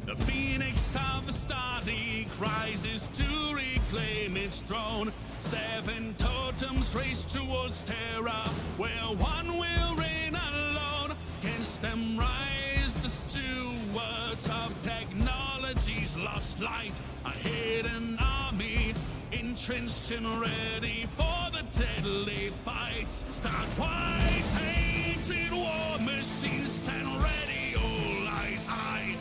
The phoenix of the starry rises to reclaim its throne. 7 totems race towards terror, where one will reign alone. Against them rise the stewards of technology's lost light. A hidden army, entrenched and ready for the deadly fight. Stark white painted war machines stand ready, all eyes high.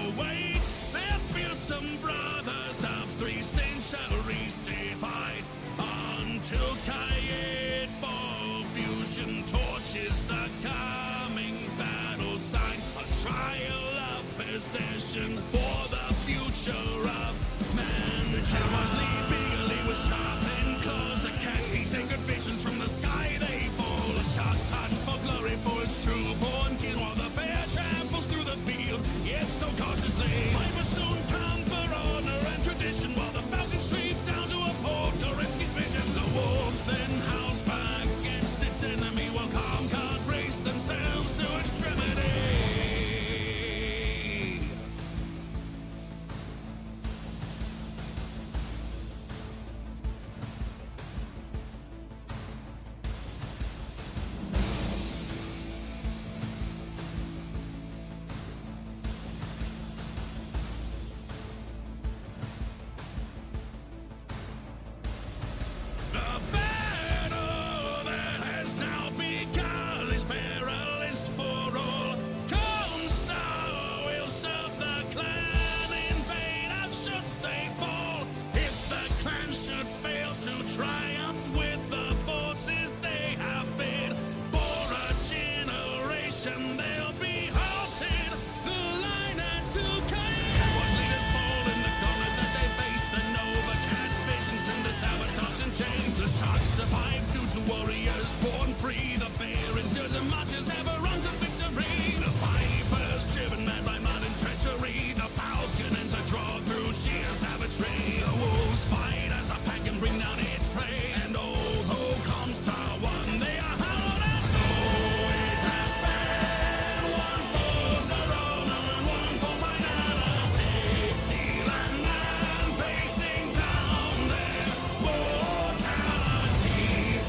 Await their fearsome brothers of 3 centuries divide. Until Kaid for fusion torches the coming battle sign. A trial of possession for the future of man. The channels lead eagerly with sharpened claws. The cat sees sacred visions from the sky they fall. The shark's hunt for glory for its true-born kin, while the bear tramples through the field, yet so cautiously. Life will soon come for honor and tradition, while the falcon sweep down to uphold Kerensky's vision. The wolves then howls back against its enemy, while Comcard brace themselves to extremity. The battle that has now begun is perilous for all. Comstar will serve the clan in vain, and should they fall. If the clan should fail to triumph with the forces they have been, for a generation they'll be halted. The line at 2K. Cowboys leaders fall in the gauntlet that they face. The Nova Cat's visions turn to sabotage and change. The sharks survive due to warriors born free. The bear endures and marches ever on to victory. The viper's driven mad by mud and treachery. The falcon ends a draw through sheer savagery. The wolves fight as a pack and bring down its prey. And although Comstar won, they are howled at. So it has been one for the throne and one for finality. Steel and man facing down their mortality.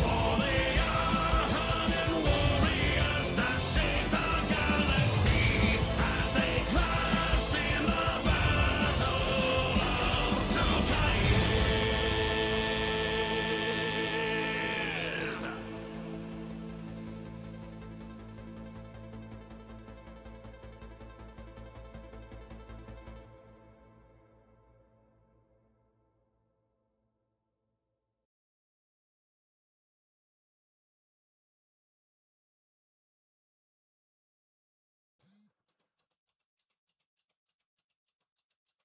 For they are hardened warriors that shape the galaxy as they clash in the battle of Tokayid.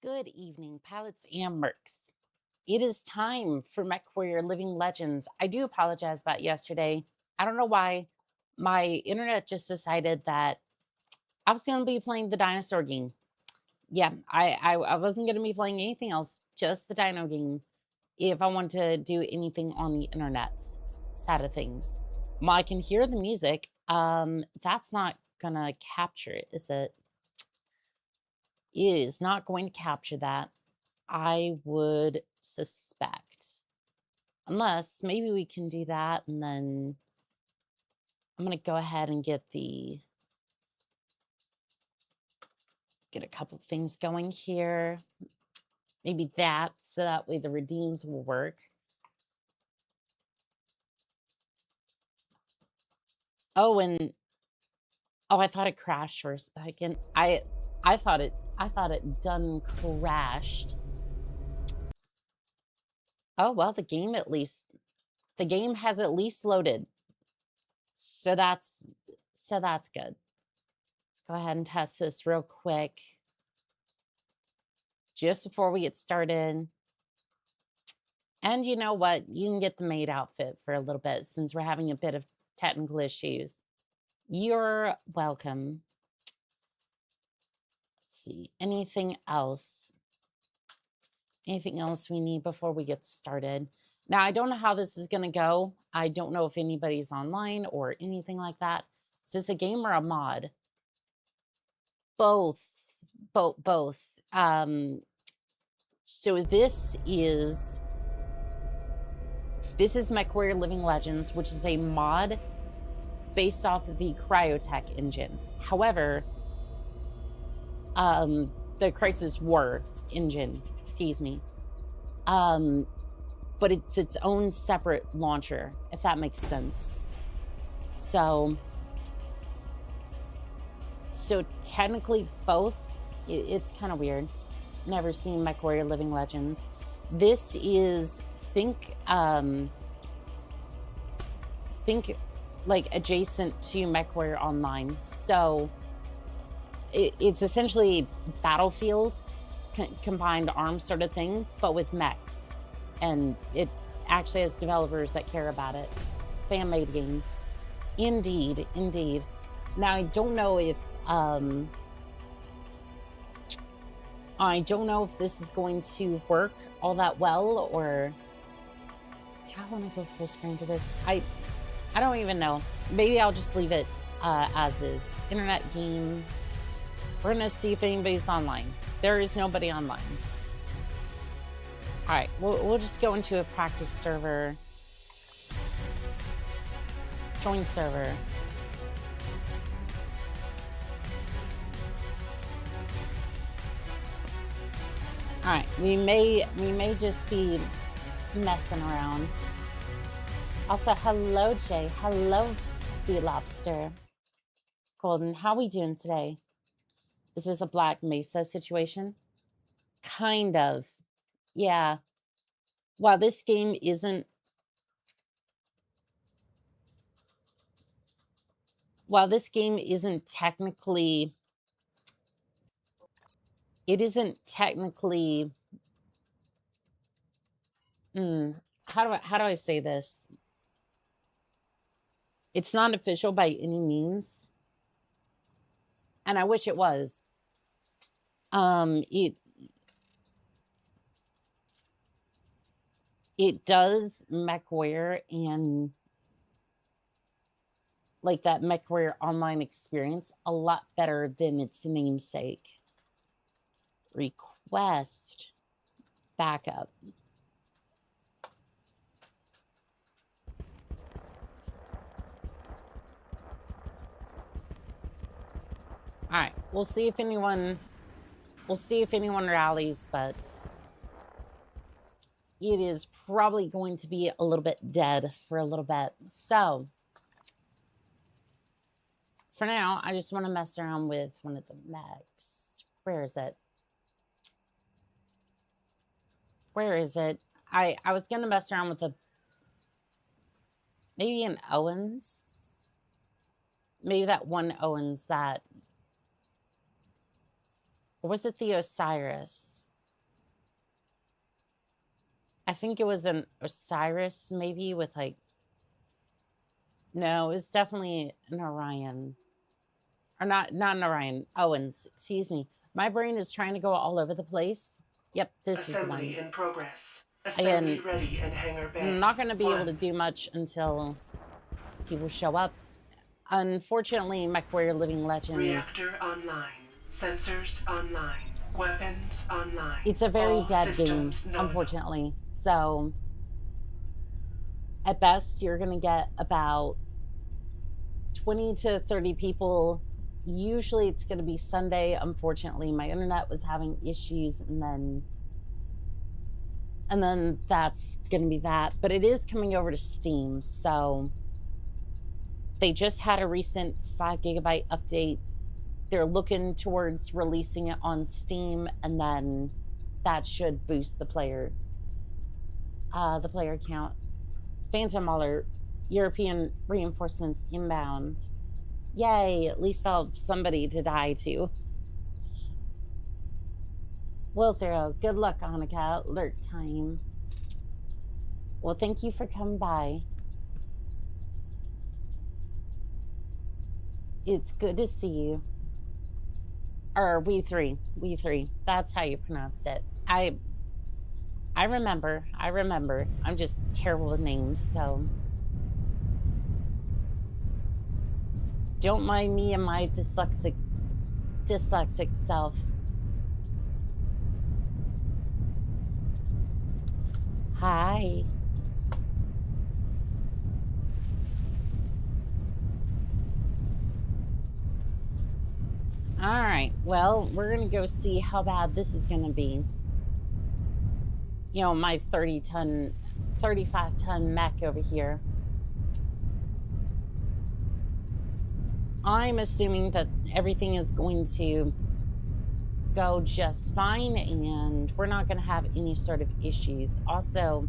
Good evening, pilots and mercs. It is time for Mechwarrior Living Legends. I do apologize about yesterday. I don't know why. My internet just decided that I was going to be playing the dinosaur game. Yeah, I wasn't going to be playing anything else, just the dino game, if I want to do anything on the internet side of things. Well, I can hear the music. That's not going to capture it, is it? It is not going to capture that, I would suspect. Unless maybe we can do that, and then I'm going to go ahead and get a couple things going here. Maybe that, so that way the redeems will work. Oh, and I thought it crashed for a second. I thought it done crashed. Oh, well, the game has at least loaded. So that's good. Let's go ahead and test this real quick. Just before we get started. And you know what? You can get the maid outfit for a little bit since we're having a bit of technical issues. You're welcome. Let's see. Anything else? Anything else we need before we get started? Now, I don't know how this is going to go. I don't know if anybody's online or anything like that. Is this a game or a mod? Both. So this is Mechwarrior Living Legends, which is a mod based off of the Cryotech engine. However, the Crisis War engine, excuse me. But it's its own separate launcher, if that makes sense. So technically both, it's kind of weird. Never seen Mechwarrior Living Legends. This is, think like adjacent to Mechwarrior Online. So it's essentially Battlefield combined arms sort of thing, but with mechs. And it actually has developers that care about it. Fan-made game. Indeed, indeed. Now, I don't know if this is going to work all that well, or do I want to go full screen for this? I don't even know. Maybe I'll just leave it as is. Internet game. We're gonna see if anybody's online. There is nobody online. All right, we'll just go into a practice server. Join server. All right, we may just be messing around. Also, hello, Jay. Hello, the lobster. Golden, how we doing today? Is this a Black Mesa situation? Kind of. Yeah. While this game isn't technically, how do I say this? It's not official by any means, and I wish it was. It does Mechwarrior and like that Mechwarrior online experience a lot better than its namesake. Request backup. All right, we'll see if anyone rallies, but it is probably going to be a little bit dead for a little bit. So for now, I just want to mess around with one of the mechs. Where is it? Where is it? I was going to mess around with maybe an Owens. Maybe that one Owens that, or was it the Osiris? I think it was an Osiris, maybe, with like, no, it was definitely an Orion. Or not an Orion, Owens, excuse me. My brain is trying to go all over the place. Yep, this is the one. Assembly in progress. Assembly ready and hangar bay. I'm not going to be able to do much until people show up. Unfortunately, Mechwarrior Living Legends. Reactor online. Sensors online. Weapons online. It's a very All dead game, systems unfortunately. So, at best, you're going to get about 20 to 30 people. Usually, it's going to be Sunday. Unfortunately, my internet was having issues, and then that's going to be that. But it is coming over to Steam, so they just had a recent 5 gigabyte update. They're looking towards releasing it on Steam, and then that should boost the player count. Phantom Mauler, European reinforcements inbound. Yay, at least I'll have somebody to die to. Will throw. Good luck, Annika. Alert time. Well, thank you for coming by. It's good to see you. Or we three. That's how you pronounce it. I remember. I'm just terrible with names, so don't mind me and my dyslexic self. Hi. All right, well, we're gonna go see how bad this is gonna be. You know, my 35-ton mech over here. I'm assuming that everything is going to go just fine and we're not going to have any sort of issues. Also,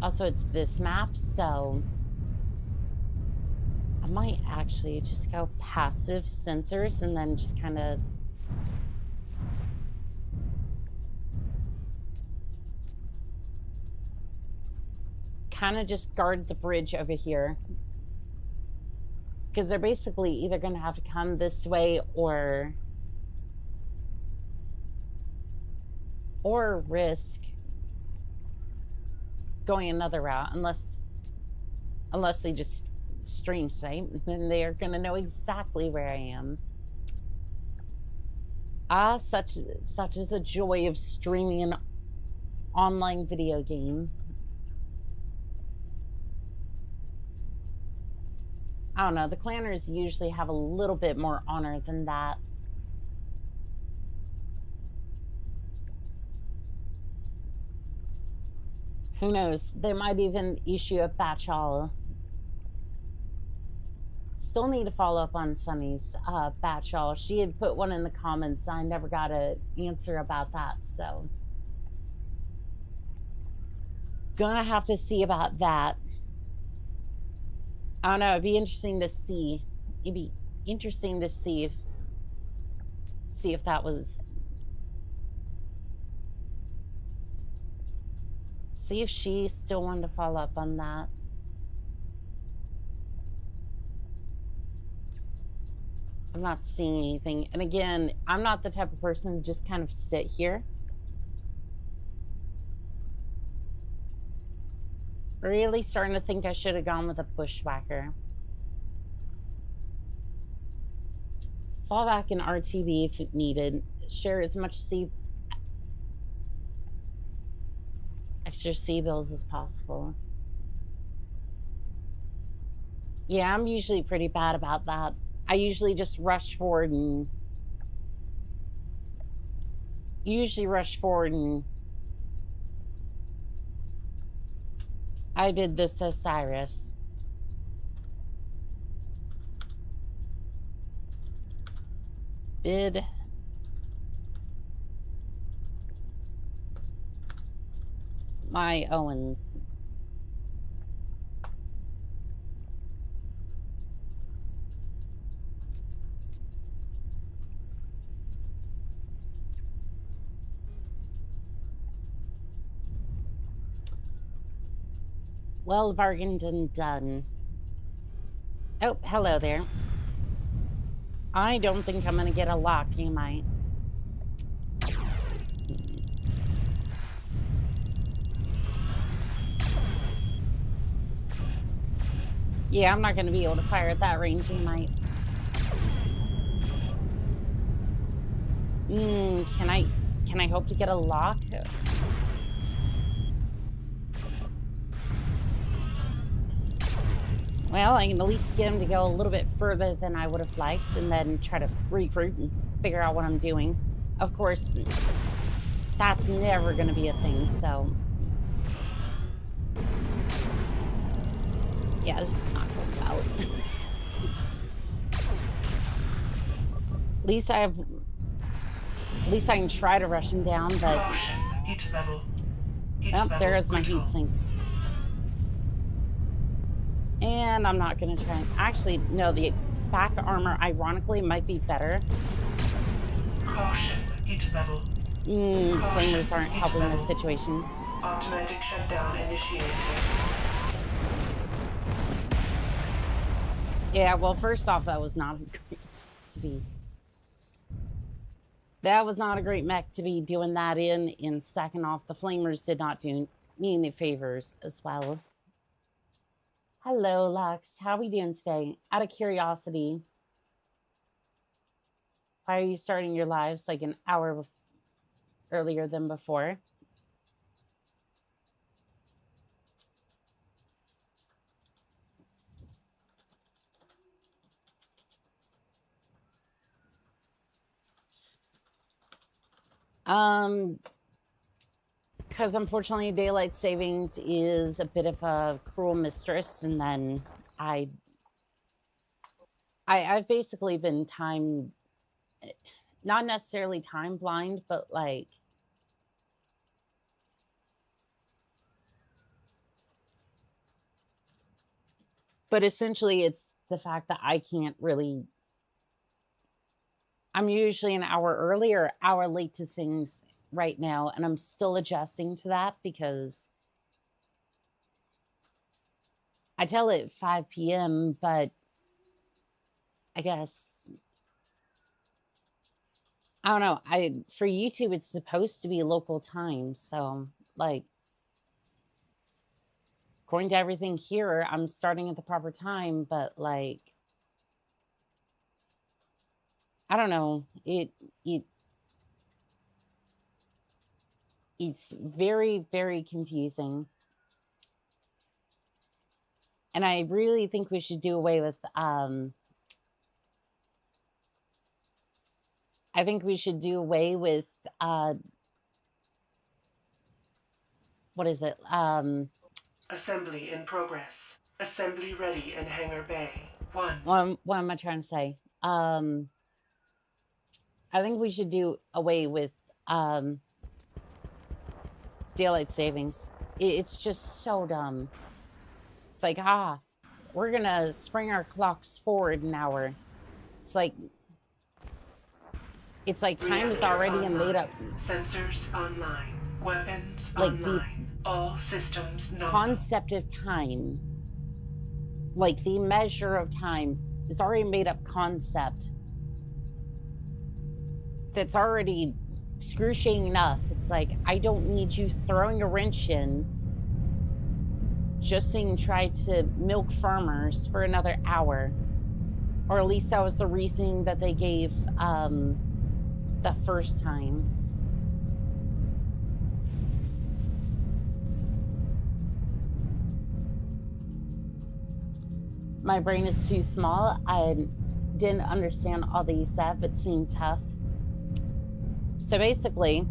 it's this map, so I might actually just go passive sensors and then just kind of just guard the bridge over here. Because they're basically either going to have to come this way or risk going another route, unless they just stream snipe, then they are going to know exactly where I am. Ah, such is the joy of streaming an online video game. I don't know, the clanners usually have a little bit more honor than that. Who knows? They might even issue a batch all. Still need to follow up on Sunny's batch all. She had put one in the comments. I never got an answer about that, so gonna have to see about that. I don't know. It'd be interesting to see. It'd be interesting to see if that was. See if she still wanted to follow up on that. I'm not seeing anything. And again, I'm not the type of person to just kind of sit here. Really starting to think I should have gone with a bushwhacker. Fall back in RTB if needed. Share as much extra C bills as possible. Yeah, I'm usually pretty bad about that. I usually just rush forward and I bid this Osiris. Bid my Owens. Well, bargained and done. Oh, hello there. I don't think I'm gonna get a lock, am I? Yeah, I'm not gonna be able to fire at that range, am I? Can I hope to get a lock? Well, I can at least get him to go a little bit further than I would have liked and then try to regroup and figure out what I'm doing. Of course, that's never going to be a thing, so... Yeah, this is not going well. At least I can try to rush him down, but... Well, there is my heat sinks. And I'm not going to try and... Actually, no, the back armor, ironically, might be better. Caution, heat level. Flamers aren't helping in this situation. Automatic shutdown initiated. Yeah, well, first off, that was not a great to be... That was not a great mech to be doing that in. And second off, the flamers did not do me any favors as well. Hello, Lux. How are we doing today? Out of curiosity, why are you starting your lives like an hour earlier than before? Because unfortunately, daylight savings is a bit of a cruel mistress, and then I've basically been not necessarily time blind, but like, but essentially it's the fact that I can't really, I'm usually an hour early or hour late to things right now, and I'm still adjusting to that because I tell it 5 p.m., but I guess, I don't know. For YouTube, it's supposed to be local time, so like, according to everything here, I'm starting at the proper time, but like, I don't know. It's very, very confusing. And I really think we should do away with, I think we should do away with, what is it? Assembly in progress. Assembly ready in Hangar Bay. 1. What am I trying to say? I think we should do away with, daylight savings. It's just so dumb. It's like, we're gonna spring our clocks forward an hour. It's like time is already made up. Sensors online. Weapons like online. All systems the nominal. concept of time, like the measure of time, is already made up concept that's already excruciating enough. It's like, I don't need you throwing a wrench in just so you can try to milk farmers for another hour. Or at least that was the reasoning that they gave the first time. My brain is too small. I didn't understand all that you said, but seemed tough. So basically,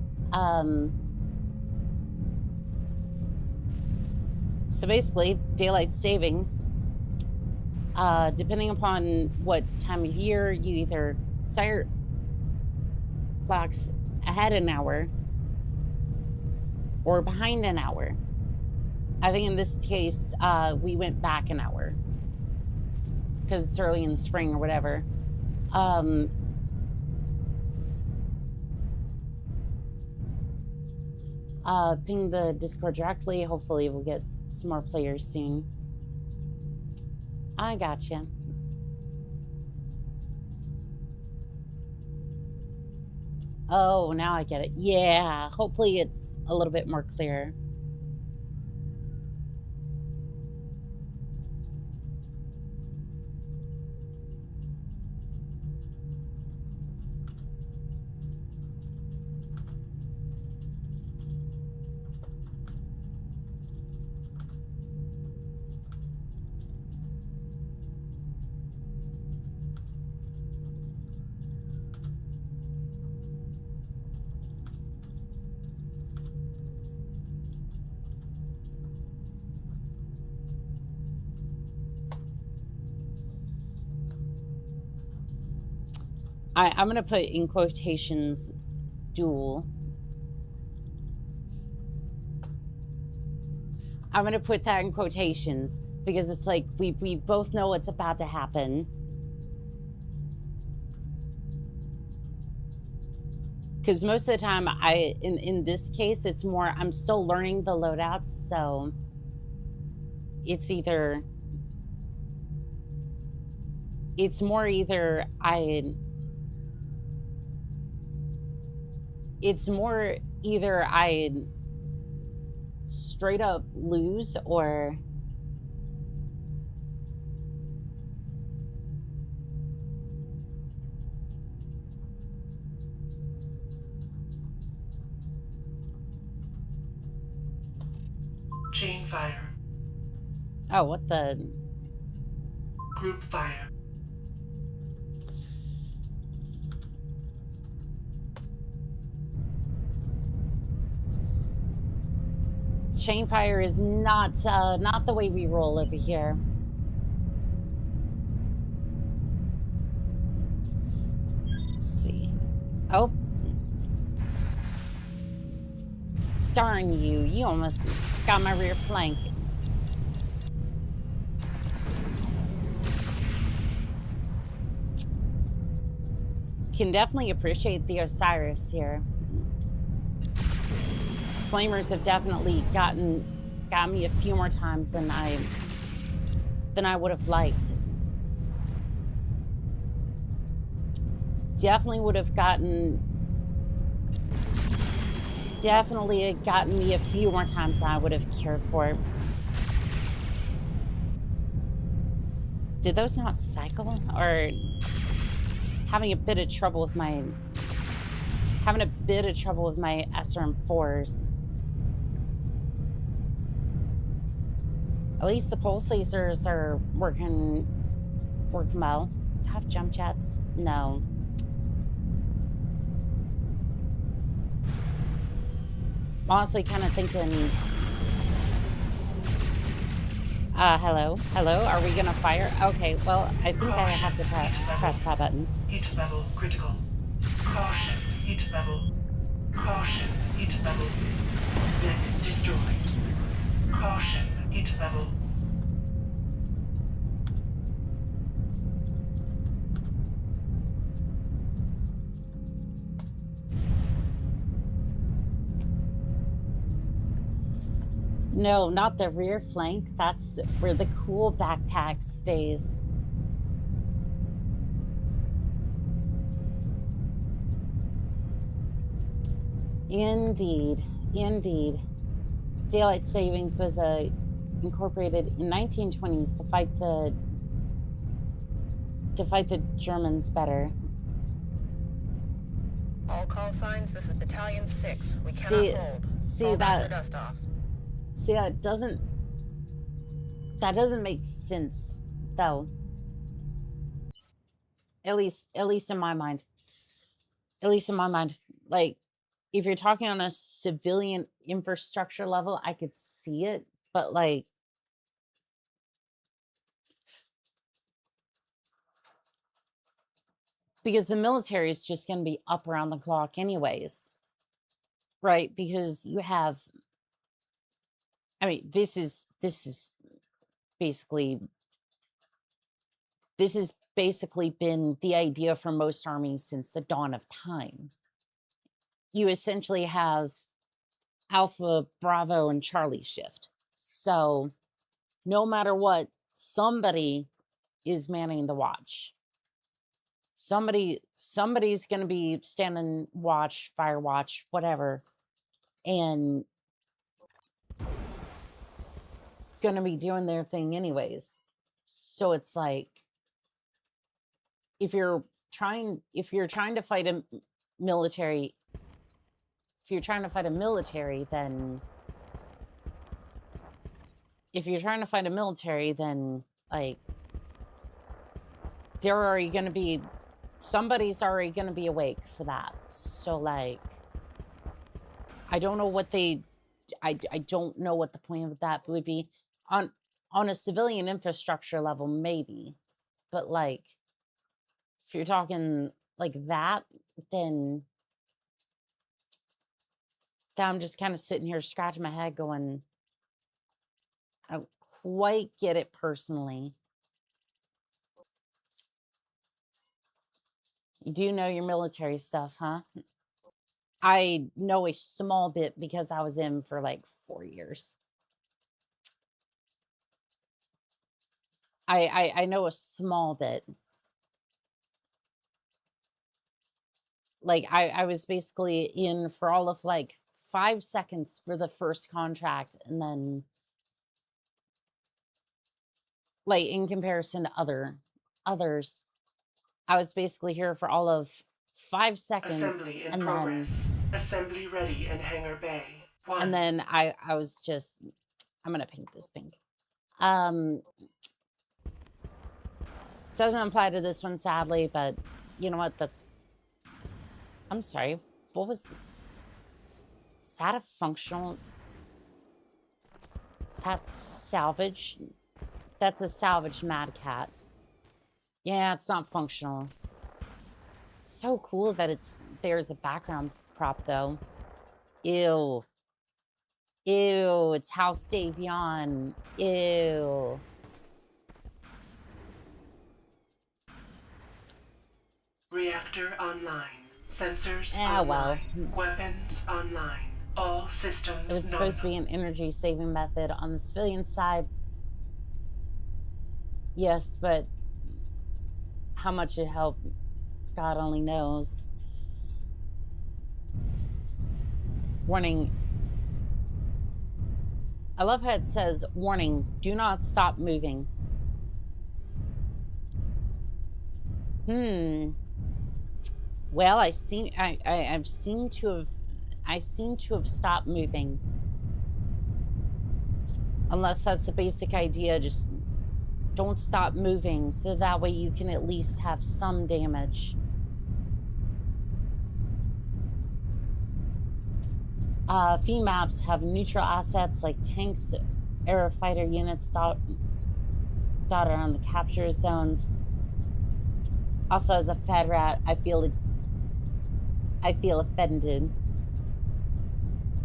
daylight savings, depending upon what time of year, you either start clocks ahead an hour or behind an hour. I think in this case, we went back an hour because it's early in the spring or whatever. Ping the Discord directly. Hopefully we'll get some more players soon. I gotcha. Oh, now I get it. Yeah, hopefully it's a little bit more clear. I'm going to put in quotations duel. I'm going to put that in quotations because it's like we both know what's about to happen. Because most of the time, in this case, it's more, I'm still learning the loadouts, so it's either, it's more either I straight up lose or Chain fire. oh, what the Group fire. Chain fire is not the way we roll over here. Let's see. Oh. Darn you. You almost got my rear flank. Can definitely appreciate the Osiris here. Flamers have definitely got me a few more times than I would have liked. Definitely gotten me a few more times than I would have cared for. Did those not cycle? Or having a bit of trouble with my SRM4s. At least the pulse lasers are working well. Do I have jump jets? No. I'm honestly kind of thinking, hello? Are we gonna fire? Okay, well, I think I have to press that button. Heat level critical. Caution, heat level. Caution, heat level. Mech destroyed. Caution, heat level. No, not the rear flank. That's where the cool backpack stays. Indeed. Daylight savings was incorporated in 1920s to fight the Germans better. All call signs, this is Battalion 6. We cannot hold. See that dust off. See, that doesn't make sense, though. At least in my mind. Like, if you're talking on a civilian infrastructure level, I could see it, but like, because the military is just going to be up around the clock anyways, right? Because you have, I mean, this is basically been the idea for most armies since the dawn of time. You essentially have Alpha, Bravo, and Charlie shift. So no matter what, somebody is manning the watch. Somebody's going to be standing watch, fire watch, whatever, and going to be doing their thing anyways. So it's like, if you're trying to fight a military, then like, somebody's already going to be awake for that. So like, I don't know what I don't know what the point of that would be on a civilian infrastructure level, maybe, but like, if you're talking like that, then I'm just kind of sitting here scratching my head going, I don't quite get it personally. You do know your military stuff, huh? I know a small bit because I was in for like 4 years. I know a small bit. Like, I was basically in for all of like 5 seconds for the first contract, and then like, in comparison to others, I was basically here for all of 5 seconds. Assembly in progress. Assembly ready in hangar bay. 1. And then I was just, I'm gonna paint this pink. Doesn't apply to this one, sadly, but you know what? I'm sorry. What was? Is that a functional? Is that salvage? That's a salvage Mad Cat. Yeah, it's not functional. It's so cool that there's a background prop though. Ew. Ew, it's House Davion. Ew. Reactor online. Sensors Ah, well. online. Weapons online. All systems It was supposed to be an energy saving method on the civilian side. Yes, but how much it helped, God only knows. Warning. I love how it says, warning, do not stop moving. Well, I seem to have stopped moving. Unless that's the basic idea, just don't stop moving so that way you can at least have some damage. Few maps have neutral assets like tanks, aerofighter units dotted around the capture zones. Also, as a Fed rat, I feel offended.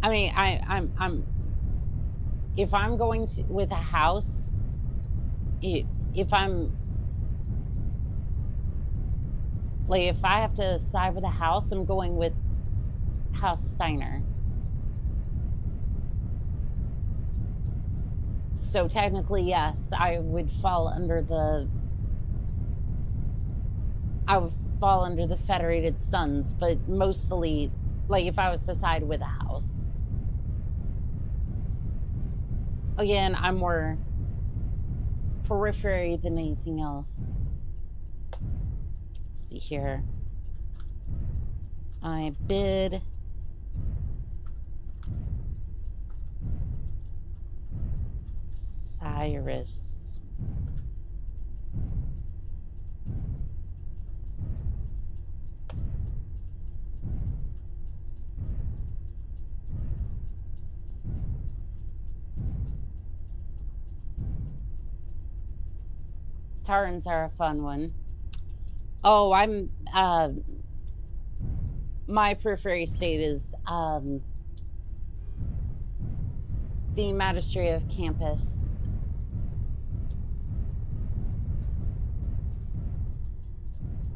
I mean, I'm if I'm going to with a house, if I'm like if I have to side with a house, I'm going with House Steiner. So technically, yes, I would fall under the Federated Sons, but mostly, like, if I was to side with a house. Again, I'm more periphery than anything else. Let's see here. I bid... Cyrus. Tarns are a fun one. Oh, I'm my periphery state is the Magistrate of Campus.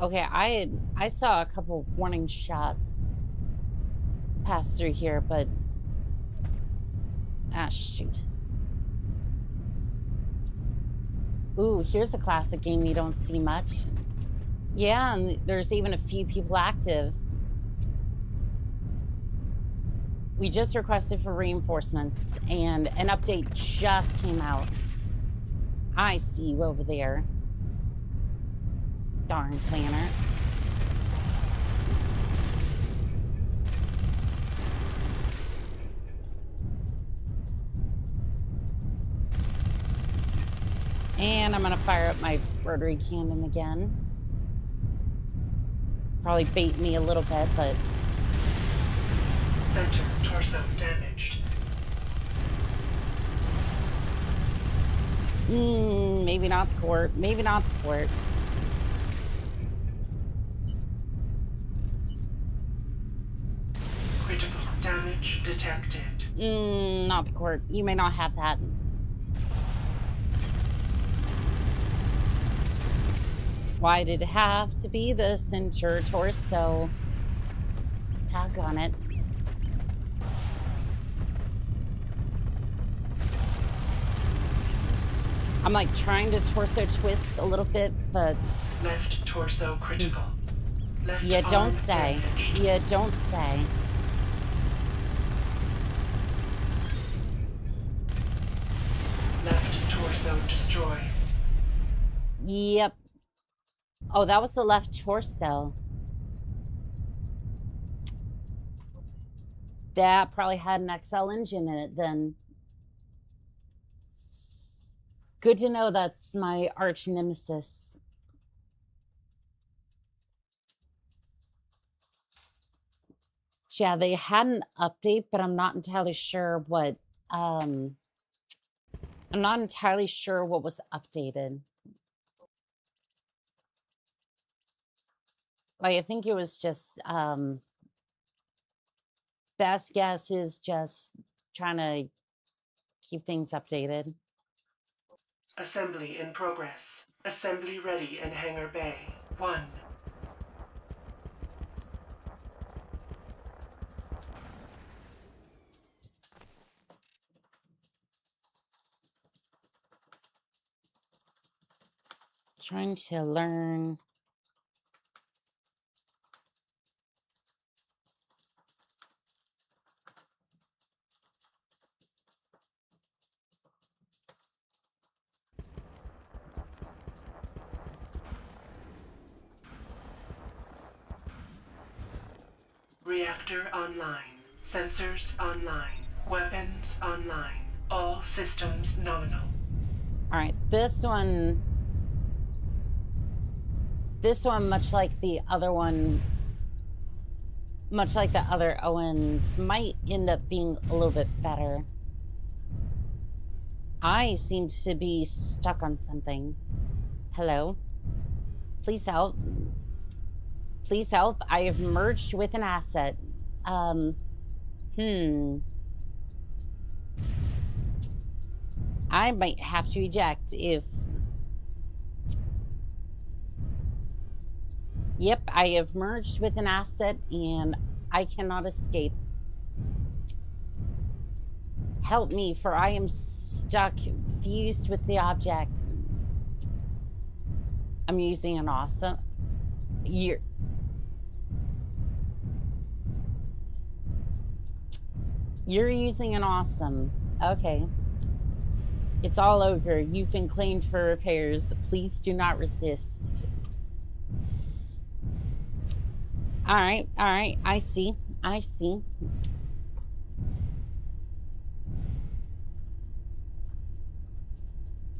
Okay, I saw a couple warning shots pass through here, but shoot. Ooh, here's a classic game you don't see much. Yeah, and there's even a few people active. We just requested for reinforcements, and an update just came out. I see you over there. Darn planner. And I'm gonna fire up my rotary cannon again. Probably bait me a little bit, but... Center torso damaged. Maybe not the court. Maybe not the court. Critical damage detected. Not the court. You may not have that. Why did it have to be the center torso? Tag on it. I'm like trying to torso twist a little bit, but... Left torso critical. Left you don't arm say. damaged. You don't say. Left torso destroyed. Yep. Oh, that was the left torso. That probably had an XL engine in it then. Good to know that's my arch nemesis. Yeah, they had an update, but I'm not entirely sure what I'm not entirely sure what was updated. Like, I think it was just, best guess is just trying to keep things updated. Assembly in progress. Assembly ready in hangar bay. 1. Trying to learn. Reactor online. Sensors online. Weapons online. All systems nominal. All right, this one, much like the other one, much like the other Owens, might end up being a little bit better. I seem to be stuck on something. Hello? Please help. Please help. I have merged with an asset. I might have to eject if... Yep, I have merged with an asset and I cannot escape. Help me, for I am stuck, fused with the object. I'm using an awesome... You're using an awesome. Okay. It's all over. You've been claimed for repairs. Please do not resist. All right. I see. All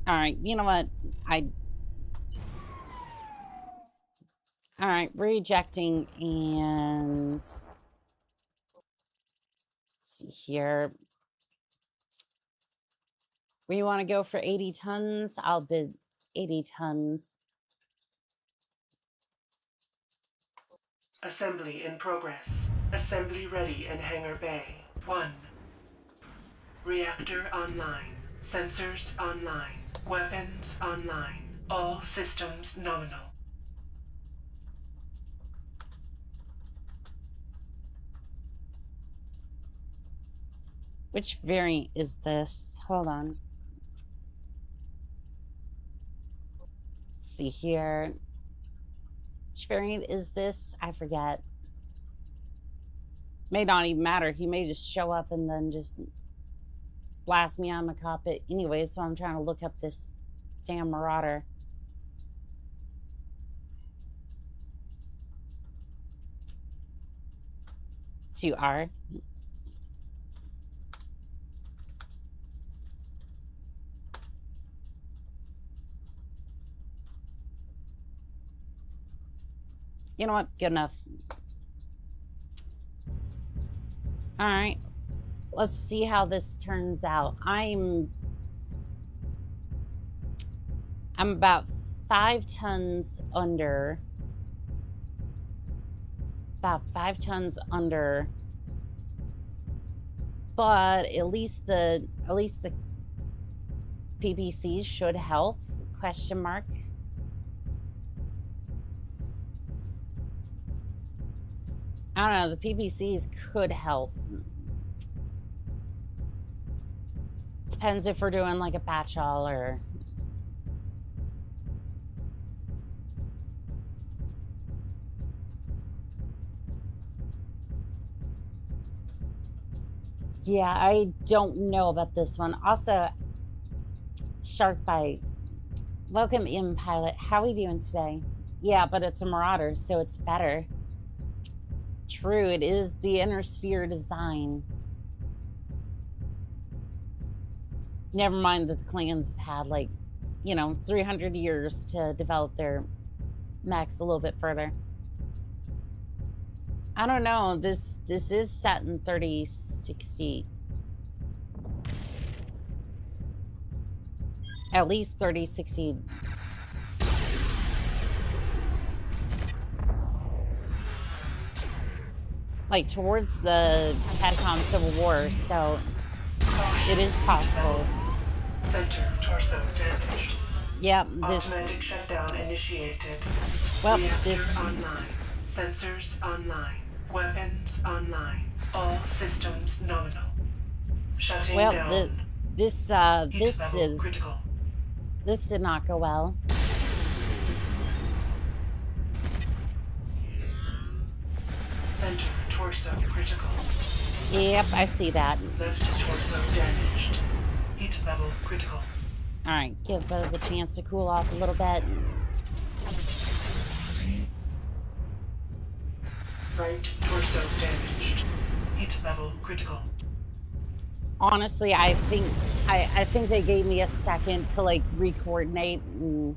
right. You know what? All right. We're ejecting and... Let's see here. We want to go for 80 tons. I'll bid 80 tons. Assembly in progress. Assembly ready in hangar bay. 1. Reactor online. Sensors online. Weapons online. All systems nominal. Which variant is this? Hold on. Let's see here. Which variant is this? I forget. May not even matter. He may just show up and then just blast me out of the cockpit anyway, so I'm trying to look up this damn Marauder. To R. You know what? Good enough. All right. Let's see how this turns out. I'm about 5 tons under. About 5 tons under. But at least the PPCs should help. Question mark. I don't know, the PPCs could help. Depends if we're doing like a patch all or... Yeah, I don't know about this one. Also, Shark Bite. Welcome in, pilot. How are we doing today? Yeah, but it's a Marauder, so it's better. True, it is the inner sphere design. Never mind that the clans have had, like, you know, 300 years to develop their mechs a little bit further. I don't know. This is set in 3060. at least 30, 60. Like towards the Catacomb Civil War, so it is possible. Center torso damaged. Yep, this. Automatic shutdown initiated. Well, Reactor this. online. Sensors online. Weapons online. All systems nominal. Shutting Well, down. this is critical. This did not go well. Center torso critical. Yep, I see that. Left torso damaged. Heat level critical. All right, give those a chance to cool off a little bit. Right torso damaged. Heat level critical. Honestly, I think they gave me a second to like re-coordinate and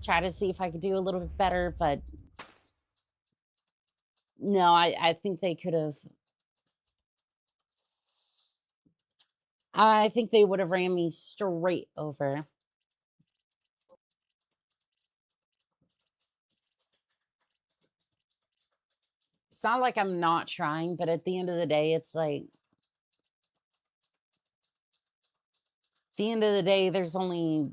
try to see if I could do a little bit better, but no, I think they could have. I think they would have ran me straight over. It's not like I'm not trying, but at the end of the day, it's like, at the end of the day, there's only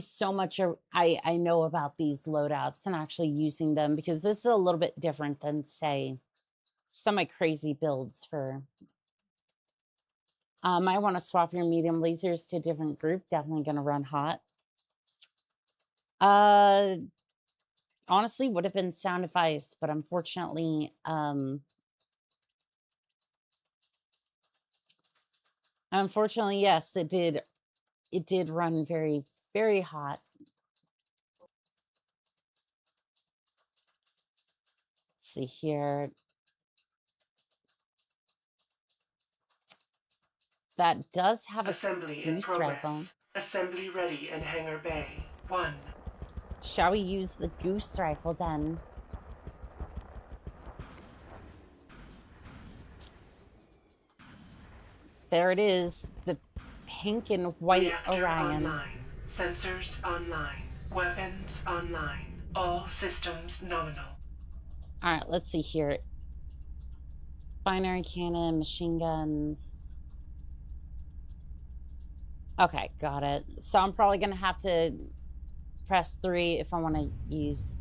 so much I know about these loadouts and actually using them, because this is a little bit different than, say, some of my crazy builds for. I want to swap your medium lasers to a different group. Definitely going to run hot. Honestly, would have been sound advice, but unfortunately, yes, it did run very, very hot. Let's see here. That does have Assembly a goose rifle. Assembly ready in hangar bay. 1. Shall we use the goose rifle then? There it is, the pink and white Reactor Orion. Online. Sensors online. Weapons online. All systems nominal. All right, let's see here. Binary cannon, machine guns. Okay, got it. So I'm probably going to have to press 3 if I want to use.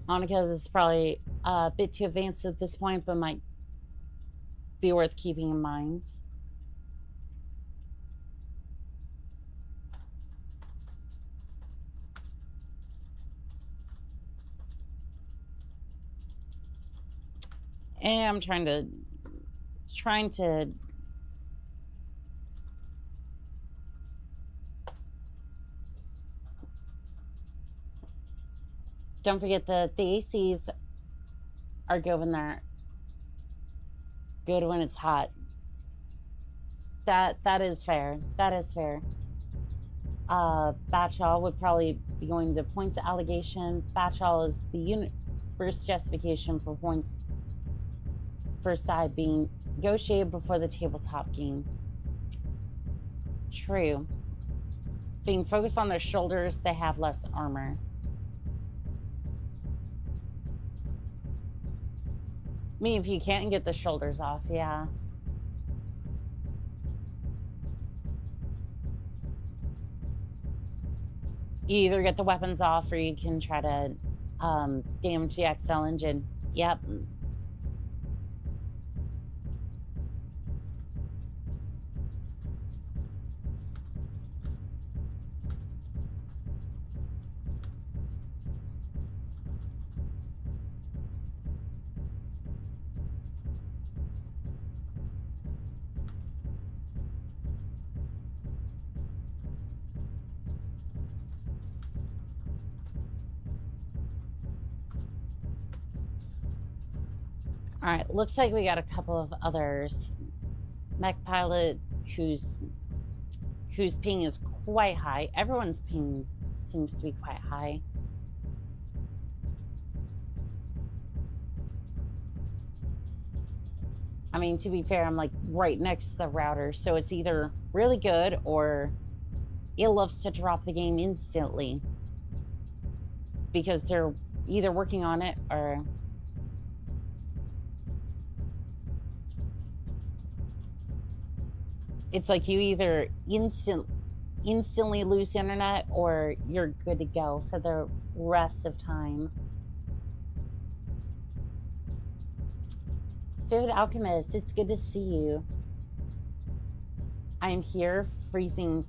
Monica, this is probably a bit too advanced at this point, but might be worth keeping in mind. And I'm trying to don't forget that the ACs are good when they're good when it's hot. That is fair. That is fair. Batchall would probably be going to points allegation. Batchall is the unit first justification for points first side being negotiated before the tabletop game. True. Being focused on their shoulders, they have less armor. I mean, if you can't get the shoulders off, yeah. You either get the weapons off or you can try to damage the XL engine. Yep. All right, looks like we got a couple of others. Mech pilot whose ping is quite high. Everyone's ping seems to be quite high. I mean, to be fair, I'm like right next to the router, so it's either really good or it loves to drop the game instantly because they're either working on it or... It's like you either instantly lose internet or you're good to go for the rest of time. Vivid Alchemist, it's good to see you. I'm here freezing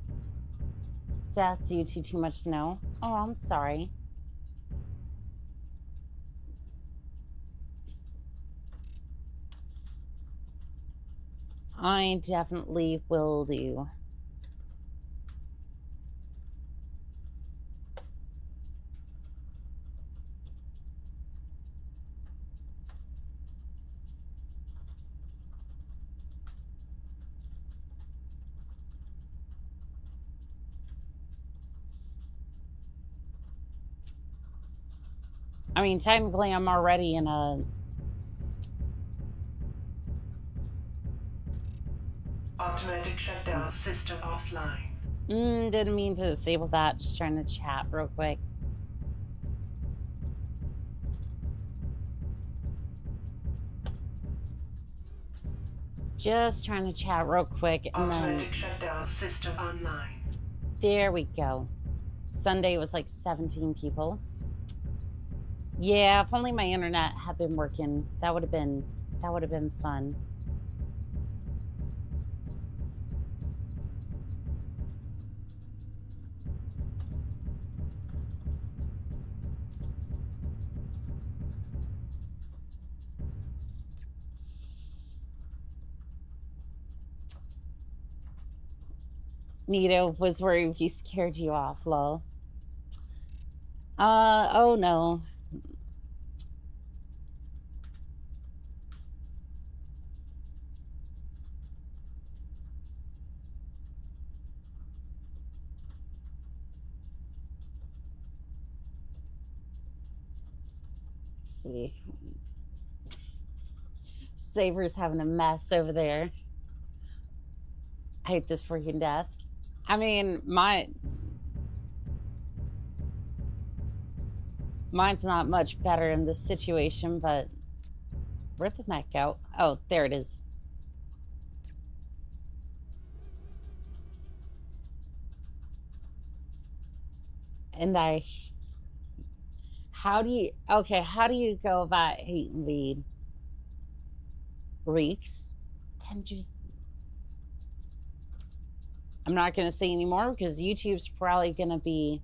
death due to too much snow. Oh, I'm sorry. I definitely will do. I mean, technically, I'm already in a... Automatic shutdown system offline. Didn't mean to disable that. Just trying to chat real quick. Just trying to chat real quick, and Automatic then... shutdown system online. There we go. Sunday was like 17 people. Yeah, if only my internet had been working, that would have been fun. Nito was worried he scared you off, lol. Oh no. Let's see. Saber's having a mess over there. I hate this freaking desk. I mean, mine's not much better in this situation, but where'd the Mac go? Oh, there it is. And how do you go about hating weed? Reeks? And just... I'm not going to say anymore because YouTube's probably going to be...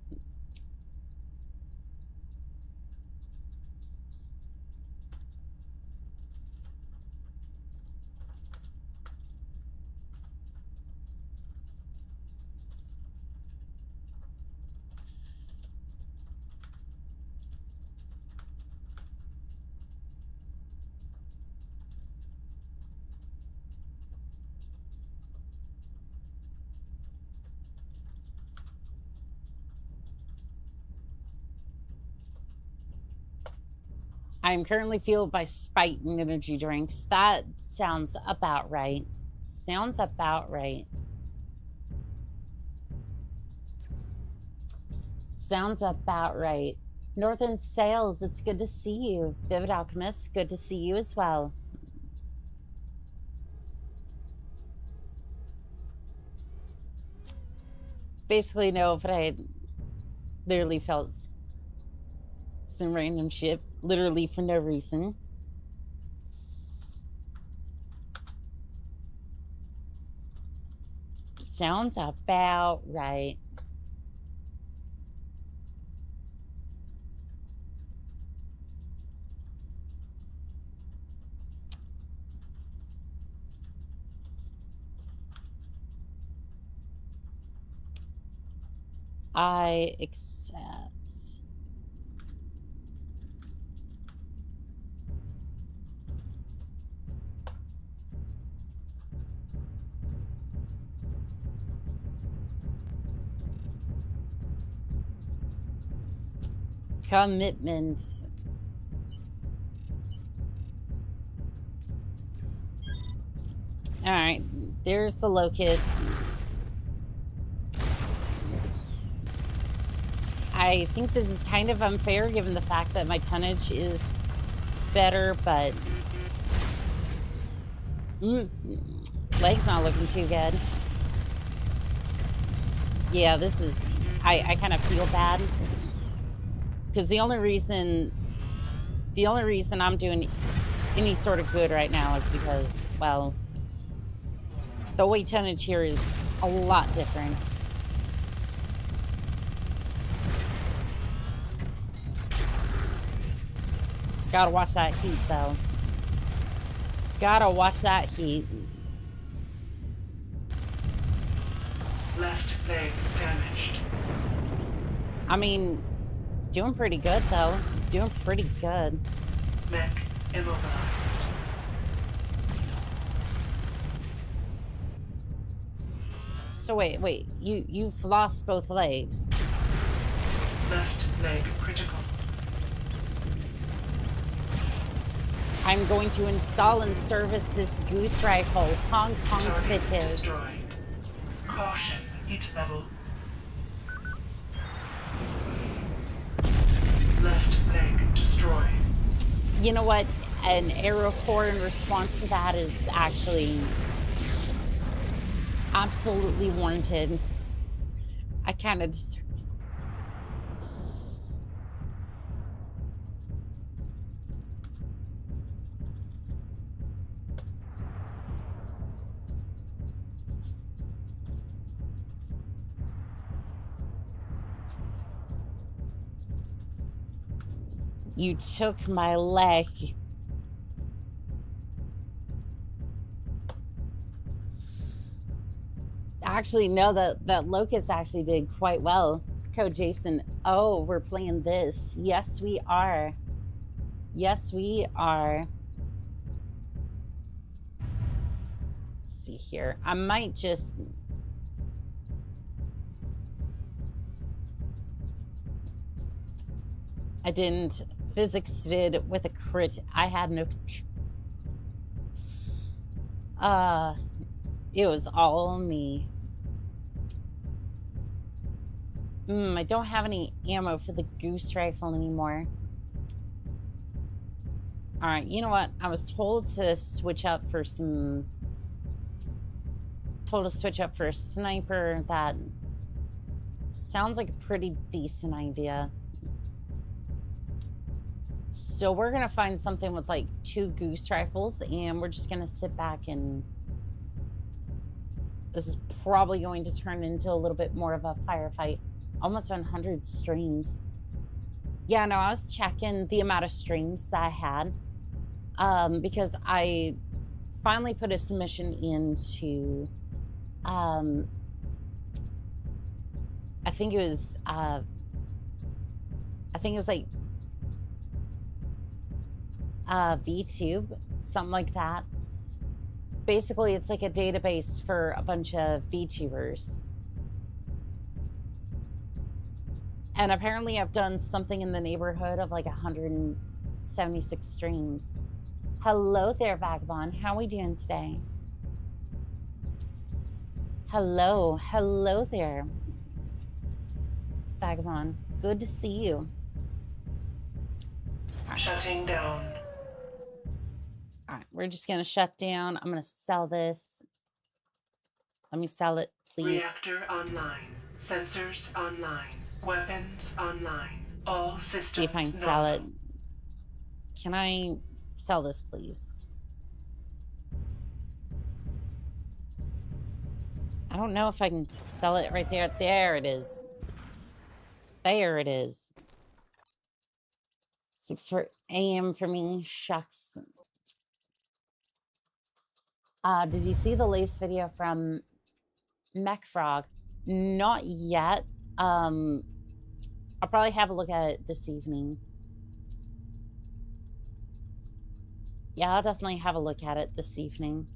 I'm currently fueled by spite and energy drinks. That sounds about right. Sounds about right. Sounds about right. Northern Sales, it's good to see you. Vivid Alchemist, good to see you as well. Basically, no, but I literally felt some random shit, literally for no reason. Sounds about right. I accept. Commitment. All right, there's the locust. I think this is kind of unfair given the fact that my tonnage is better, but leg's not looking too good. Yeah, this is, I kind of feel bad because the only reason I'm doing any sort of good right now is because, well, the weight tonnage here is a lot different. Gotta watch that heat, though. Gotta watch that heat. Left leg damaged. I mean, doing pretty good, though. Doing pretty good. Mech immobilized. So wait. You've lost both legs. Left leg critical. I'm going to install and service this goose rifle. Honk, honk, Target bitches. destroyed. Caution, heat level. Left leg destroyed. You know what? An arrow 4 in response to that is actually absolutely warranted. I kind of deserve that. You took my leg. Actually, no, that locust actually did quite well. Code Jason. Oh, we're playing this. Yes, we are. Yes, we are. Let's see here. I might just... I didn't. Physics did with a crit. I had no... It was all me. I don't have any ammo for the goose rifle anymore. All right, you know what? I was told to switch up for some... Told to switch up for a sniper. That sounds like a pretty decent idea. So we're going to find something with like 2 goose rifles, and we're just going to sit back and... This is probably going to turn into a little bit more of a firefight. Almost 100 streams. Yeah, no, I was checking the amount of streams that I had. Because I finally put a submission into... I think it was like Vtube, something like that. Basically, it's like a database for a bunch of VTubers. And apparently I've done something in the neighborhood of like 176 streams. Hello there, Vagabond. How are we doing today? Hello. Hello there, Vagabond. Good to see you. Shutting down. All right, we're just going to shut down. I'm going to sell this. Let me sell it, please. Reactor online. Sensors online. Weapons online. All systems See if I can sell it. Can I sell this, please? I don't know if I can sell it right there. There it is. There it is. 6 a.m. for me. Shucks. Did you see the latest video from Mechfrog? Not yet. I'll probably have a look at it this evening. Yeah, I'll definitely have a look at it this evening.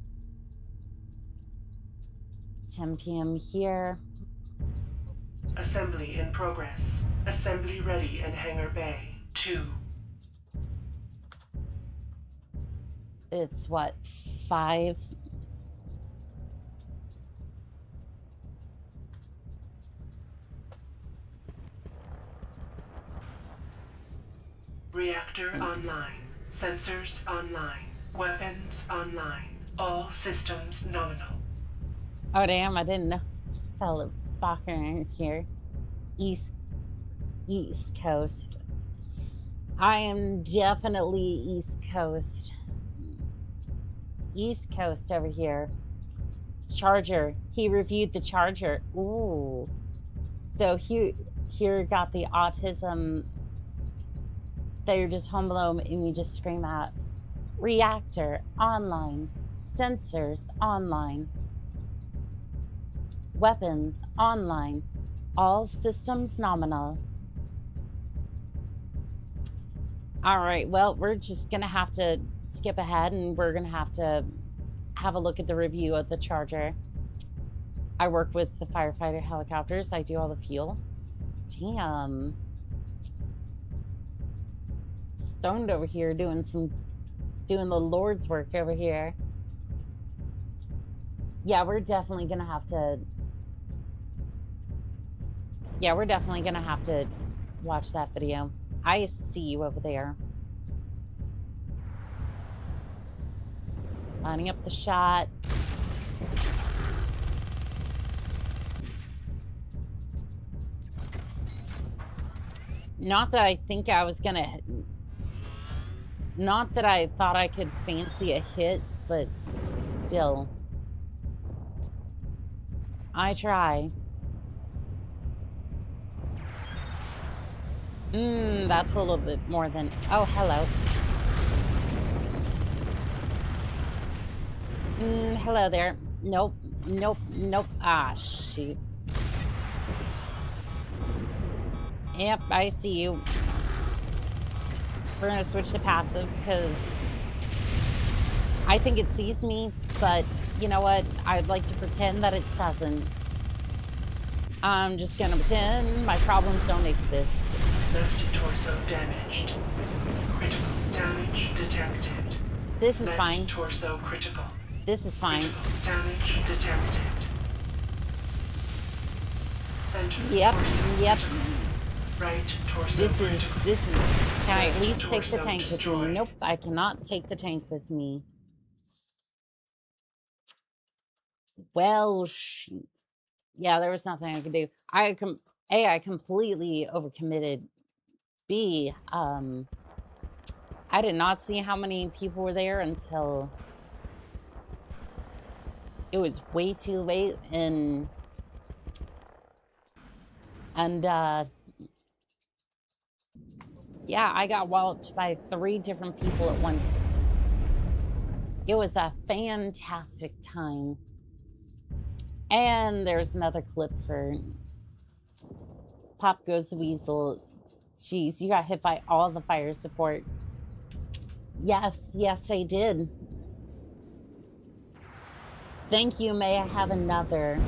10 p.m. here. Assembly in progress. Assembly ready in hangar bay. 2. It's what, 5? Reactor online. Sensors online. Weapons online. All systems nominal. Oh damn, I didn't know this fella fucking in here. East Coast. I am definitely East Coast. East Coast over here. Charger. He reviewed the charger. Ooh. So here got the autism that you're just home alone and you just scream out, reactor online, sensors online, weapons online, all systems nominal. All right, well, we're just gonna have to skip ahead and we're gonna have a look at the review of the charger. I work with the firefighter helicopters. I do all the fuel. Damn. Stoned over here doing the Lord's work over here. Yeah, we're definitely gonna have to watch that video. I see you over there. Lining up the shot. Not that I think I was gonna... Not that I thought I could fancy a hit, but still. I try. That's a little bit more than... Oh, hello. Hello there. Nope. Nope. Nope. Ah, shoot. Yep, I see you. We're gonna switch to passive because I think it sees me, but you know what? I'd like to pretend that it doesn't. I'm just gonna pretend my problems don't exist. Left torso damaged. Critical damage detected. This is Left fine. Torso critical. This is fine. Critical damage detected. Center Yep. torso Yep. critical. Right torso This is. Can I at Left least take the torso tank with me? destroyed. Nope, I cannot take the tank with me. Well, shoot. Yeah, there was nothing I could do. I completely overcommitted. B, I did not see how many people were there until it was way too late, and yeah, I got walloped by 3 different people at once. It was a fantastic time. And there's another clip for Pop Goes the Weasel. Jeez, you got hit by all the fire support. Yes, yes, I did. Thank you, may I have another?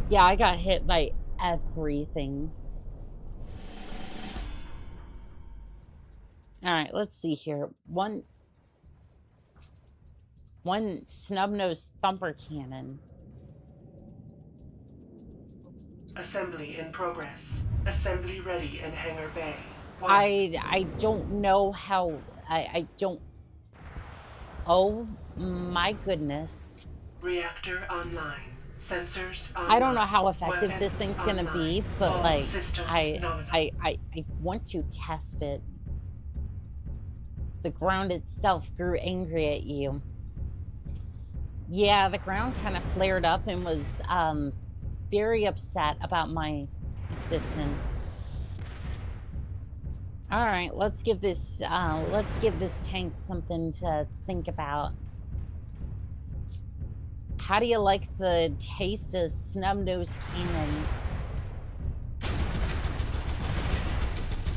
Yeah, I got hit by everything. All right, let's see here. One snub-nosed thumper cannon. Assembly in progress. Assembly ready in hangar bay. 1. I don't know how... I don't... Oh, my goodness. Reactor online. Sensors online. I don't know how effective this Weapons thing's gonna be, online. but All like, systems nominal. I want to test it. The ground itself grew angry at you. Yeah, the ground kind of flared up and was very upset about my existence. All right, let's give this tank something to think about. How do you like the taste of snub-nosed cannon?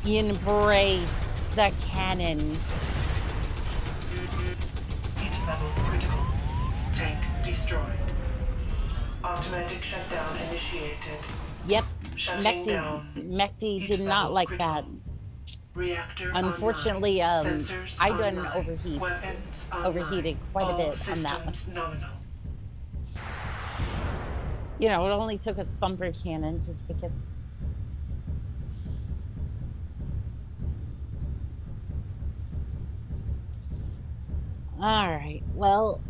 Embrace the cannon. Heat level critical. Tank destroyed. All Automatic shutdown initiated. Yep, Shutting down. Mechty Heat did not level like critical. that. Reactor Unfortunately, online. Sensors I done online. Weapons online. overheated quite a All bit on that one. systems nominal. You know, it only took a thumper cannon to take it. All right, well,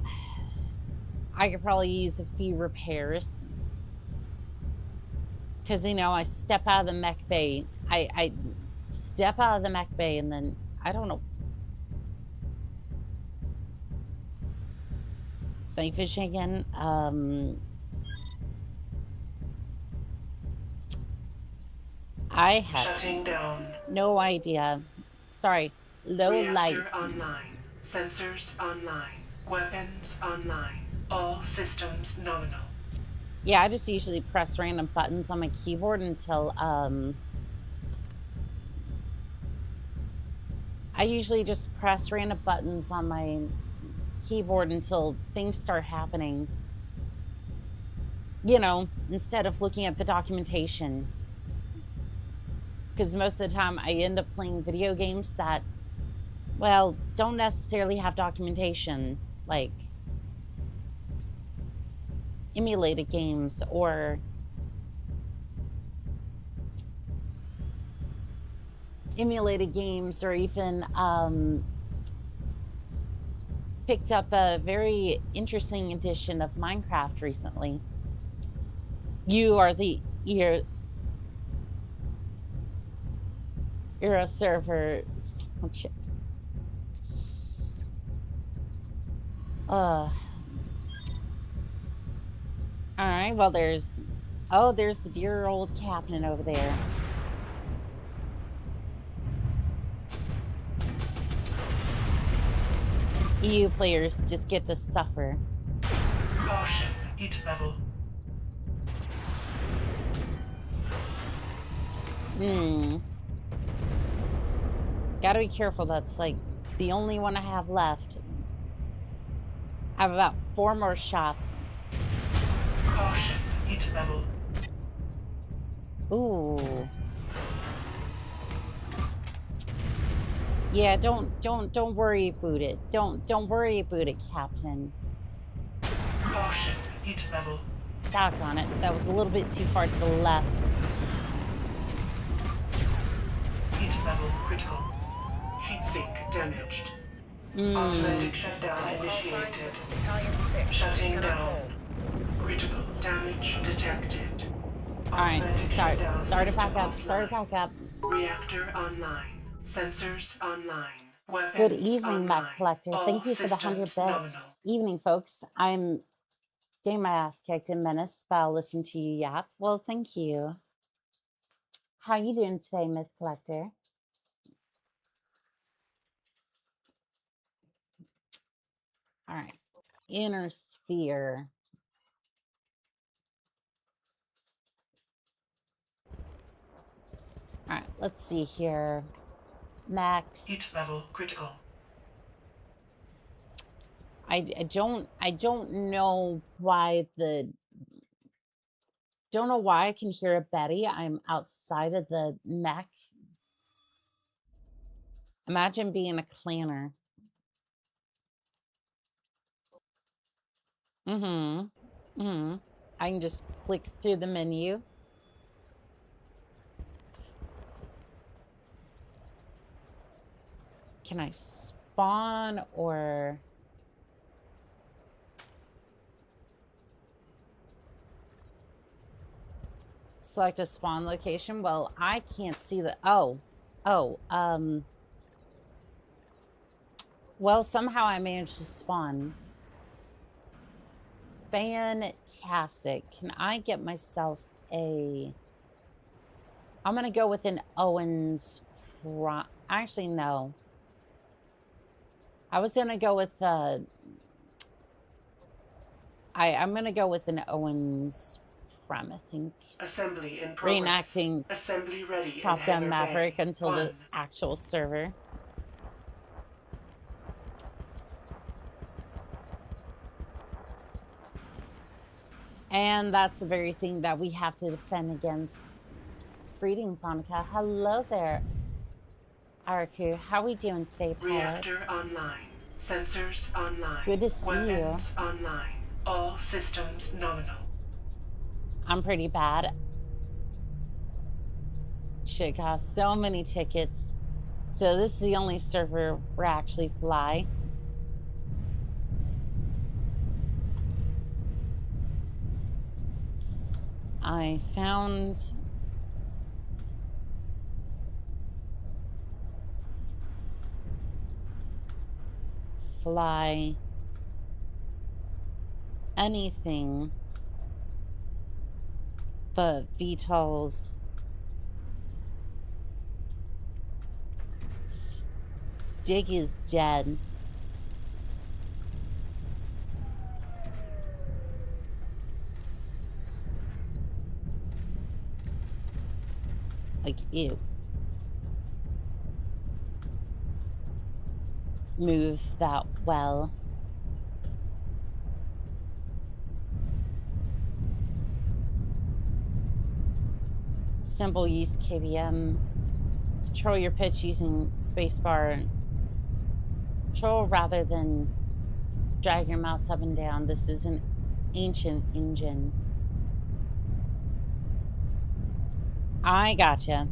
I could probably use a few repairs. Because, you know, I step out of the mech bay. I step out of the mech bay and then, I don't know. Snake fishing again. I have Shutting down. no idea. Sorry, low Reactor lights. online. Sensors online. Weapons online. All systems nominal. Yeah, I just usually press random buttons on my keyboard until, I usually just press random buttons on my keyboard until things start happening. You know, instead of looking at the documentation. Because most of the time I end up playing video games that, well, don't necessarily have documentation. Like emulated games or even picked up a very interesting edition of Minecraft recently. You're a server. All right, well, there's the dear old captain over there. EU players just get to suffer. Caution. Heat level. Gotta be careful. That's like the only one I have left. I have about 4 more shots. Caution. Heat level. Ooh. Yeah, don't worry about it. Don't worry about it, Captain. Caution. Heat level. Doggone it. That was a little bit too far to the left. Heat level critical. Heat sink damaged. Automatic shutdown All signs, initiated. this is Battalion 6. Shutting Cannot down. hold. Critical damage detected. Alright, Automatic start it shutdown back up. system Start it offline. back up. Reactor online. Sensors online. Weapons Good evening, Mech online. Collector. All Thank you for the 100 systems bits. nominal. Evening, folks. I'm getting my ass kicked in Menace, but I'll listen to you yap. Well, thank you. How you doing today, Myth Collector? All right. Inner sphere. All right, let's see here. Max. Heat level critical. I don't know why I can hear a Betty. I'm outside of the mech. Imagine being a clanner. I can just click through the menu. Can I spawn or... Select a spawn location? Well, I can't see the... Well, somehow I managed to spawn. Fantastic. Can I get myself a... I'm going to go with an Owens... Actually, no. I was going to go with... I'm going to go with an Owens... I think. Assembly in progress. Reenacting Assembly ready Top in Gun hangar Maverick bay. until the 1. actual server. And that's the very thing that we have to defend against. Greetings, Annika. Hello there. Araku, how we doing today, pilot? Reactor online. Sensors online. It's good to see Weapons online. All systems nominal. I'm pretty bad. Shit costs so many tickets. So this is the only server where I actually fly. I found fly anything but VTOLs. Dig is dead. Like, ew. Move that well. Simple use KBM. Control your pitch using spacebar. Control rather than drag your mouse up and down. This is an ancient engine. I gotcha.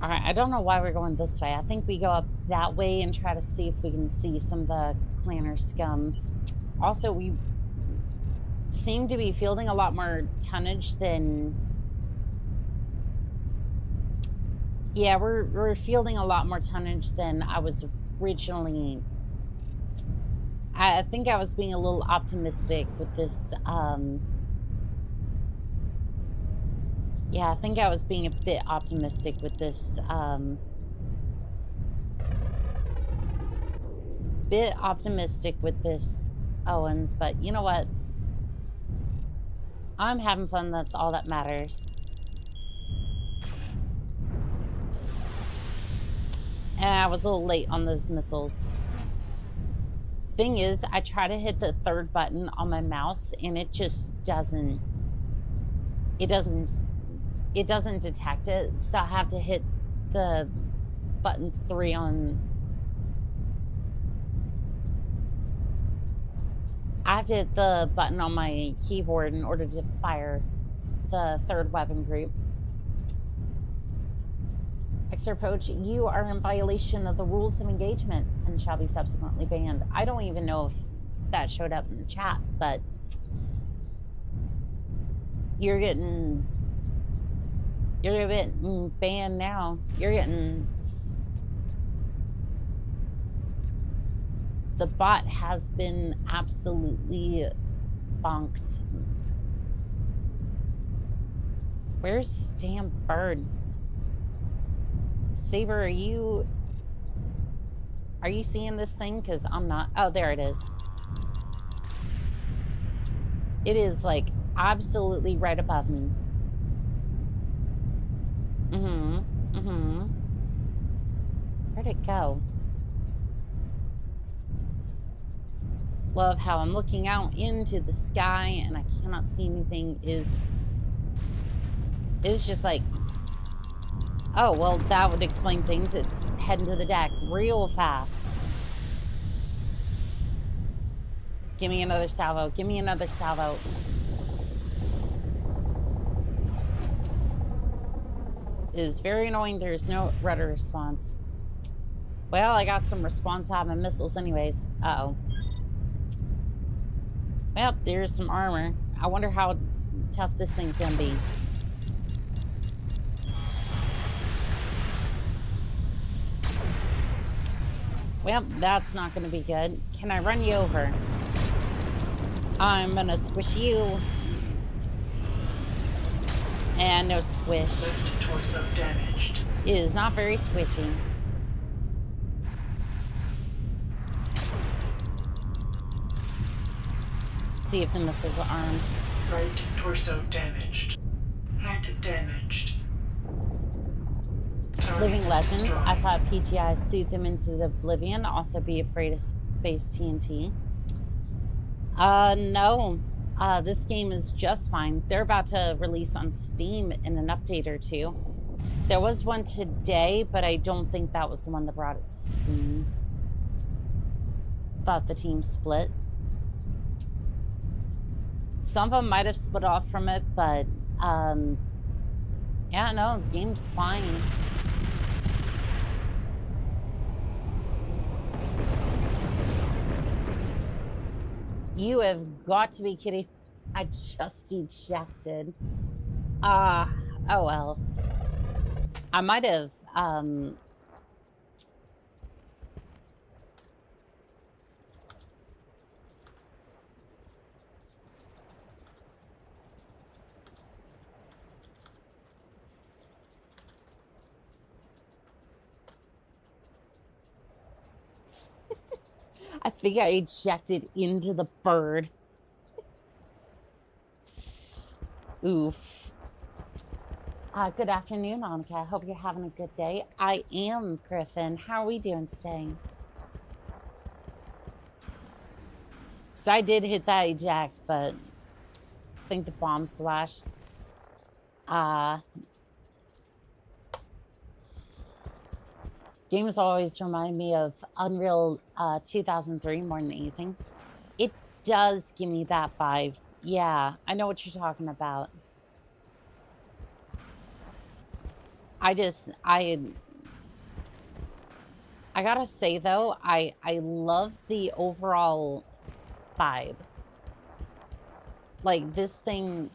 All right, I don't know why we're going this way. I think we go up that way and try to see if we can see some of the clanner scum. Also, we seem to be fielding a lot more tonnage than... Yeah, we're fielding a lot more tonnage than I was originally... I think I was being a little optimistic with this... Yeah, I think I was being a bit optimistic with this, Owens, but you know what? I'm having fun, that's all that matters. And I was a little late on those missiles. Thing is, I try to hit the third button on my mouse, and it just doesn't... It doesn't detect it, so I have to hit the button 3 on... I have to hit the button on my keyboard in order to fire the third weapon group. Exerpoach, you are in violation of the rules of engagement and shall be subsequently banned. I don't even know if that showed up in the chat, but you're getting banned now. You're getting... The bot has been absolutely bonked. Where's damn bird? Saber, are you seeing this thing? Because I'm not. Oh, there it is. It is like absolutely right above me. Where'd it go? Love how I'm looking out into the sky and I cannot see anything. Is just like, oh, well, that would explain things. It's heading to the deck real fast. Give me another salvo. Give me another salvo. It is very annoying. There's no rudder response. Well, I got some response out of my missiles anyways. Uh-oh. Well, there's some armor. I wonder how tough this thing's gonna be. Well, that's not gonna be good. Can I run you over? I'm gonna squish you. And no squish. Left torso damaged. It is not very squishy. See if the missiles are armed. Right torso damaged. Head damaged. Living Target Legends. destroyed. I thought PGI suit them into oblivion. Also be afraid of space TNT. No. This game is just fine. They're about to release on Steam in an update or two. There was one today, but I don't think that was the one that brought it to Steam. Thought the team split. Some of them might have split off from it, but yeah, no, game's fine. You have got to be kidding. I just ejected. Oh well. I might have, I think I ejected into the bird. Oof. Good afternoon, Annika. I hope you're having a good day. I am, Griffin. How are we doing today? So I did hit that eject, but I think the bomb slashed. Games always remind me of Unreal 2003 more than anything. It does give me that vibe. Yeah, I know what you're talking about. I gotta say though, I love the overall vibe. Like this thing,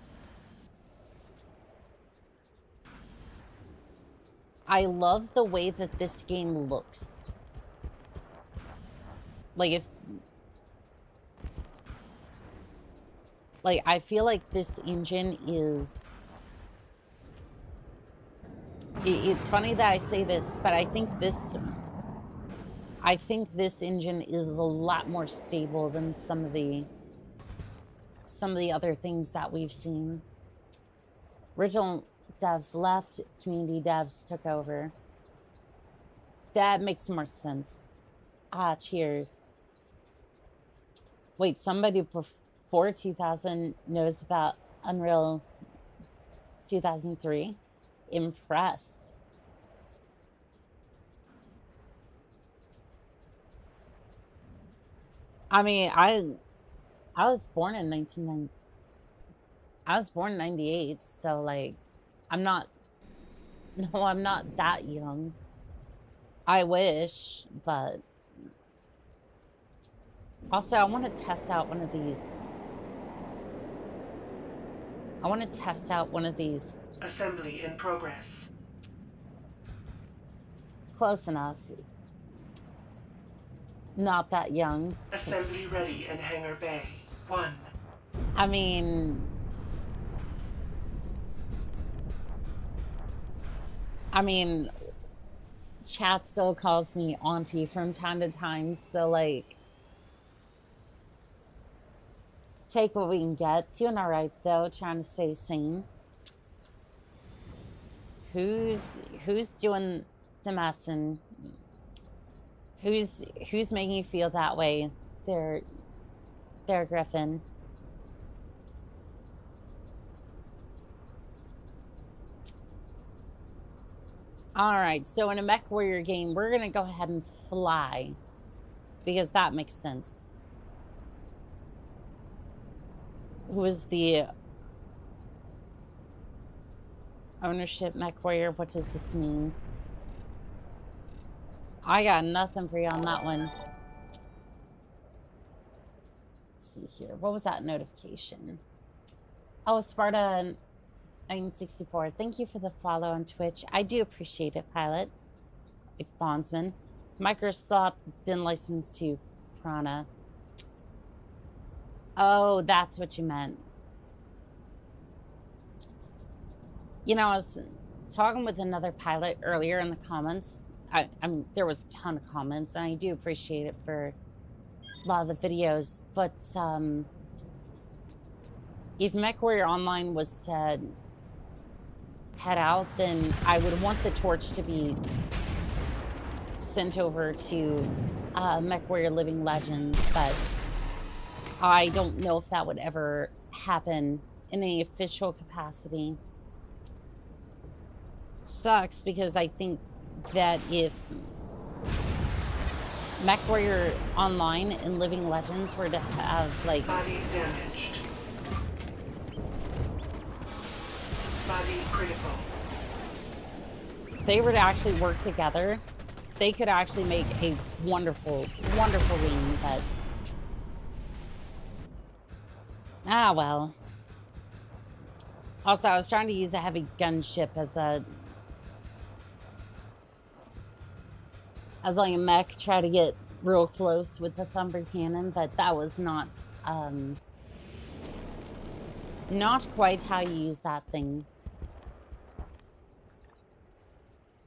I love the way that this game looks. Like I feel like this engine is, it's funny that I say this, but I think this engine is a lot more stable than some of the other things that we've seen. Original devs left, community devs took over. That makes more sense. Cheers. Wait, somebody before 2000 knows about Unreal 2003? Impressed. I mean, I was born in 1990. I was born in 98, so like I'm not that young. I wish, but also I want to test out one of these. I want to test out one of these. Assembly in progress. Close enough. Not that young. Assembly ready in Hangar Bay. 1. I mean, chat still calls me auntie from time to time, so like, take what we can get. Doing all right though, trying to stay sane. Who's doing the messing? Who's making you feel that way? There, Griffin. All right, so in a Mechwarrior game, we're gonna go ahead and fly because that makes sense. Who is the ownership Mechwarrior? What does this mean? I got nothing for you on that one. Let's see here. What was that notification? Oh, Sparta 964. Thank you for the follow on Twitch. I do appreciate it, Pilot. Big Bondsman. Microsoft been licensed to Prana. Oh, that's what you meant. You know, I was talking with another pilot earlier in the comments. I mean, there was a ton of comments, and I do appreciate it for a lot of the videos, but if Mechwarrior Online was to head out, then I would want the torch to be sent over to Mechwarrior Living Legends, but I don't know if that would ever happen in any official capacity. Sucks, because I think that if Mechwarrior Online and Living Legends were to have, like... Body damaged. Body critical. If they were to actually work together, they could actually make a wonderful, wonderful game, but... Ah, well. Also, I was trying to use a heavy gunship as like a mech, try to get real close with the thumper cannon, but that was not quite how you use that thing.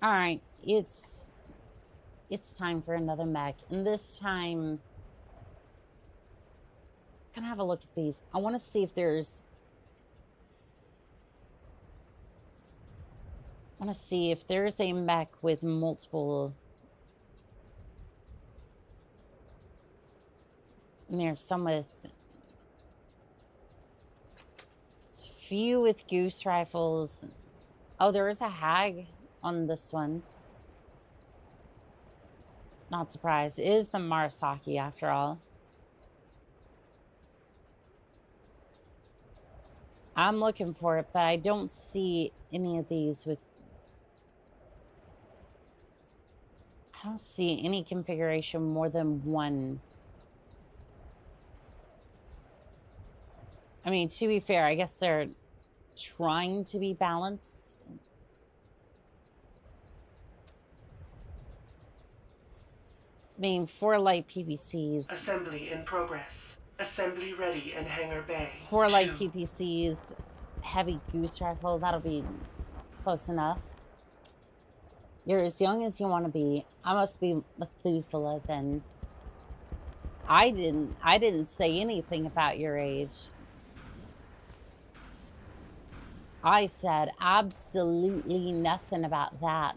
All right, it's time for another mech, and this time I'm gonna have a look at these. I want to see if there's a mech with multiple. And there's some with few with goose rifles. Oh, there is a hag on this one. Not surprised. It is the Marasaki after all. I'm looking for it, but I don't see any of these with... I don't see any configuration more than one. I mean, to be fair, I guess they're trying to be balanced. I mean, 4 light PPCs. Assembly in progress. Assembly ready in hangar bay. 4 light PPCs, heavy goose rifle, that'll be close enough. You're as young as you want to be. I must be Methuselah then. I didn't say anything about your age. I said absolutely nothing about that.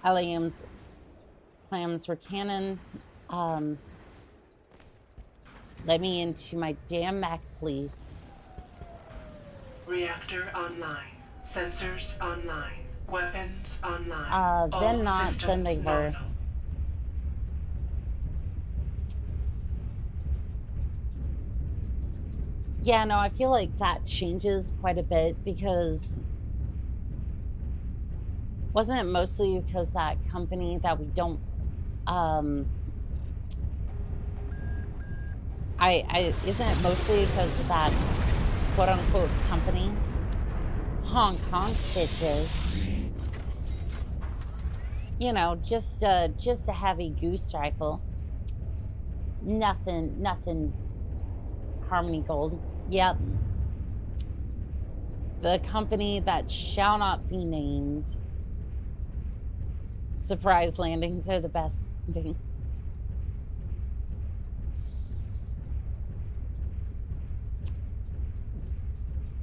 Allium's clams were cannon. Let me into my damn mech, please. Reactor online. Sensors online. Weapons online. Then not, then they were. Nominal. Yeah, no, I feel like that changes quite a bit because wasn't it mostly because that company that we don't isn't it mostly because of that quote unquote company? Honk honk bitches. You know, just a heavy goose rifle. Nothing Harmony Gold. Yep. The company that shall not be named. Surprise landings are the best landings.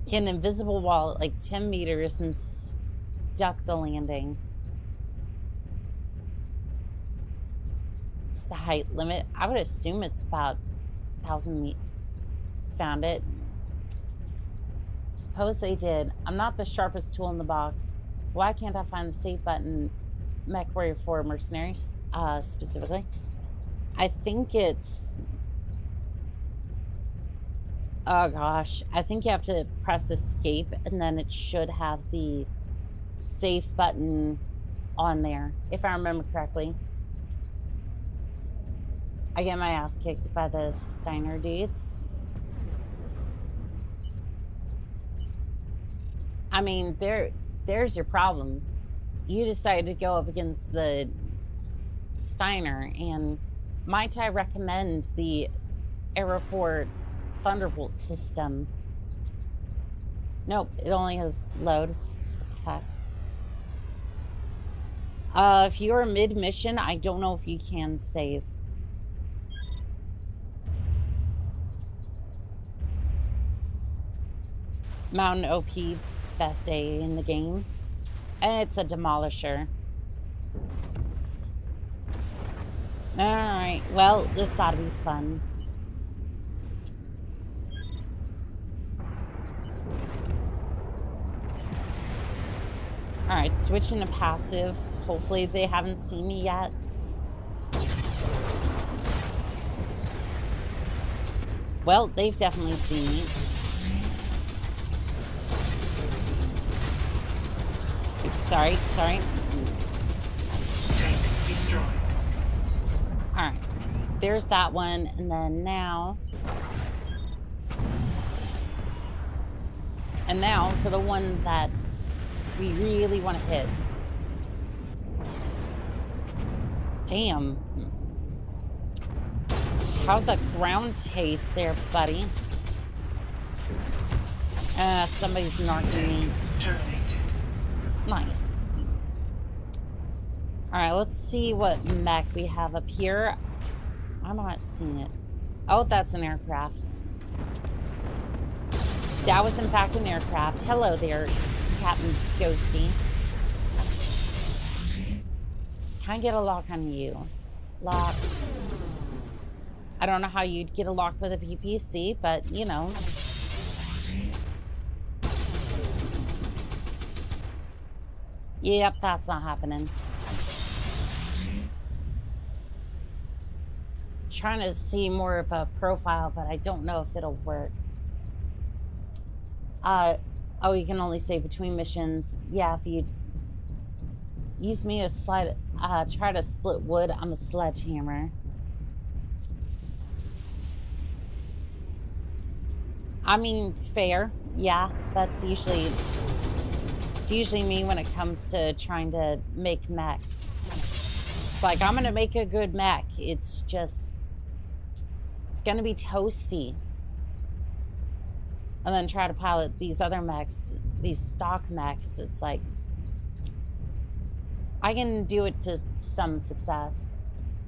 Hit an invisible wall at like 10 meters and stuck the landing. It's the height limit. I would assume it's about 1,000 meters. Found it. Suppose they did. I'm not the sharpest tool in the box. Why can't I find the save button? Mechwarrior 4 mercenaries, specifically. I think it's... Oh gosh. I think you have to press escape and then it should have the save button on there, if I remember correctly. I get my ass kicked by the Steiner dudes. I mean, there's your problem. You decided to go up against the Steiner, and might I recommend the Arrow 4 Thunderbolt system? Nope, it only has load. What the fuck? If you're mid-mission, I don't know if you can save. Mountain OP, best A in the game. And it's a demolisher. Alright, well, this ought to be fun. Alright, switching to passive. Hopefully they haven't seen me yet. Well, they've definitely seen me. Oops, sorry. Tank destroyed. Alright. There's that one. And then now... And now for the one that we really want to hit. Damn. How's the ground taste there, buddy? Somebody's narking me. Terminated. Nice. Alright, let's see what mech we have up here. I'm not seeing it. Oh, that's an aircraft. That was, in fact, an aircraft. Hello there, Captain Ghosty. Can I get a lock on you? Lock. I don't know how you'd get a lock with a PPC, but, you know. Yep, that's not happening. Trying to see more of a profile, but I don't know if it'll work. Oh, you can only say between missions. Yeah, if you use me as try to split wood, I'm a sledgehammer. I mean, fair. Yeah, it's usually me when it comes to trying to make mechs. It's like, I'm gonna make a good mech. It's just, it's gonna be toasty. And then try to pilot these other mechs, these stock mechs. It's like, I can do it to some success.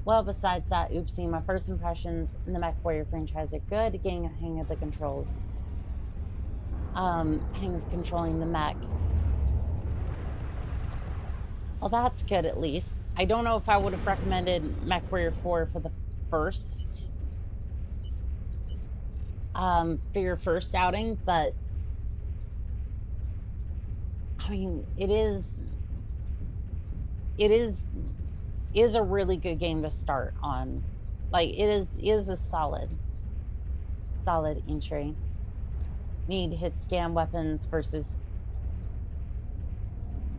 Well, besides that, oopsie, my first impressions in the Mechwarrior franchise are good. Getting a hang of the controls. Hang of controlling the mech. Well, that's good at least. I don't know if I would have recommended Mechwarrior 4 for the first... for your first outing, but... I mean, it is a really good game to start on. Like, it is a solid entry. Need hit scan weapons versus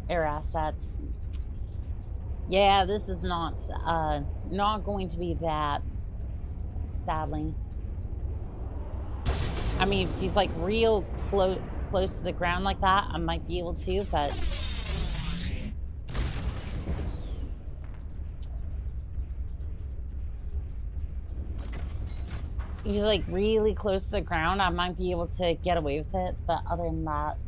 air assets. Yeah, this is not going to be that, sadly. I mean, if he's like real close to the ground like that, I might be able to, but if he's like really close to the ground, I might be able to get away with it. But other than that,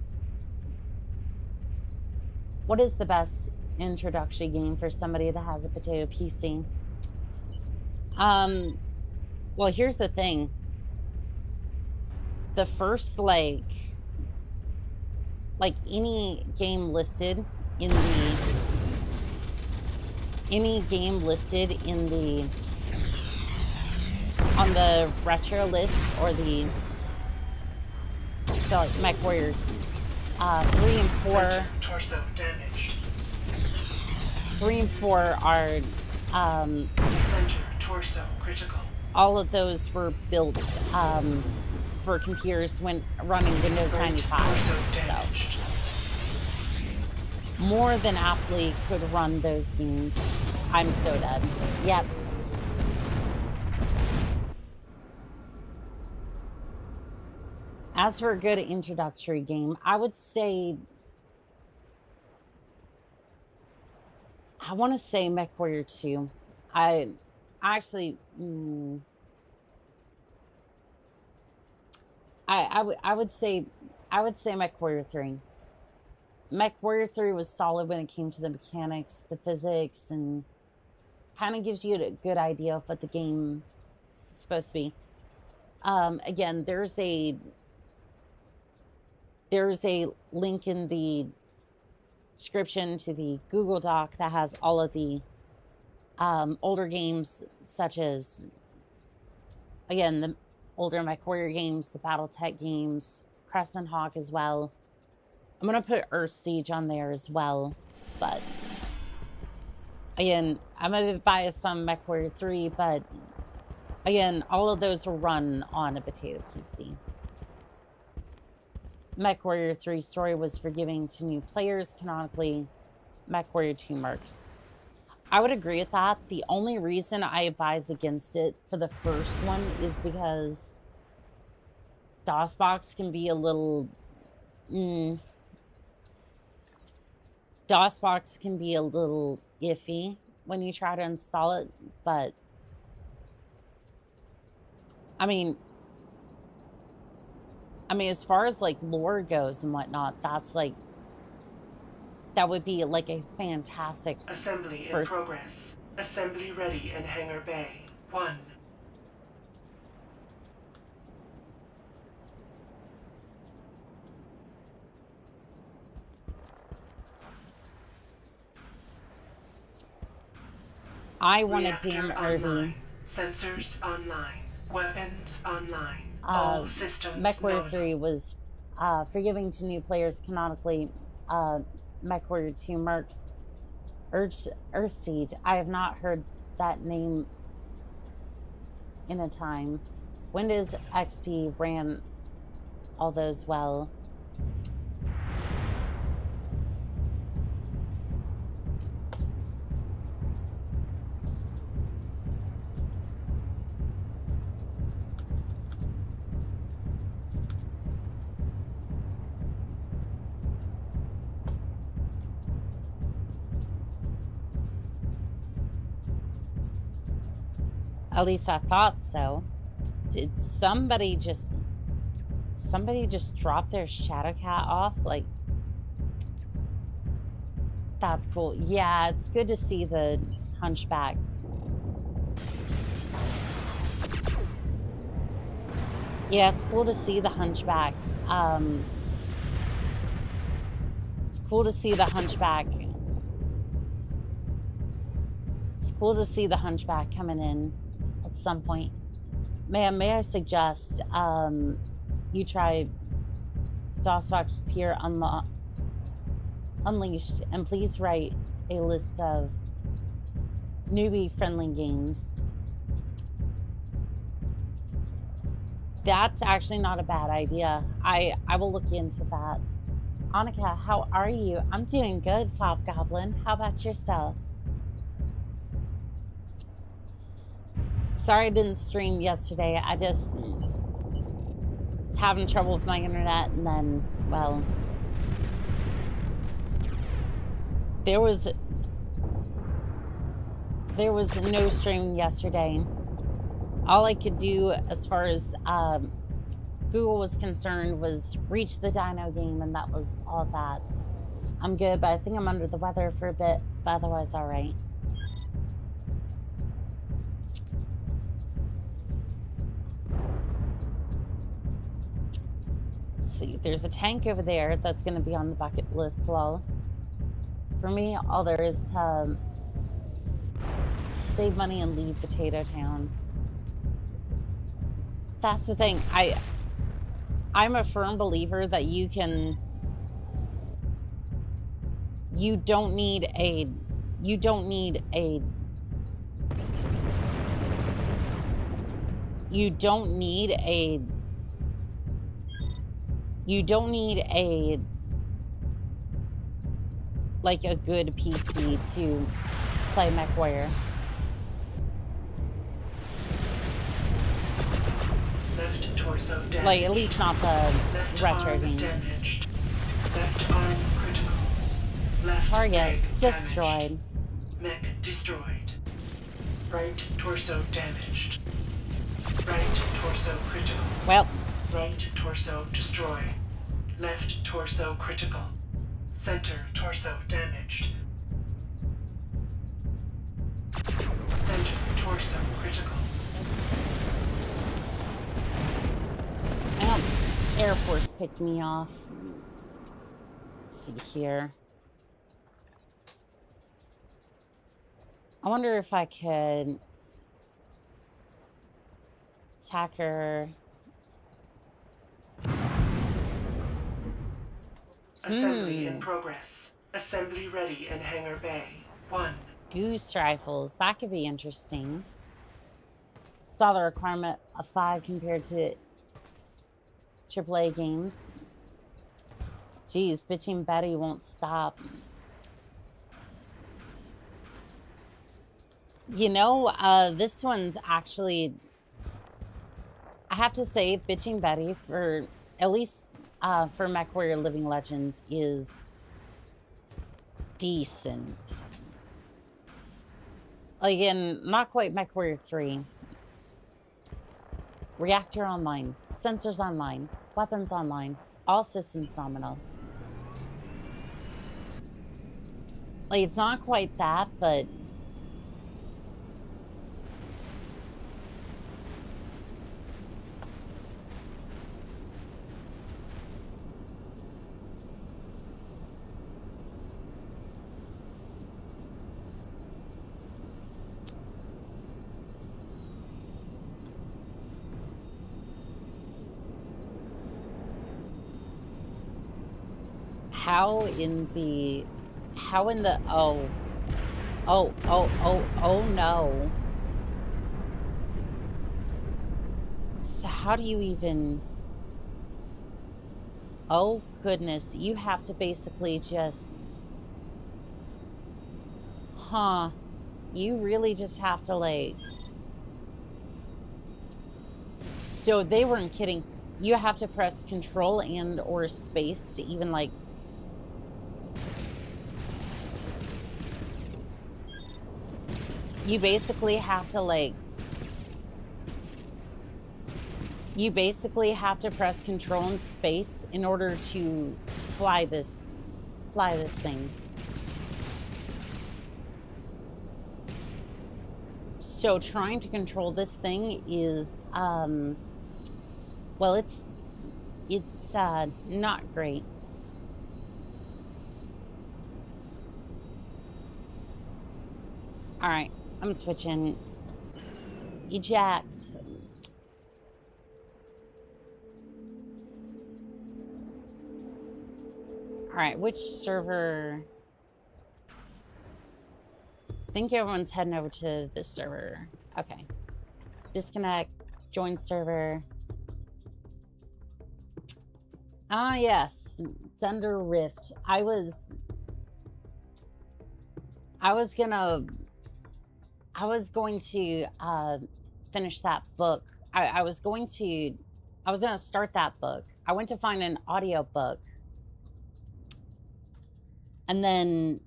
what is the best introductory game for somebody that has a potato PC? Well, here's the thing. The first, like any game listed in the on the retro list, or the, so like Mechwarrior 3 and 4. Torso damaged. 3 and 4 are Center torso critical. all of those were built for computers when running Windows 95. So more than aptly could run those games. I'm so dead. Yep. As for a good introductory game, I would say, I want to say Mechwarrior 2. I actually, I would say Mechwarrior 3. Mechwarrior 3 was solid when it came to the mechanics, the physics, and kind of gives you a good idea of what the game is supposed to be. Again, there's there's a link in the description to the Google Doc that has all of the older games, such as, again, the older Mechwarrior games, the Battletech games, Crescent Hawk as well. I'm going to put Earth Siege on there as well, but again, I'm a bit biased on Mechwarrior 3, but again, all of those will run on a potato PC. Mechwarrior 3 story was forgiving to new players canonically. Mechwarrior 2 mercs. I would agree with that. The only reason I advise against it for the first one is because DOSBox can be a little... DOSBox can be a little iffy when you try to install it, but I mean, as far as like lore goes and whatnot, that's like, that would be like a fantastic Assembly first... in progress. Assembly ready in Hangar Bay 1. I want to Reactor damn online. Irvy. Sensors online. Weapons online. All systems Mechwarrior nominal. 3 was forgiving to new players canonically. Mechwarrior 2 mercs. Earth Siege. I have not heard that name in a time. Windows XP ran all those well. At least I thought so. Did somebody just drop their Shadowcat off? Like, that's cool. Yeah, it's good to see the Hunchback. Yeah, it's cool to see the Hunchback. It's cool to see the Hunchback. It's cool to see the Hunchback coming in at some point. May I suggest you try DOSBox Peer Unleashed, and please write a list of newbie-friendly games. That's actually not a bad idea. I will look into that. Annika, how are you? I'm doing good, Fob Goblin. How about yourself? Sorry I didn't stream yesterday. I just was having trouble with my internet, and then, well, there was no streaming yesterday. All I could do as far as Google was concerned was reach the dino game, and that was all that. I'm good, but I think I'm under the weather for a bit, but otherwise all right. Let's see, there's a tank over there that's going to be on the bucket list, lol. For me, all there is to save money and leave Potato Town. That's the thing. I'm a firm believer that you don't need a like a good PC to play Mechwarrior. Left torso damaged. Like, at least not the Left retro arm games. damaged. Left arm critical. Left Target leg destroyed. damaged. Mech destroyed. Right torso damaged. Right torso critical. Well, Right torso destroyed. Left torso critical. Center torso damaged. Center torso critical. Air Force picked me off. Let's see here. I wonder if I could attack her. Assembly in progress. Assembly ready in hangar bay. 1. Goose rifles. That could be interesting. Saw the requirement of 5 compared to AAA games. Geez, bitching Betty won't stop. You know, this one's actually, I have to say, bitching Betty, for at least for Mechwarrior Living Legends, is decent. Again, not quite Mechwarrior 3. Reactor online, sensors online, weapons online, all systems nominal. Like, it's not quite that, but how in the oh no. So how do you even, oh goodness, you have to basically just, you really just have to, like, so they weren't kidding. You have to press control and or space to even, like, you basically have to, like, you basically have to press control and space in order to fly this thing. So trying to control this thing is, well, it's not great. All right, I'm switching. Eject. All right, which server? I think everyone's heading over to this server. Okay. Disconnect, join server. Ah, yes, Thunder Rift. I was going to finish that book. I was going to start that book. I went to find an audio book. And then,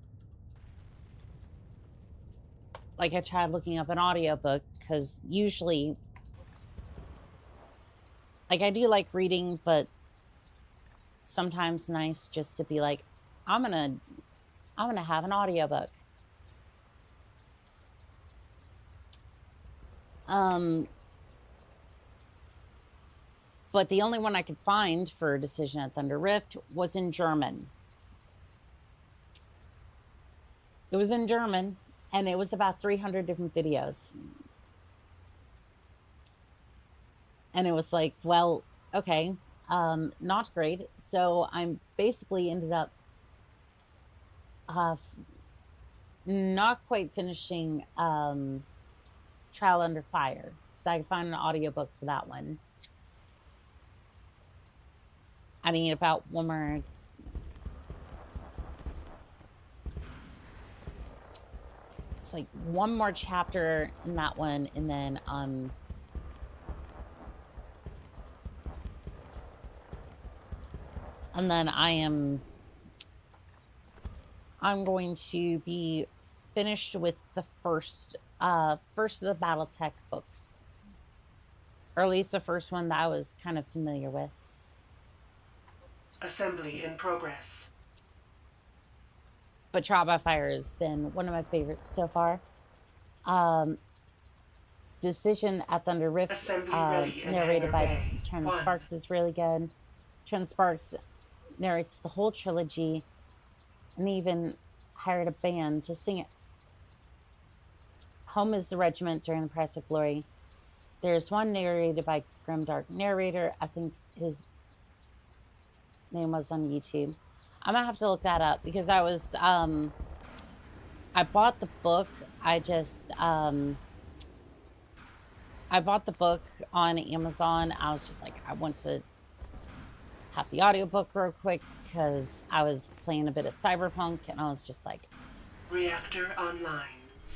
like, I tried looking up an audiobook because usually, like, I do like reading, but sometimes nice just to be like, I'm gonna have an audiobook. But the only one I could find for Decision at Thunder Rift was in German. It was in German, and it was about 300 different videos. And it was like, well, okay, not great. So I'm basically ended up not quite finishing Trial Under Fire, because I could find an audiobook for that one. I need about one more. It's like one more chapter in that one, and then I'm going to be finished with the first of the BattleTech books, or at least the first one that I was kind of familiar with. Assembly in progress. But Trial by Fire has been one of my favorites so far. Decision at Thunder Rift, narrated by Turner Sparks, is really good. Trent Sparks narrates the whole trilogy and even hired a band to sing it. Home is the regiment during the Price of Glory. There's one narrated by Grimdark Narrator. I think his name was on YouTube. I'm gonna have to look that up because I was I bought the book. I bought the book on Amazon. I was just like, I want to have the audiobook real quick because I was playing a bit of Cyberpunk and I was just like, Reactor online.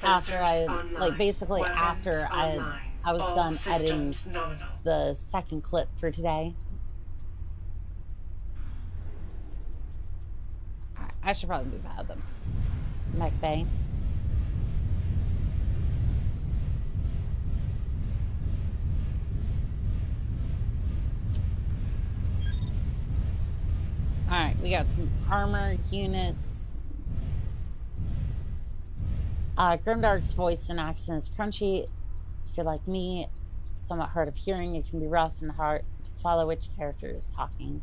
after I online. like basically Weapons after online. I was All done editing systems nominal. the second clip for today. I should probably move out of the mech bay. Alright, we got some armor units. Grimdark's voice and accent is crunchy. If you're like me, somewhat hard of hearing, it can be rough and hard to follow which character is talking.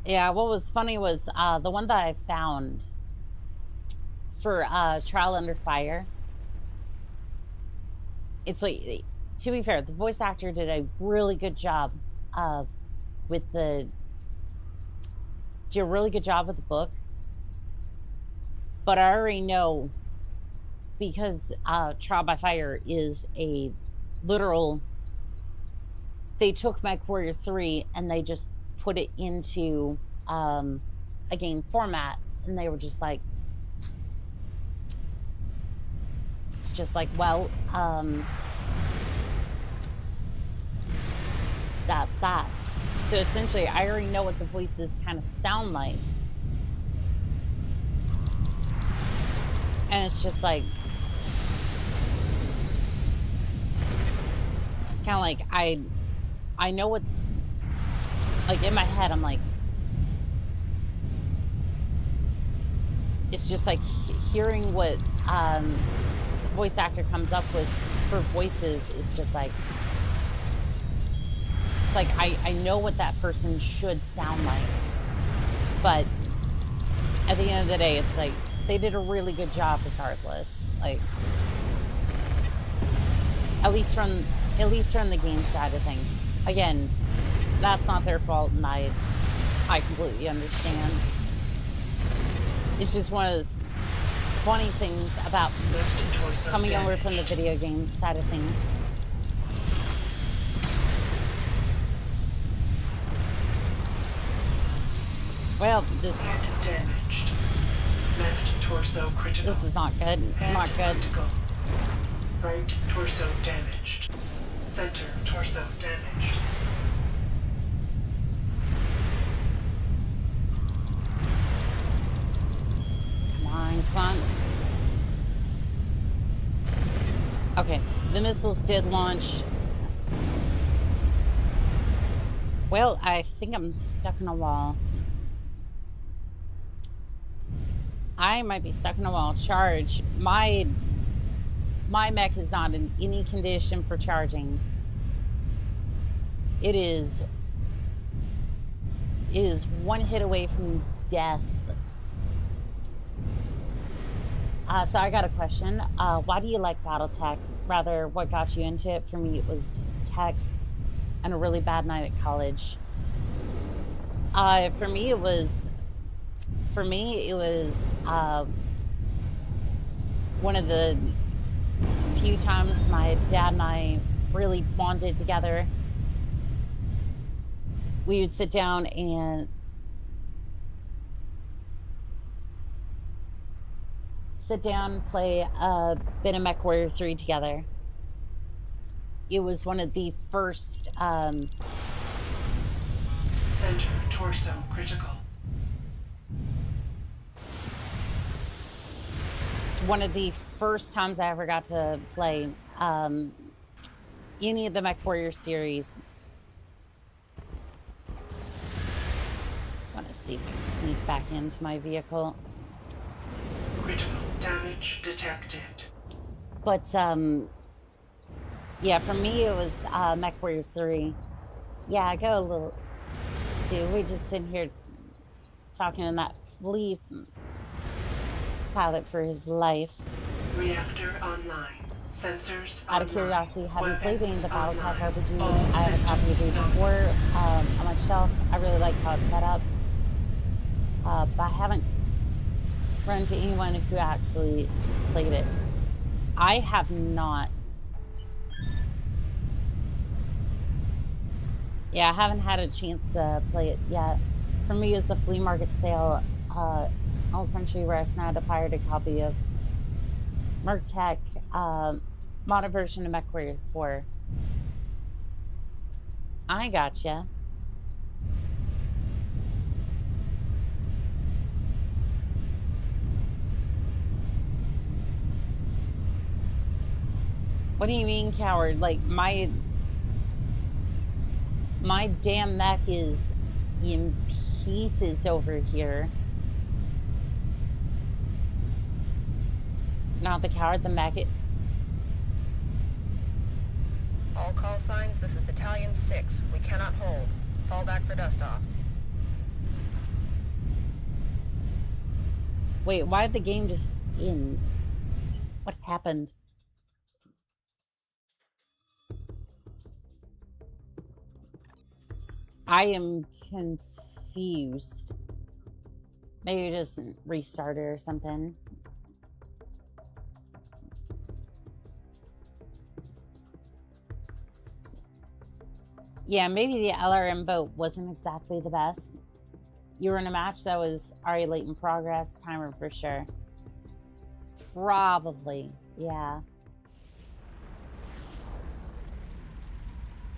Yeah, what was funny was the one that I found for Trial Under Fire. It's like, to be fair, the voice actor did a really good job with the book. But I already know, because Trial by Fire is a literal, they took Mechwarrior 3 and they just put it into a game format, and they were just like, it's just like, well, that's that. So essentially, I already know what the voices kind of sound like. And it's just like, it's kind of like, I know what, like in my head, I'm like, it's just like hearing what the voice actor comes up with for voices is just like, it's like, I know what that person should sound like. But at the end of the day, it's like, they did a really good job regardless. Like, at least from the game side of things. Again, that's not their fault, and I completely understand. It's just one of those funny things about coming over from the video game side of things. Well, this Left torso critical. this is not good. Not good. Critical. Right torso damaged. Center torso damaged. Come on. Okay, the missiles did launch. Well, I think I'm stuck in a wall. I might be stuck in a wall. Charge. My mech is not in any condition for charging. It is one hit away from death. So I got a question. Why do you like BattleTech? Rather, what got you into it? For me, it was text and a really bad night at college. For me, it was one of the few times my dad and I really bonded together. We would sit down and play a bit of Mechwarrior 3 together. It was one of the first Center torso critical. It's one of the first times I ever got to play any of the Mechwarrior series. I want to see if I can sneak back into my vehicle. Critical damage detected. But Yeah, for me it was Mechwarrior 3. Yeah, I go a little... Dude, we just sitting here talking to that flea pilot for his life. Reactor online. Sensors Out of online. curiosity, have you played any of the Weapons BattleTech online. RPGs? All I have a copy of systems each 4 on my shelf. I really like how it's set up. But I haven't run into anyone who actually has played it. I have not. Yeah, I haven't had a chance to play it yet. For me, it's the flea market sale, Old Country, where I snagged a pirated copy of Merc Tech, modern version of Mechwarrior 4. I gotcha. What do you mean, coward? Like, my damn mech is in pieces over here. Not the coward, the mech. All call signs, this is Battalion 6. We cannot hold. Fall back for dust off. Wait, why did the game just end? What happened? I am confused. Maybe just restart it or something. Yeah, maybe the LRM boat wasn't exactly the best. You were in a match that was already late in progress. Timer for sure. Probably, yeah.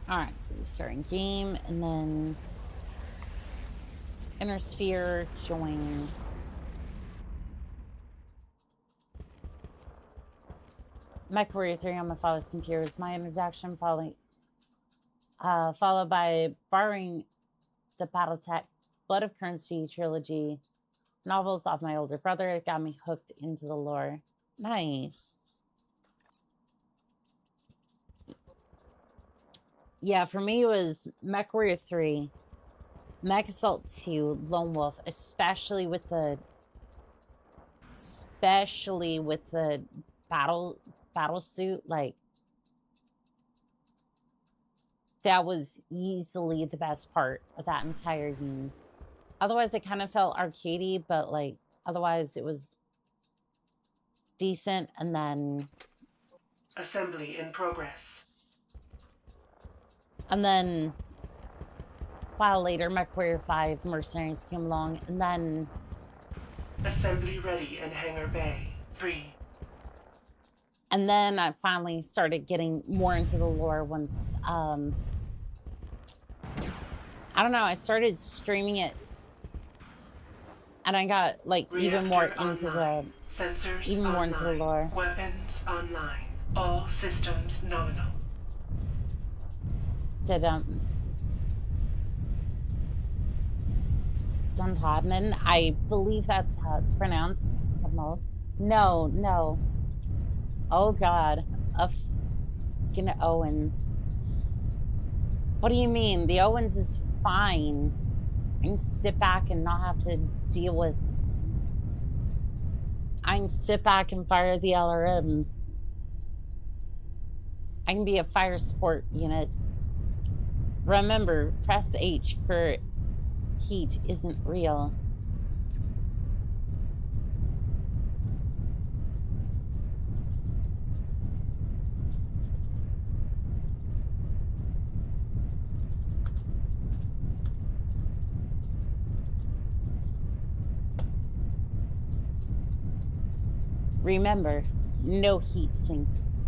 Alright, starting game, and then Inner Sphere, join. Mechwarrior 3 on my father's computer is my introduction, followed by borrowing the BattleTech Blood of Currency trilogy novels off my older brother. It got me hooked into the lore. Nice. Yeah, for me it was Mechwarrior 3, Mech Assault 2, Lone Wolf, especially with the battle suit. Like, that was easily the best part of that entire game. Otherwise, it kind of felt arcadey, but like otherwise it was decent. And then assembly in progress. And then a while later, Mechwarrior 5 Mercenaries came along, and then assembly ready in Hangar Bay 3. And then I finally started getting more into the lore once, I don't know, I started streaming it, and I got like even more into the lore. Weapons online. All systems nominal. Duntodman, I believe that's how it's pronounced. No. Oh God, fucking Owens. What do you mean? The Owens is fine. I can sit back and not have to deal with. I can sit back and fire the LRMs. I can be a fire support unit. Remember, press H for heat isn't real. Remember, no heat sinks.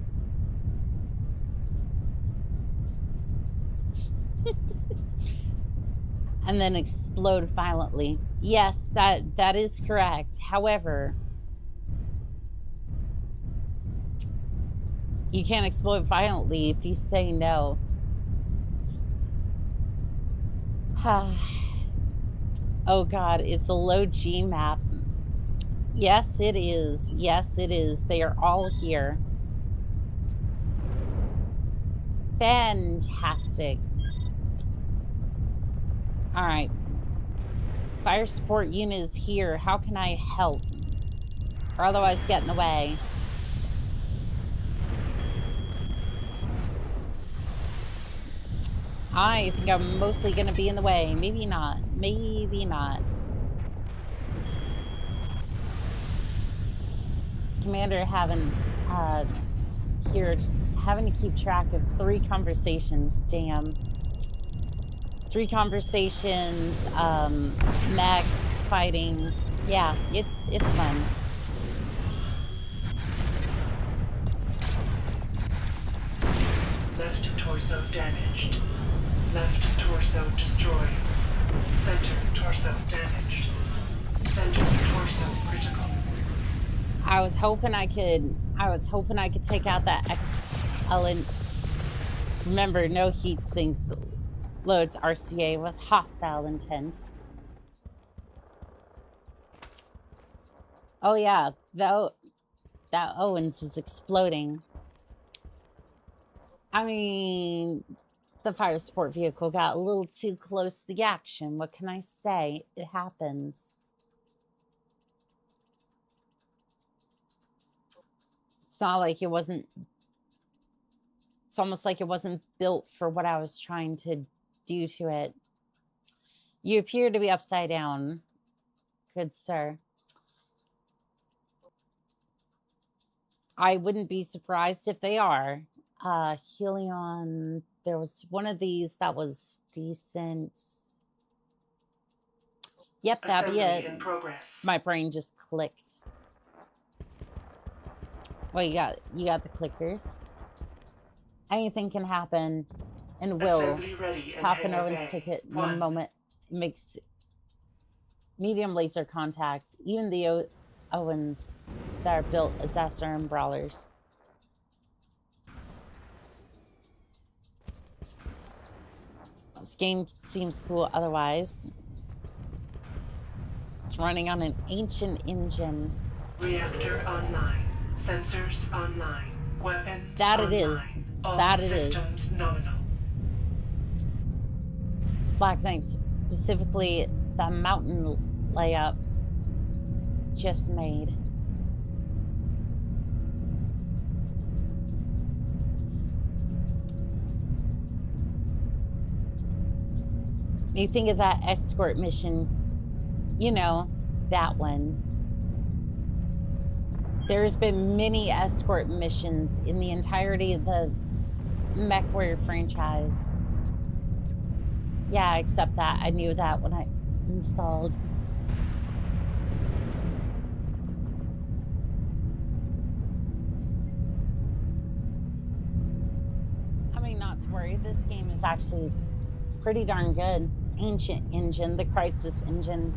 And then explode violently. Yes, that is correct. However, you can't explode violently if you say no. Oh God, it's a low G map. Yes, it is. Yes, it is. They are all here. Fantastic. All right. Fire support unit is here. How can I help? Or otherwise get in the way. I think I'm mostly going to be in the way. Maybe not. Maybe not. Commander having to keep track of 3 conversations. Damn. 3 conversations, mechs fighting. Yeah, it's fun. Left torso damaged. Left torso destroyed. Center torso damaged. Center torso critical. I was hoping I could take out that Ellen. Remember, no heat sinks loads RCA with hostile intent. Oh yeah, that Owens is exploding. I mean, the fire support vehicle got a little too close to the action. What can I say? It happens. It's not like it wasn't. It's almost like it wasn't built for what I was trying to do to it. You appear to be upside down, good sir. I wouldn't be surprised if they are. Helion, there was one of these that was decent. Yep, that'd be it. In progress. My brain just clicked. Well, you got the clickers. Anything can happen and will. Pop an Owens ticket in one moment makes medium laser contact. Even the Owens that are built as SRM brawlers. This game seems cool otherwise. It's running on an ancient engine. Reactor online. Sensors online. Weapons that online. It is. All that it systems is. Nominal. Black Knight, specifically the mountain layup, just made. You think of that escort mission, you know, that one. There's been many escort missions in the entirety of the Mechwarrior franchise. Yeah, except that I knew that when I installed. I mean, not to worry, this game is actually pretty darn good. Ancient engine, the Crisis engine,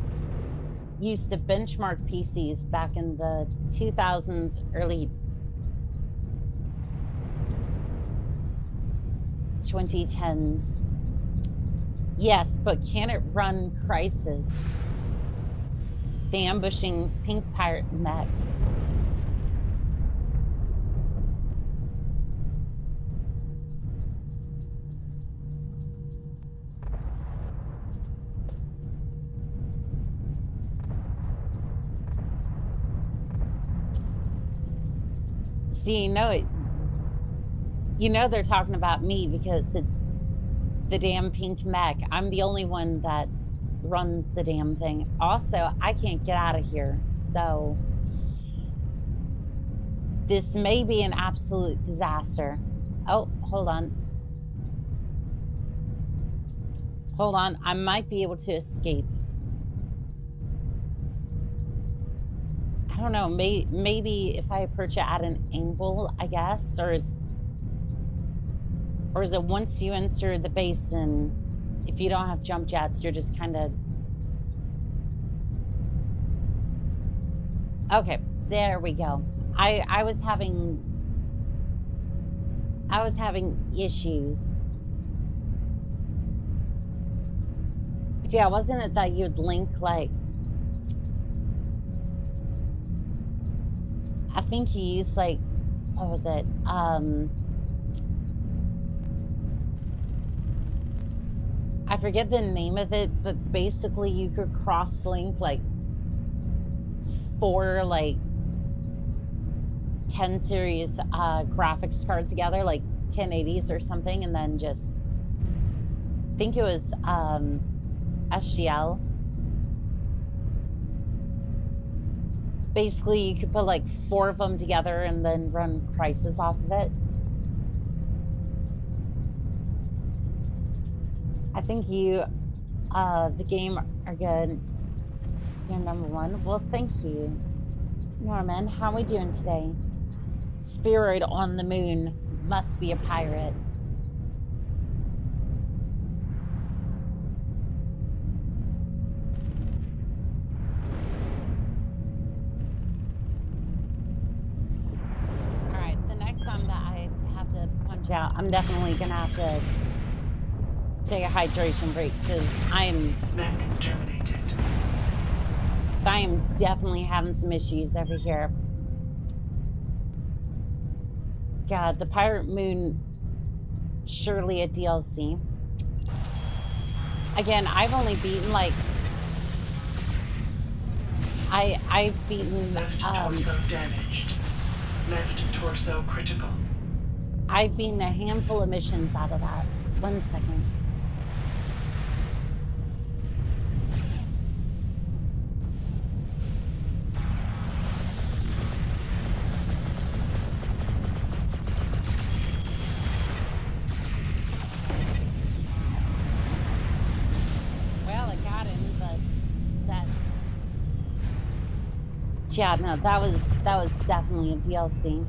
used to benchmark PCs back in the 2000s, early 2010s. Yes, but can it run Crisis? The ambushing pink pirate mechs. See, you know they're talking about me because it's the damn pink mech. I'm the only one that runs the damn thing. Also, I can't get out of here, so this may be an absolute disaster. Oh, hold on. Hold on, I might be able to escape. I don't know, maybe if I approach it at an angle, I guess, or is it once you enter the basin, if you don't have jump jets, you're just kind of... Okay, there we go. I was having issues. But yeah, wasn't it that you'd link, like... I think he used, like, what was it? forget the name of it, but basically you could cross-link like 4 like 10 series graphics cards together, like 1080s or something, and then just I think it was SGL. Basically, you could put like 4 of them together and then run Crisis off of it. I think you, the game are good. You're number 1. Well, thank you, Norman. How are we doing today? Spirit on the moon must be a pirate. All right, the next time that I have to punch out, I'm definitely gonna have to take a hydration break because I'm definitely having some issues over here. God, the Pirate Moon, surely a DLC. Again, I've only beaten like I've beaten torso damaged. Left torso critical. I've beaten a handful of missions out of that. 1 second. Yeah, no, that was definitely a DLC.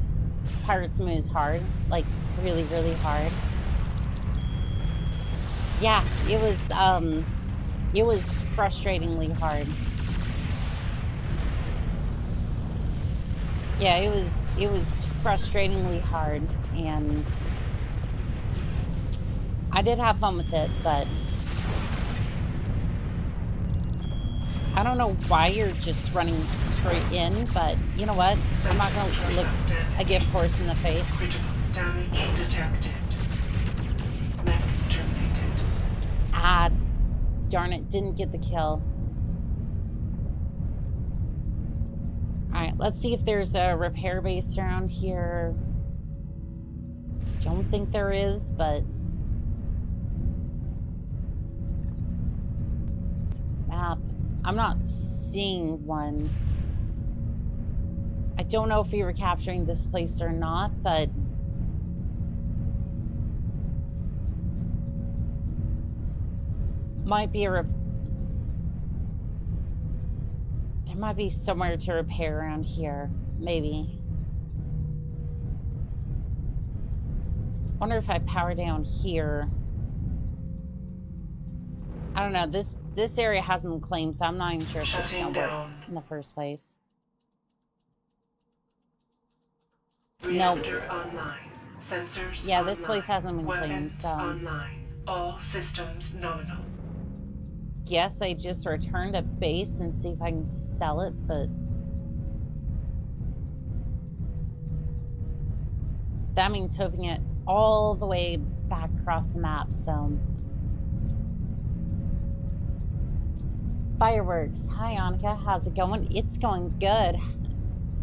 Pirates Moon is hard, like really, really hard. Yeah, it was frustratingly hard. Yeah, it was frustratingly hard, and I did have fun with it, but I don't know why you're just running straight in, but you know what? I'm not going to look a gift horse in the face. Critical damage detected. Mech terminated. Ah, darn it, didn't get the kill. Alright, let's see if there's a repair base around here. Don't think there is, but... Map. I'm not seeing one. I don't know if we were capturing this place or not, but... Might be a... There might be somewhere to repair around here. Maybe. Wonder if I power down here. I don't know. This area hasn't been claimed, so I'm not even sure if it's gonna work in the first place. Reactor online. Sensors Yeah, this online. place hasn't been claimed, Weapons so... online. All systems nominal. Guess I just return to base and see if I can sell it, but... That means hoping it all the way back across the map, so... Fireworks. Hi, Annika. How's it going? It's going good.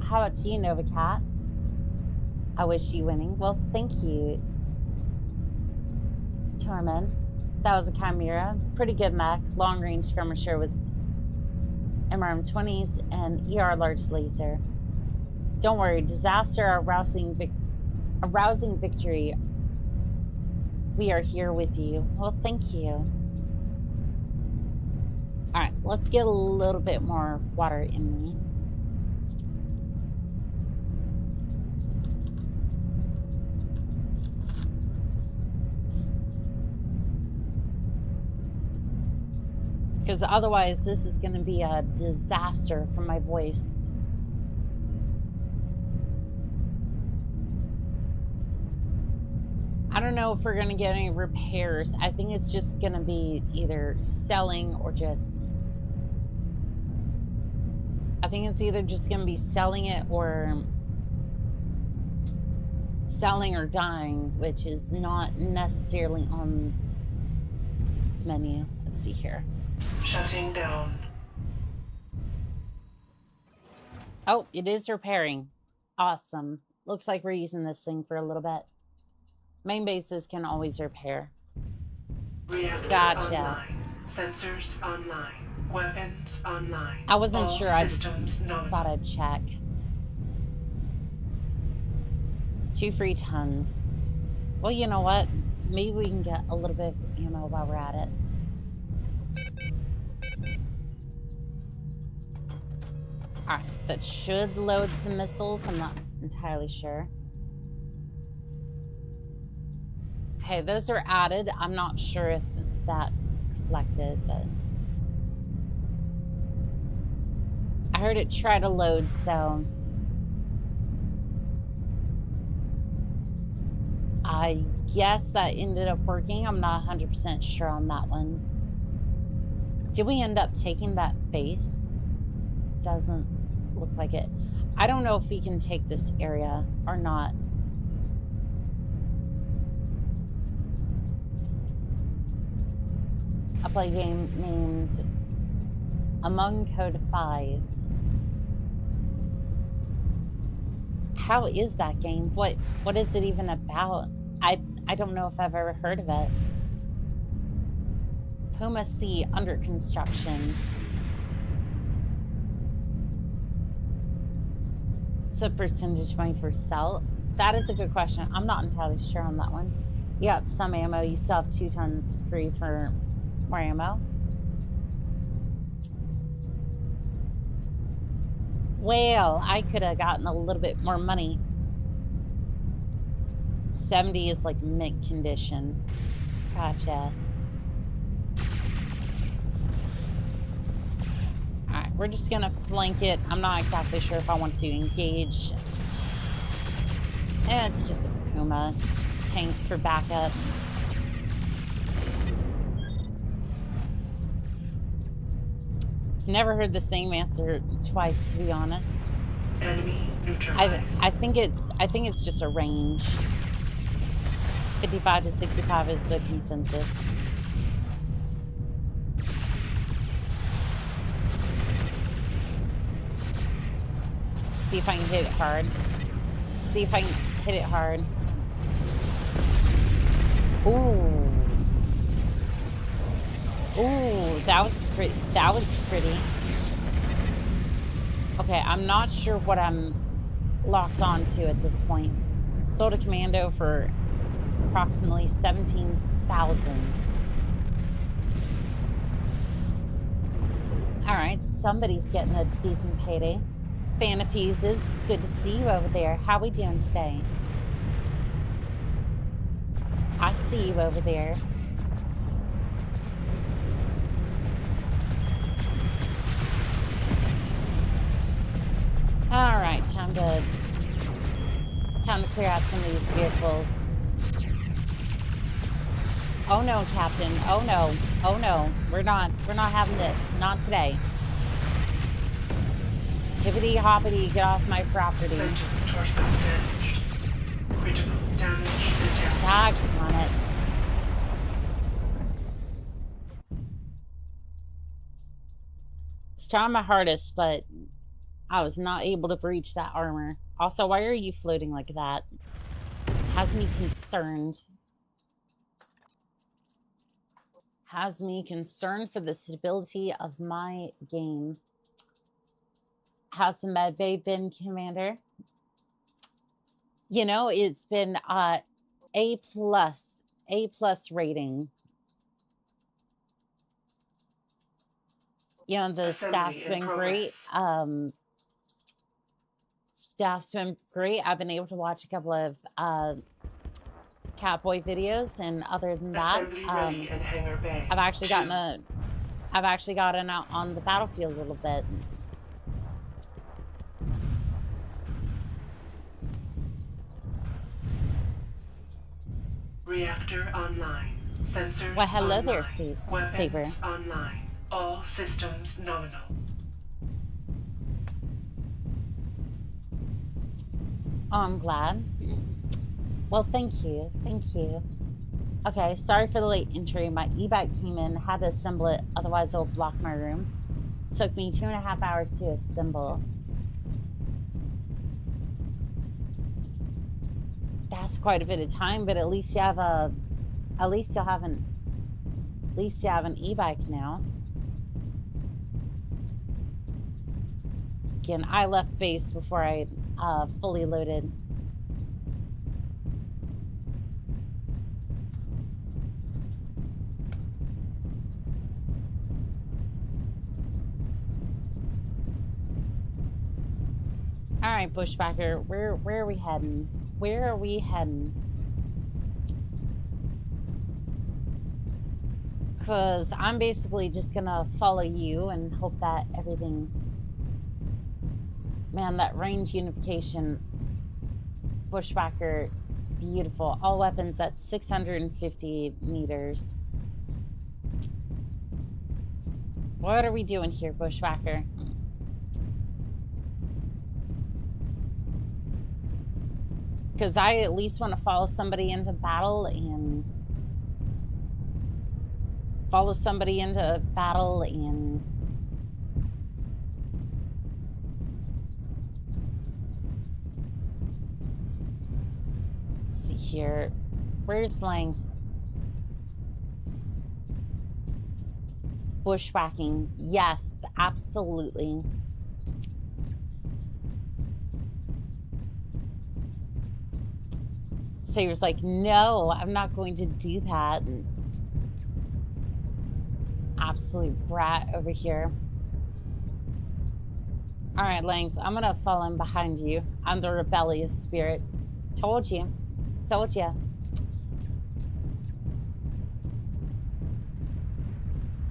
How about you, Nova Cat? I wish you winning. Well, thank you, Torment. That was a Chimera. Pretty good mech. Long-range skirmisher with MRM-20s and ER large laser. Don't worry. Disaster, a rousing victory. We are here with you. Well, thank you. All right, let's get a little bit more water in me. Because otherwise, this is going to be a disaster for my voice. I don't know if we're going to get any repairs. I think it's just going to be either selling or just... I think it's either just going to be selling it or selling or dying, which is not necessarily on menu. Let's see here. Shutting down. Oh, it is repairing. Awesome. Looks like we're using this thing for a little bit. Main bases can always repair. Reactor Gotcha. online. Sensors online. Weapons online. I wasn't All sure. I just systems nominal. thought I'd check. 2 free tons. Well, you know what? Maybe we can get a little bit of ammo while we're at it. Alright, that should load the missiles. I'm not entirely sure. Okay, those are added. I'm not sure if that reflected, but I heard it try to load, so I guess that ended up working. I'm not 100% sure on that one. Did we end up taking that base? Doesn't look like it. I don't know if we can take this area or not. I play a game named Among Code 5. How is that game? What is it even about? I don't know if I've ever heard of it. Puma C under construction. What's the percentage money for sell? That is a good question. I'm not entirely sure on that one. You got some ammo. You still have 2 tons free for more ammo. Well, I could have gotten a little bit more money. 70 is like mint condition. Gotcha. Alright, we're just gonna flank it. I'm not exactly sure if I want to engage. And it's just a Puma tank for backup. Never heard the same answer twice, to be honest. Enemy neutralized. I think it's just a range. 55 to 65 is the consensus. See if I can hit it hard. See if I can hit it hard. Ooh. Ooh, that was pretty. That was pretty. Okay, I'm not sure what I'm locked on to at this point. Sold a commando for approximately 17,000. All right, somebody's getting a decent payday. Fan of Fuses, good to see you over there. How we doing today? I see you over there. All right, time to clear out some of these vehicles. Oh no, Captain. Oh no. Oh no. We're not having this. Not today. Hippity hoppity, get off my property. Center torso damaged. Critical damage detected. Dog on it. It's trying my hardest, but I was not able to breach that armor. Also, why are you floating like that? Has me concerned. Has me concerned for the stability of my game. How's the med bay been, Commander? You know, it's been A+ rating. You know, the staff's been great. Staff's been great. I've been able to watch a couple of Catboy videos, and other than that, Ready in hangar bay. I've actually gotten out on the battlefield a little bit. Reactor online. Sensors Well, hello there, online. Weapons Saver. online. All systems nominal. Oh, I'm glad. Well, thank you. Thank you. Okay, sorry for the late entry. My e-bike came in, had to assemble it, otherwise it'll block my room. Took me 2.5 hours to assemble. That's quite a bit of time, but at least you have an e-bike now. Again, I left base before I fully loaded. All right, Bushwhacker, where are we heading? Where are we heading? Because I'm basically just gonna follow you and hope that everything... Man, that range unification Bushwhacker, it's beautiful. All weapons at 650 meters. What are we doing here, Bushwhacker? Because I at least want to follow somebody into battle and... Let's see here. Where's Lang's? Bushwhacking. Yes, absolutely. So he was like, no, I'm not going to do that. Absolute brat over here. All right, Langs, I'm gonna fall in behind you. I'm the rebellious spirit. Told you. Told you.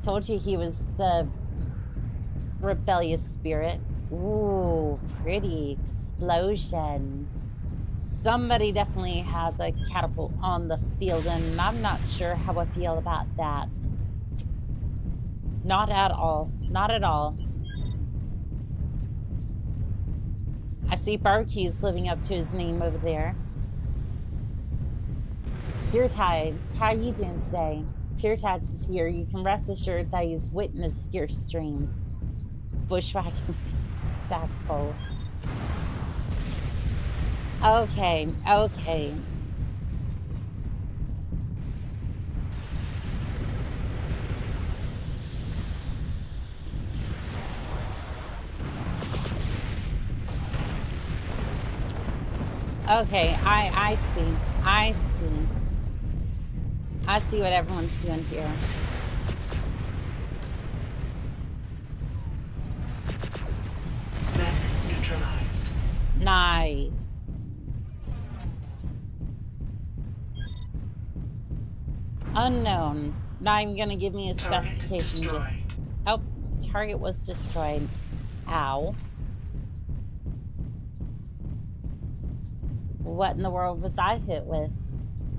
Told you he was the rebellious spirit. Ooh, pretty explosion. Somebody definitely has a catapult on the field, and I'm not sure how I feel about that. Not at all. Not at all. I see Barbecue's living up to his name over there. Pure Tides, how are you doing today? Pure Tides is here. You can rest assured that he's witnessed your stream. Bushwhacking Stackpole. Okay, okay. Okay, I see. I see. I see what everyone's doing here. Mech neutralized. Nice. Unknown. Not even gonna give me a specification. Just... Oh, target was destroyed. Ow. What in the world was I hit with?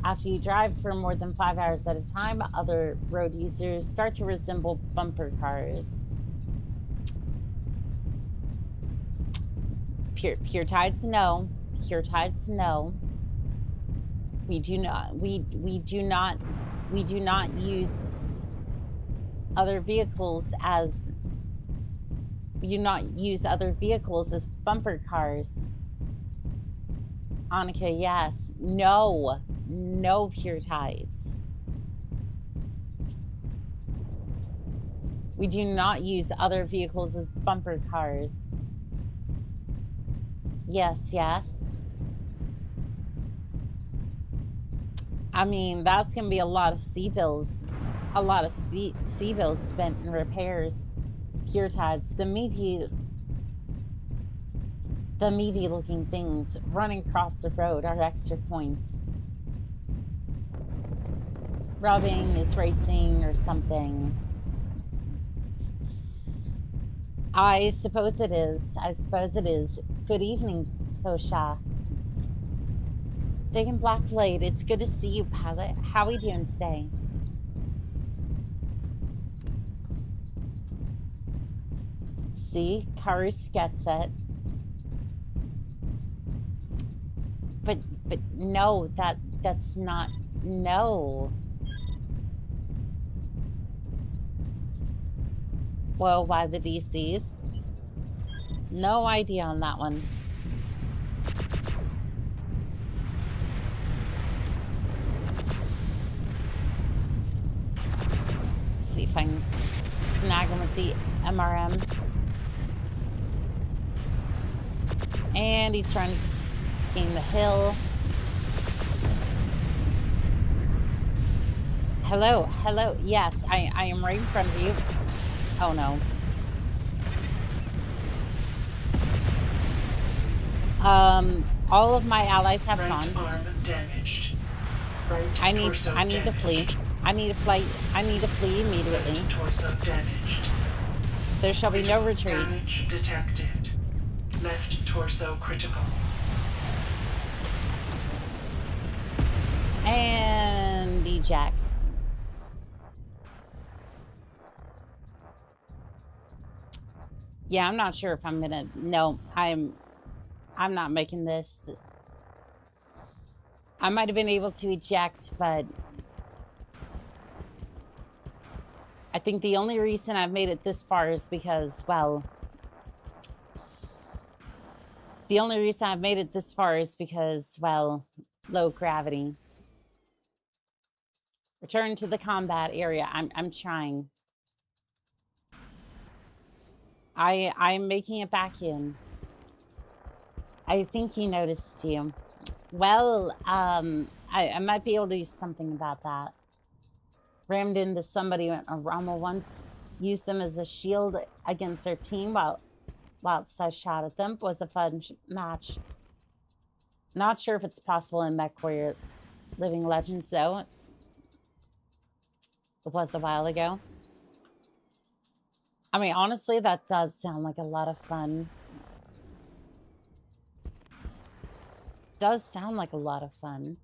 After you drive for more than 5 hours at a time, other road users start to resemble bumper cars. Pure Tides, no. Pure Tides, no. We do not use other vehicles as... We do not use other vehicles as bumper cars. Annika, yes. No. No Pure Tides. We do not use other vehicles as bumper cars. Yes, yes. I mean, that's going to be a lot of C-bills. A lot of C-bills spent in repairs. Pure Tides. The meaty looking things running across the road are extra points. Rubbing is racing or something. I suppose it is. I suppose it is. Good evening, Sosha. Digging Black Blade, it's good to see you, pilot. How are we doing today? See, Karus gets it. But no, that's not... No. Whoa, why the DCs? No idea on that one. Let's see if I can snag him with the MRMs. And he's trying to gain the hill. Hello, hello. Yes, I am right in front of you. Oh no. All of my allies have gone. Arm damaged. Right I need torso to damaged. flee. I need to flee immediately. Left torso damaged. There shall be no retreat. Damage detected. Left torso critical. And eject. Yeah, I'm not sure if I'm gonna. No, I'm not making this. I might have been able to eject, but I think the only reason I've made it this far is because, well, low gravity. Return to the combat area. I'm trying. I'm making it back in. I think he noticed you. Well, I might be able to do something about that. Rammed into somebody in a Rommel once. Used them as a shield against their team whilst I shot at them. It was a fun match. Not sure if it's possible in Mechwarrior Living Legends, though. It was a while ago. I mean, honestly, that does sound like a lot of fun. Does sound like a lot of fun.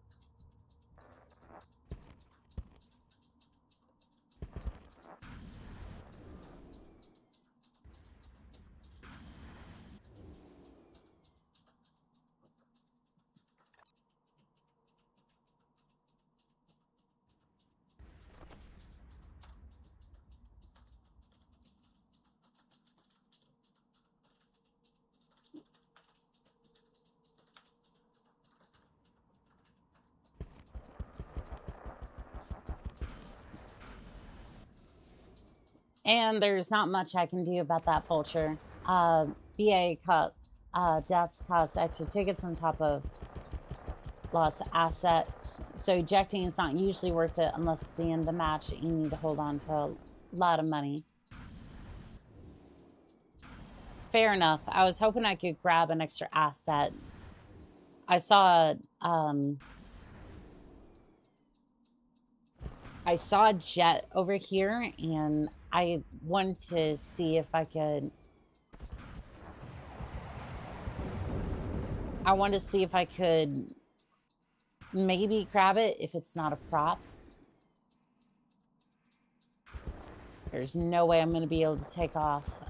And there's not much I can do about that vulture. BA deaths cost extra tickets on top of lost assets. So ejecting is not usually worth it unless it's the end of the match. You need to hold on to a lot of money. Fair enough. I was hoping I could grab an extra asset. I saw a jet over here, and I wanted to see if I could... maybe grab it if it's not a prop. There's no way I'm going to be able to take off.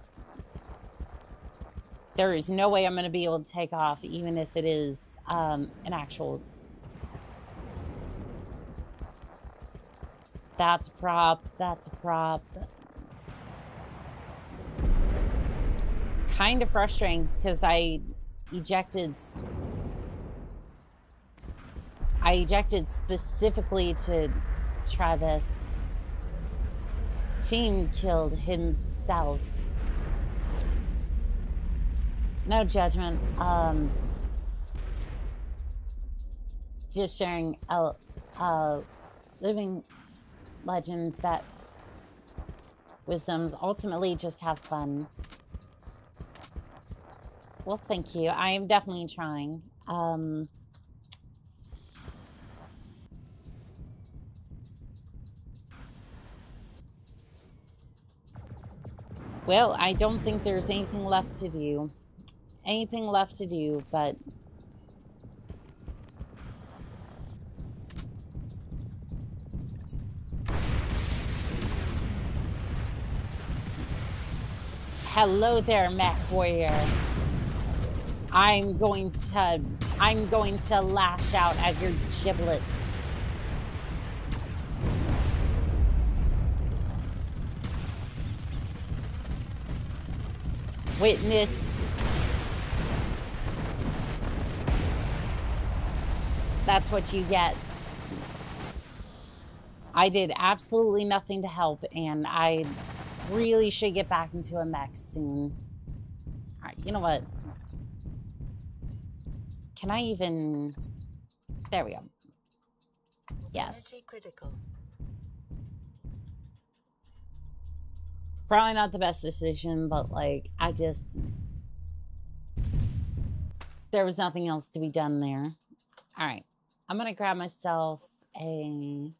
There is no way I'm going to be able to take off, even if it is an actual... That's a prop. That's a prop. Kind of frustrating because I ejected specifically to try this. Team killed himself. No judgment. Just sharing a living legend that wisdoms. Ultimately, just have fun. Well, thank you. I am definitely trying. Well, I don't think there's anything left to do. But hello there, Mechwarrior. I'm going to lash out at your giblets. Witness. That's what you get. I did absolutely nothing to help, and I really should get back into a mech soon. All right, you know what? Can I even... There we go. Yes. Energy critical. Probably not the best decision, but like, I just... There was nothing else to be done there. All right. I'm going to grab myself a...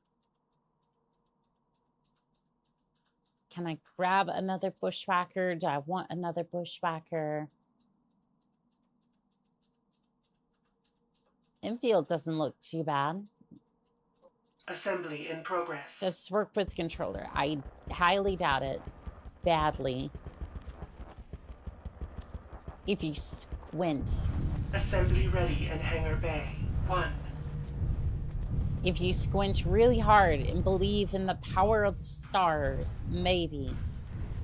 Can I grab another bushwhacker? Do I want another bushwhacker? Infield doesn't look too bad. Assembly in progress. Does work with controller? I highly doubt it. Badly. If you squint. Assembly ready in hangar bay. 1. If you squint really hard and believe in the power of the stars, maybe.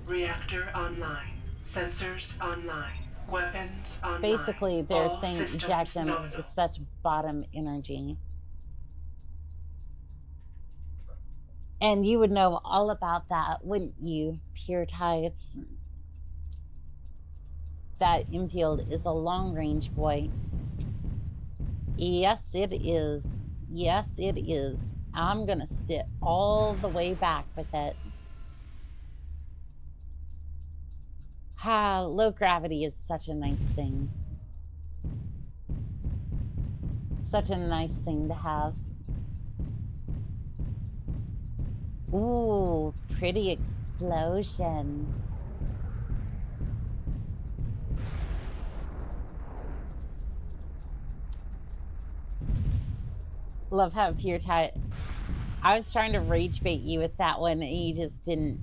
Reactor online. Sensors online. Weapons online. Basically, they're All saying systems eject them nominal. with such bottom energy. And you would know all about that, wouldn't you, Pure Tides? That infield is a long-range boy. Yes, it is. Yes, it is. I'm gonna sit all the way back with it. Low gravity is such a nice thing. Such a nice thing to have. Ooh, pretty explosion. Love how Pure Tide. I was trying to rage bait you with that one and you just didn't.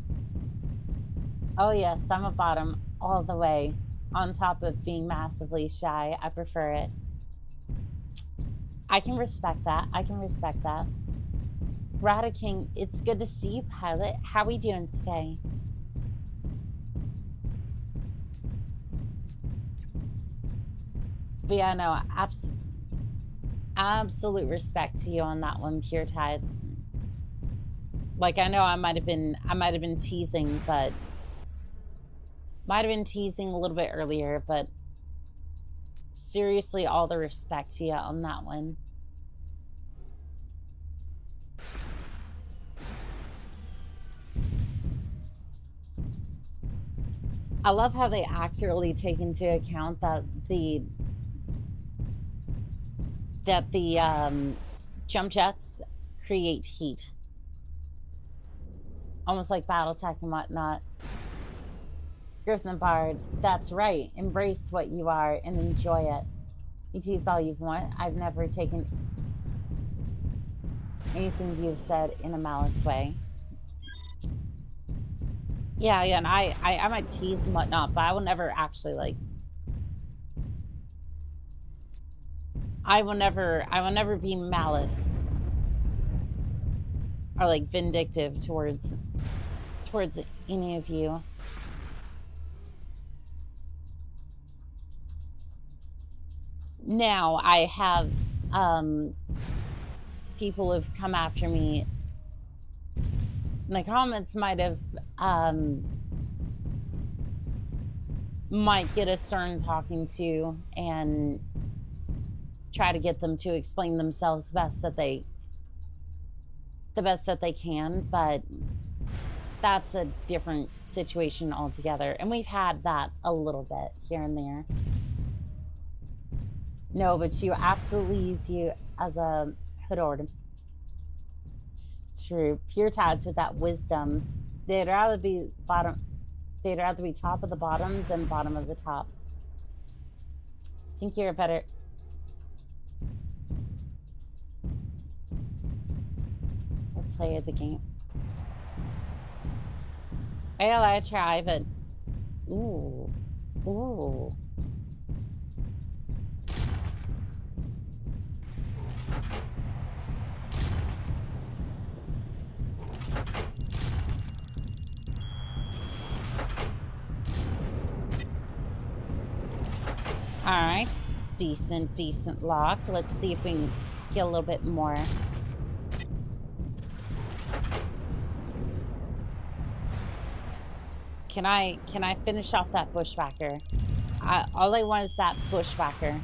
Oh yes, I'm a bottom all the way. On top of being massively shy. I prefer it. I can respect that. I can respect that. Radiking, it's good to see you, Pilot. How we doing today? But yeah, no, absolute respect to you on that one, Pure Tides. Like, I know I might have been teasing, but might have been teasing a little bit earlier, but seriously, all the respect to you on that one. I love how they accurately take into account that the jump jets create heat. Almost like Battletech and whatnot. Griffin Bard, that's right. Embrace what you are and enjoy it. You tease all you want. I've never taken anything you've said in a malice way. Yeah, and I might tease and whatnot, but I will never actually like. I will never be malice or like vindictive towards any of you. Now I have people have come after me. In the comments might get a stern talking to and try to get them to explain themselves the best that they can, but that's a different situation altogether. And we've had that a little bit here and there. No, but she absolutely use you as a hood order. True. Pure Tides with that wisdom. They'd rather be top of the bottom than bottom of the top. Think you're a better. We'll play the game. Well, I try, but ooh. Alright. Decent lock. Let's see if we can get a little bit more. Can I finish off that bushwhacker? All I want is that bushwhacker.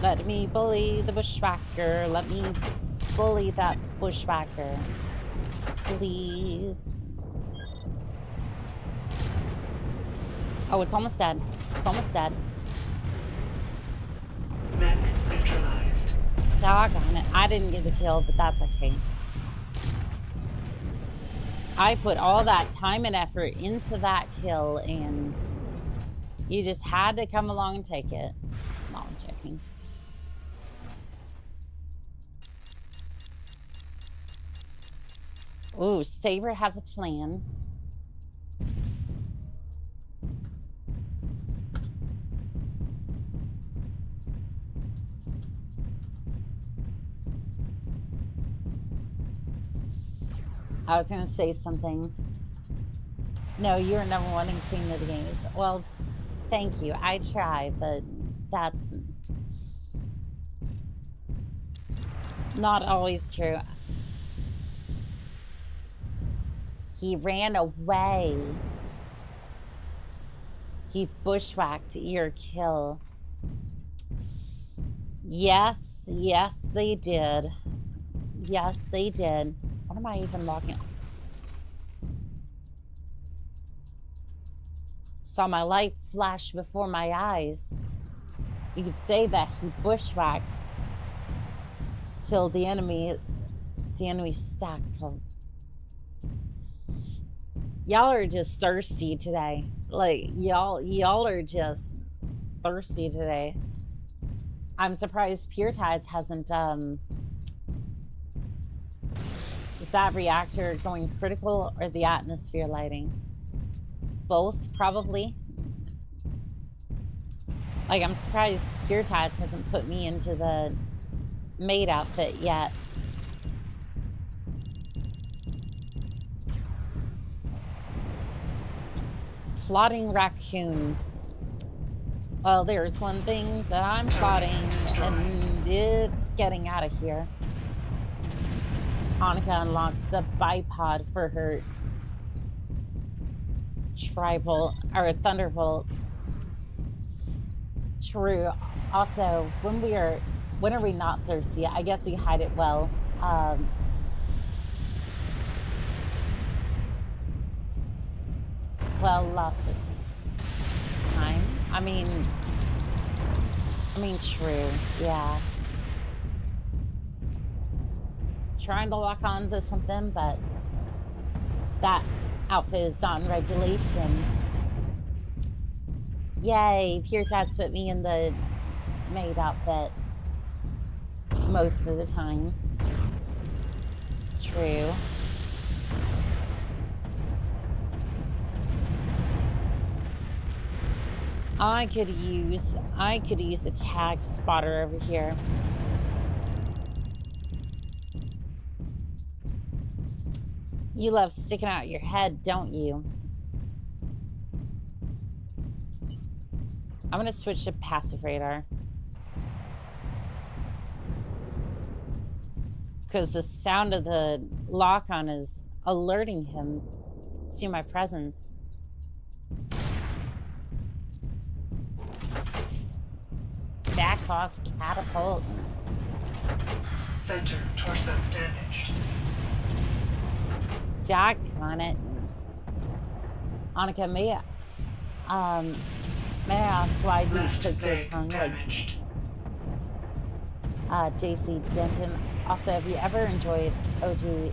Let me bully the bushwhacker. Let me bully that bushwhacker. Please. Oh, it's almost dead. It's almost dead. Mech neutralized. Doggone it. I didn't get the kill, but that's okay. I put all that time and effort into that kill, and you just had to come along and take it. No, I'm joking. Ooh, Saber has a plan. I was gonna say something. No, you're number one in Queen of the Games. Well, thank you. I try, but that's not always true. He ran away. He bushwhacked your kill. Yes, yes, they did. Yes, they did. What am I even locking? Saw my life flash before my eyes. You could say that he bushwhacked till the enemy stacked. Y'all are just thirsty today. Like y'all are just thirsty today. I'm surprised Pure Tides hasn't is that reactor going critical or the atmosphere lighting? Both, probably. Like, I'm surprised Pure Tides hasn't put me into the maid outfit yet. Plotting raccoon. Well, there's one thing that I'm plotting, and it's getting out of here. Annika unlocked the bipod for her tribal or thunderbolt. True. Also, when are we not thirsty? I guess we hide it well. Well, lots of time. I mean, true. Yeah. Trying to lock onto something, but that outfit is on regulation. Yay, Pure Tides put me in the maid outfit most of the time. True. I could use a tag spotter over here. You love sticking out your head, don't you? I'm gonna switch to passive radar. Because the sound of the lock-on is alerting him to my presence. Back off, catapult. Center torso damaged. Jack on it. Annika, may I ask why do you click your tongue damaged. like JC Denton? Also, have you ever enjoyed OG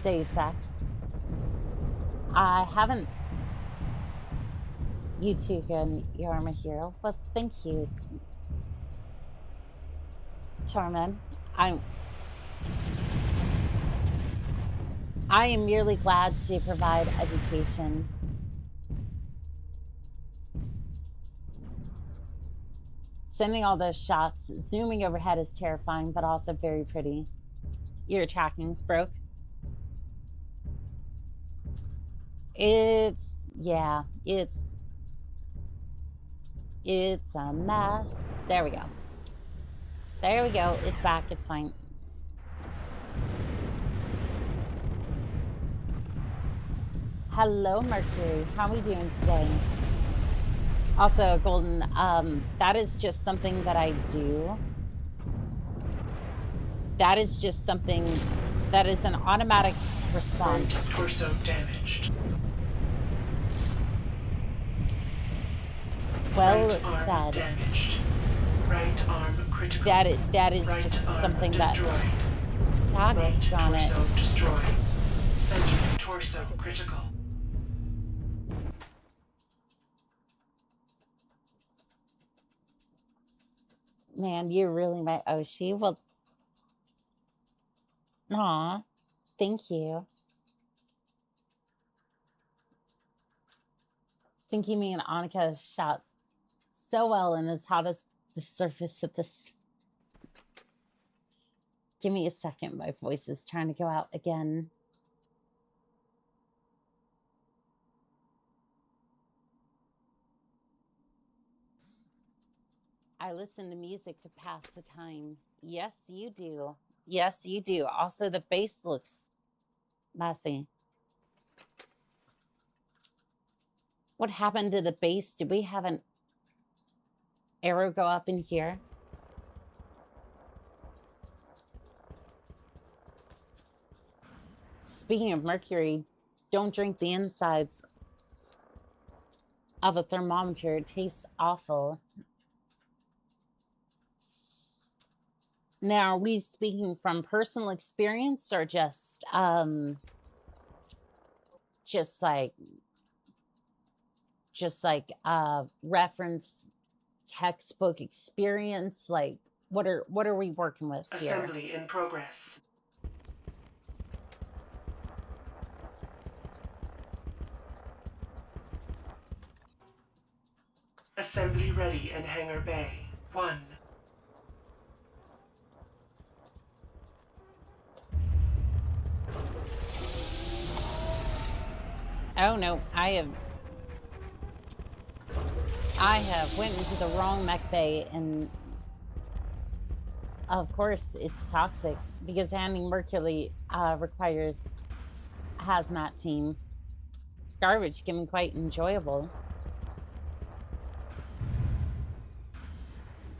Deus Ex? I haven't. You too, and you're my hero. Well, thank you, Tormund. I am merely glad to provide education. Sending all those shots, zooming overhead is terrifying, but also very pretty. Your tracking's broke. Yeah, it's a mess. There we go. There we go. It's back. It's fine. Hello, Mercury. How are we doing today? Also, Golden, that is just something that I do. That is just something that is an automatic response. Front torso damaged. Well right said. Arm damaged. Right arm critical. That is right just arm something destroyed. that talk right on it. torso destroyed. Center torso critical. Man, you really my Oshi. Well, aw, thank you. I think you mean Annika shot so well and as hot as the surface of this. Give me a second. My voice is trying to go out again. I listen to music to pass the time. Yes, you do. Yes, you do. Also, the bass looks messy. What happened to the bass? Did we have an arrow go up in here? Speaking of mercury, don't drink the insides of a thermometer. It tastes awful. Now, are we speaking from personal experience or just like reference textbook experience? Like, what are we working with here? Assembly in progress. Assembly ready in hangar bay. 1. Oh no, I have went into the wrong mech bay, and of course it's toxic because handling mercury requires a hazmat team. Garbage can be quite enjoyable.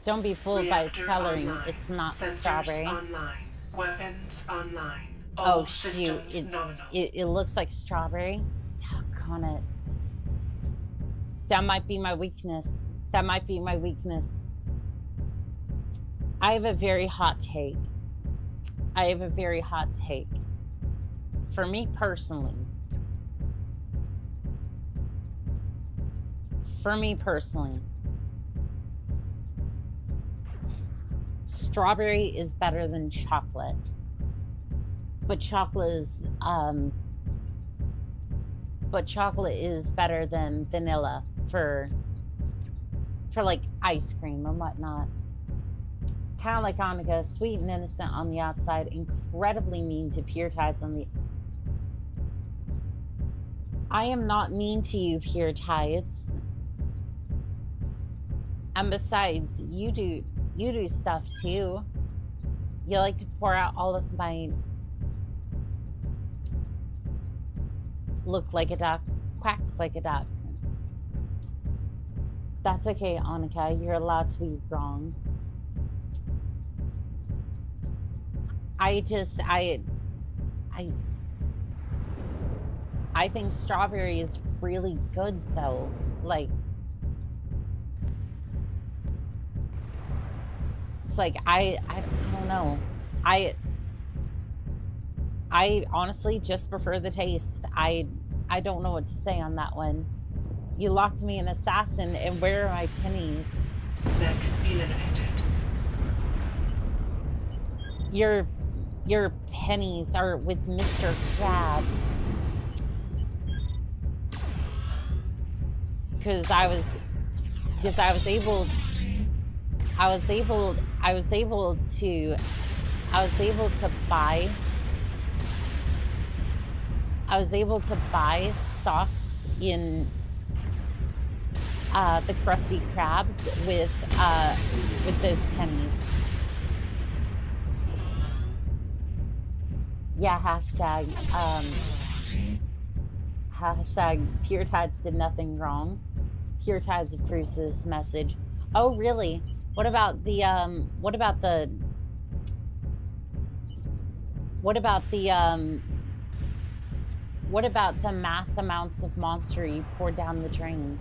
Don't be fooled by its coloring. Online. It's not Sensors strawberry. Online. Weapons online. Oh All shoot, systems nominal. it looks like strawberry. Doggone it. That might be my weakness. That might be my weakness. I have a very hot take. I have a very hot take. For me personally, strawberry is better than chocolate. But chocolate is better than vanilla for like ice cream and whatnot. Kind of like Annika, sweet and innocent on the outside, incredibly mean to pure tides on the. I am not mean to you, pure tides. And besides, you do stuff too. You like to pour out all of my look like a duck, quack like a duck. That's okay, Annika. You're allowed to be wrong. I think strawberry is really good though. Like, it's like I don't know. I honestly just prefer the taste. I don't know what to say on that one. You locked me an assassin, and where are my pennies? Mech eliminated. Your pennies are with Mr. Krabs. Because I was able to I was able to buy stocks in the Krusty Krabs with those pennies. Yeah, hashtag Pure Tides did nothing wrong. Pure Tides approves this message. Oh, really? What about the mass amounts of monster you poured down the drain?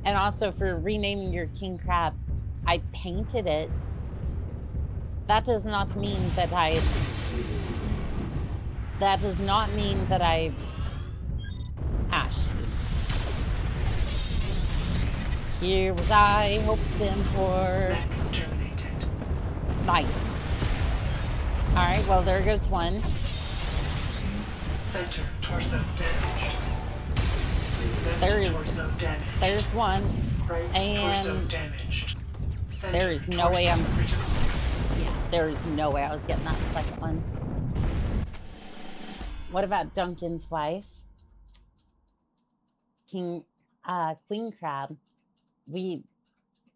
And also for renaming your king crab, I painted it. That does not mean that I Ash. Here was I hoping for. Nice. Alright, well there goes one. Center torso damaged. There's one. Right and torso damaged. there is no way there's no way I was getting that second one. What about Duncan's wife? Queen crab. We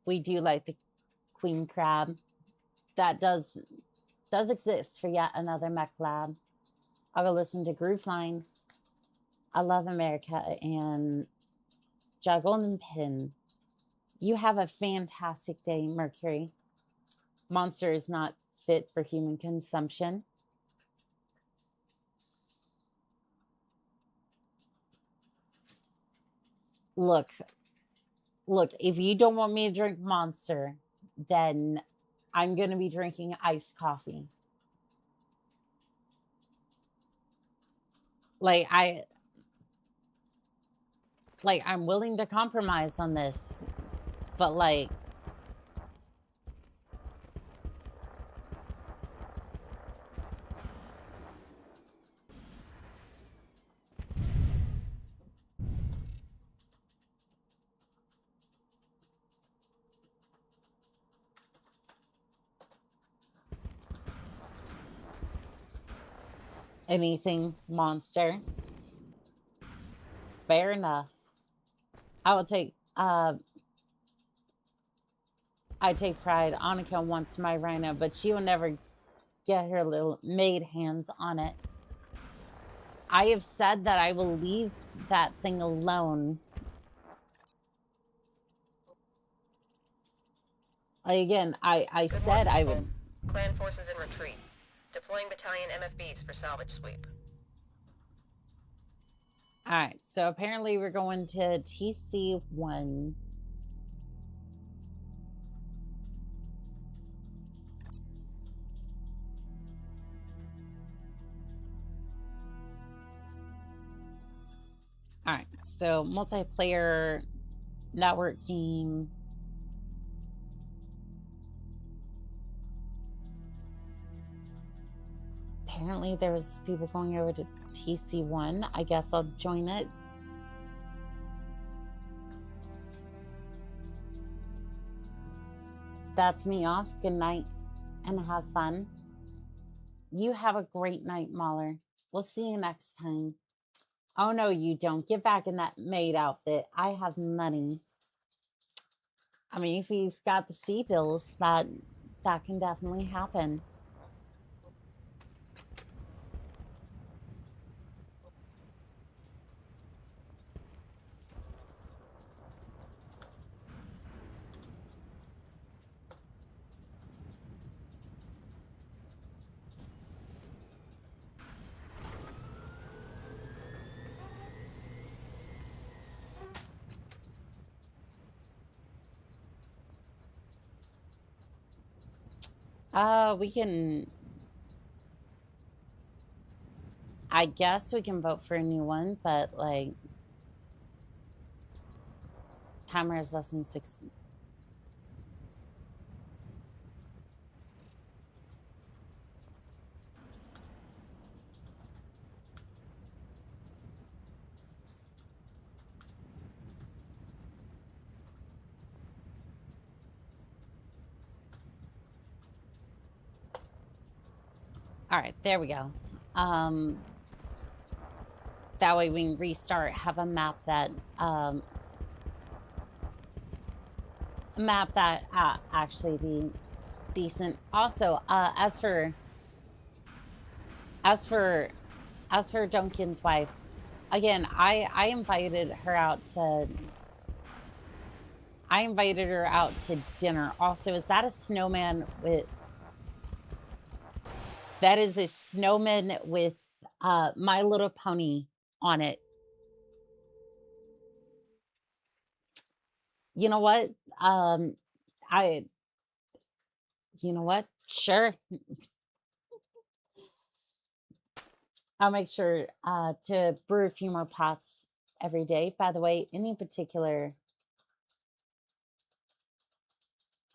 do like the queen crab. That does exist for yet another mech lab. I'll go listen to Groove Line. I love America and Golden Pin. You have a fantastic day, Mercury. Monster is not fit for human consumption. Look, if you don't want me to drink Monster, then I'm going to be drinking iced coffee. I'm willing to compromise on this, but anything Monster. Fair enough. I will take, I take pride. Annika wants my rhino, but she will never get her little maid hands on it. I have said that I will leave that thing alone. Again, I said I would. Clan forces in retreat. Deploying battalion MFBs for salvage sweep. All right, so apparently we're going to TC1. All right, so multiplayer network game. Apparently there's people going over to TC1. I guess I'll join it. That's me off. Good night and have fun. You have a great night, Mahler. We'll see you next time. Oh, no, you don't. Get back in that maid outfit. I have money. I mean, if you've got the sea bills, that can definitely happen. We can... I guess we can vote for a new one, but, like... Timer is less than 6... All right, there we go. That way we can restart, have a map that actually be decent. Also, as for Duncan's wife, again, I invited her out to dinner. Also, is that a snowman with? That is a snowman with My Little Pony on it. You know what? You know what? Sure. I'll make sure to brew a few more pots every day. By the way, any particular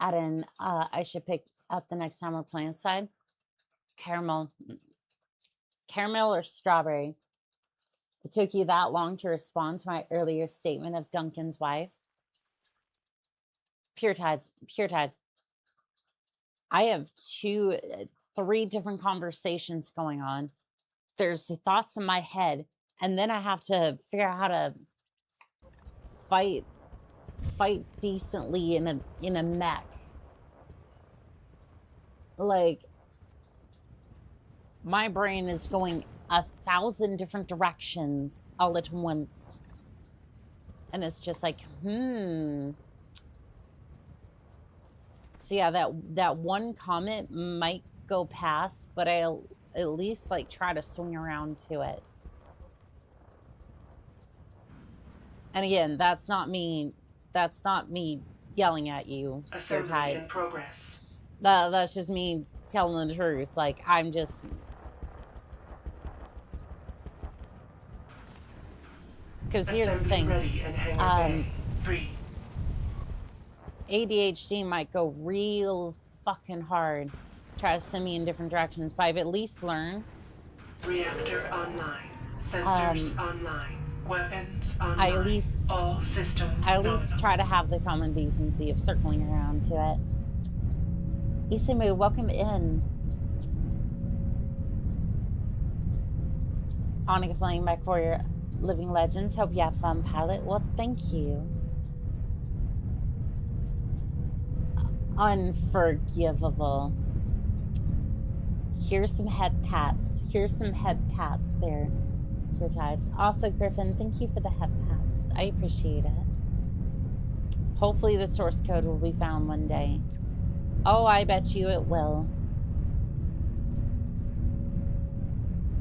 add-in I should pick up the next time we're playing side? Caramel or strawberry? It took you that long to respond to my earlier statement of Duncan's wife? Pure tides. I have 3 different conversations going on. There's the thoughts in my head, and then I have to figure out how to fight decently in a mech. Like, my brain is going 1,000 different directions all at once, and it's just like, So yeah, that one comment might go past, but I'll at least like try to swing around to it. And again, that's not me yelling at you. Assembly in progress. That's just me telling the truth. Like, I'm just, because here's the thing. Ready and hangar bay. 3. ADHD might go real fucking hard, try to send me in different directions, but I've at least learned. Reactor online. Sensors online. Weapons online. I at least all systems. I at least try to have the common decency of circling around to it. Isimu, welcome in. Onika Flame, Mechwarrior, Living Legends. Hope you have fun, pilot. Well, thank you. Unforgivable. Here's some head pats. Here's some head pats there, Pure Tides. Also, Griffin, thank you for the head pats. I appreciate it. Hopefully the source code will be found one day. Oh, I bet you it will.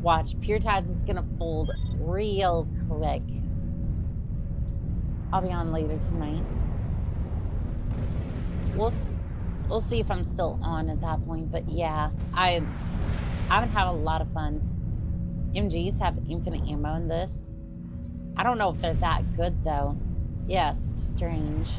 Watch, Pure Tides is gonna fold real quick. I'll be on later tonight. We'll see if I'm still on at that point, but yeah, I've been having a lot of fun. MGs have infinite ammo in this. I don't know if they're that good though. Yes, strange.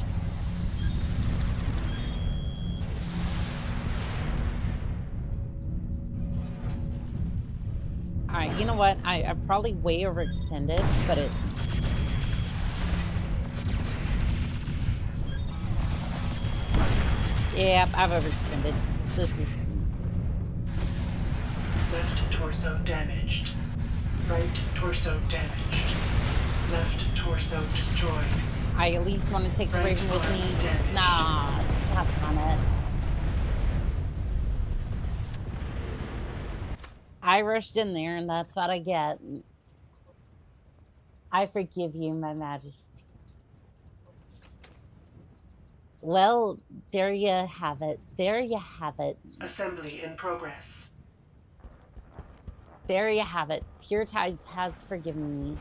All right, you know what? I've probably way overextended, but it. Yeah, I've overextended. This is... Left torso damaged. Right torso damaged. Left torso destroyed. I at least want to take the Raven with me. Damaged. Nah, tap on it. I rushed in there, and that's what I get. I forgive you, my majesty. Well, there you have it. There you have it. Assembly in progress. There you have it. Pure Tides has forgiven me.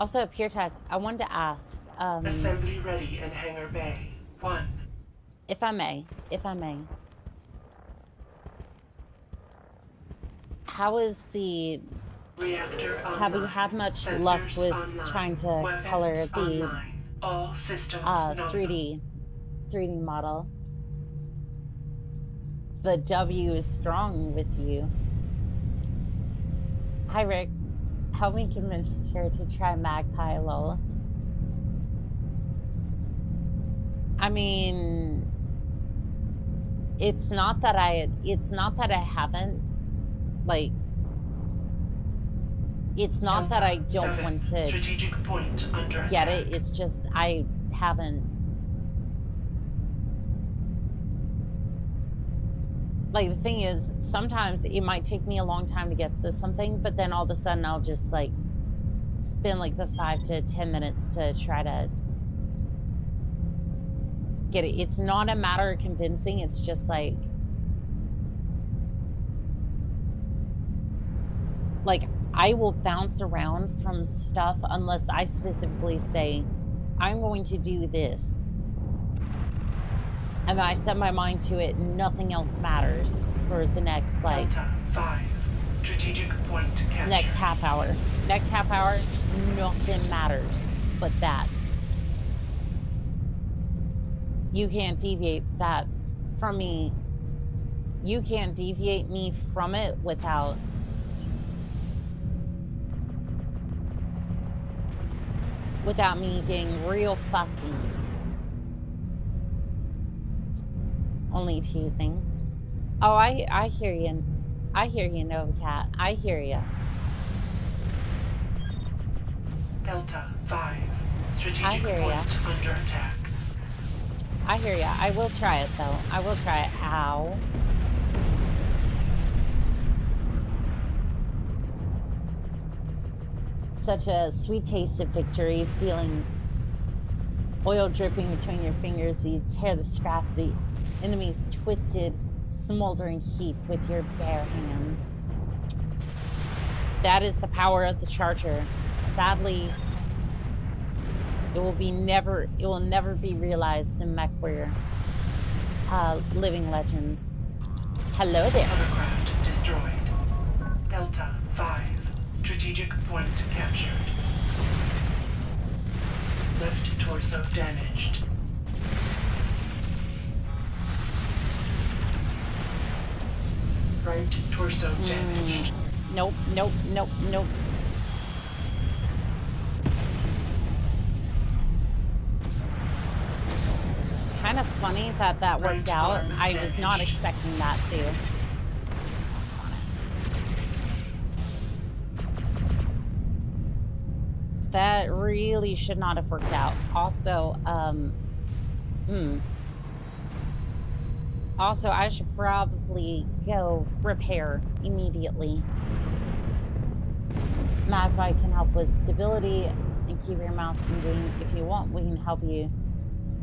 Also, Pure Tides, I wanted to ask. Assembly ready in hangar bay. 1. If I may. How is the... Reactor online. Have you had much Sensors luck with online. trying to Weapons color the online. All systems 3D model? The W is strong with you. Hi, Rick. Help me convince her to try Magpie, lol. I mean, it's not that I haven't, like, It's not that I don't want to strategic point under get attack. it. It's just I haven't. Like, the thing is, sometimes it might take me a long time to get to something, but then all of a sudden I'll just, like, spend, like, the 5 to 10 minutes to try to get it. It's not a matter of convincing. It's just, like, I will bounce around from stuff unless I specifically say, I'm going to do this. And I set my mind to it, nothing else matters for the next, like, Delta 5, strategic point captured. next half hour. Next half hour, nothing matters but that. You can't deviate that from me. You can't deviate me from it without me getting real fussy. Only teasing. Oh, I hear you. I hear you, Novacat. I hear you. Delta 5, I strategic hear point ya. under attack. I hear you. I will try it, though. I will try it. Ow. Such a sweet taste of victory, feeling oil dripping between your fingers. You tear the scrap of the enemy's twisted, smoldering heap with your bare hands. That is the power of the Charger. Sadly, it will never be realized in Mechwarrior. Living Legends. Hello there. Hovercraft destroyed. Delta 5, strategic point captured. Left torso damaged. Right torso damaged. Nope, nope, nope, nope. Kind of funny that that worked out. I was not expecting that to. That really should not have worked out. Also, Also, I should probably go repair immediately. Magpie can help with stability and keep your mouse in game. If you want, we can help you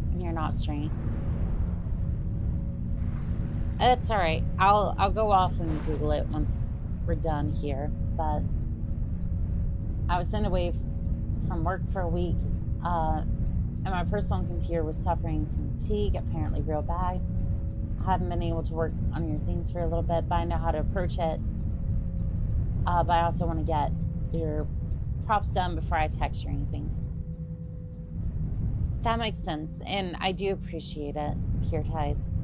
when you're not straight. That's all right. I'll go off and Google it once we're done here. But I was sent away from work for a week, and my personal computer was suffering from fatigue, apparently real bad. I haven't been able to work on your things for a little bit, but I know how to approach it. But I also want to get your props done before I text or anything. That makes sense, and I do appreciate it, Pure Tides.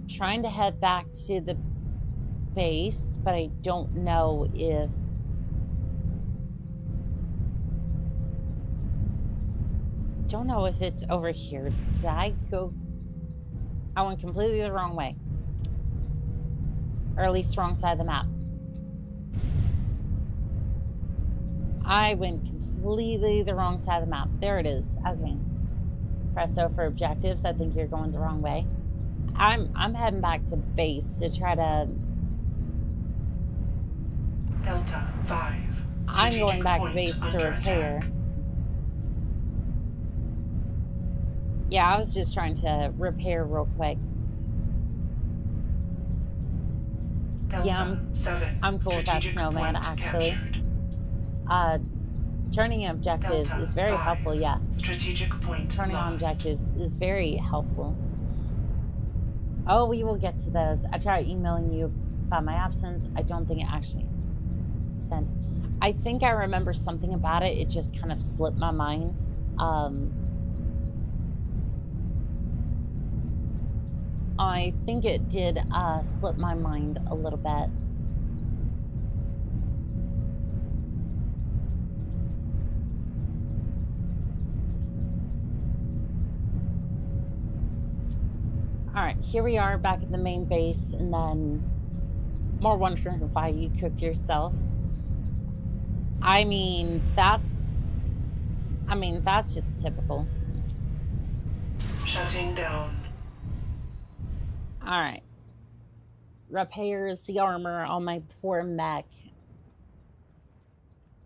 Trying to head back to the base, but I don't know if... Don't know if it's over here. Did I go... I went completely the wrong way. Or at least wrong side of the map. I went completely the wrong side of the map. There it is. Okay. Press O for objectives. I think you're going the wrong way. I'm heading back to base to try to... Delta 5. I'm going back to base to repair. Attack. Yeah, I was just trying to repair real quick. Delta Yeah, 7. I'm cool with that, Strategic Snowman, point actually. captured. Turning objectives Delta is very 5. helpful, yes. Strategic point Turning on lost. objectives is very helpful. Oh, we will get to those. I tried emailing you about my absence. I don't think it actually sent. I think I remember something about it. It just kind of slipped my mind. I think it did slip my mind a little bit. All right, here we are back at the main base, and then More wondering why you cooked yourself. I mean, that's just typical. Shutting down. All right. Repairs the armor on my poor mech.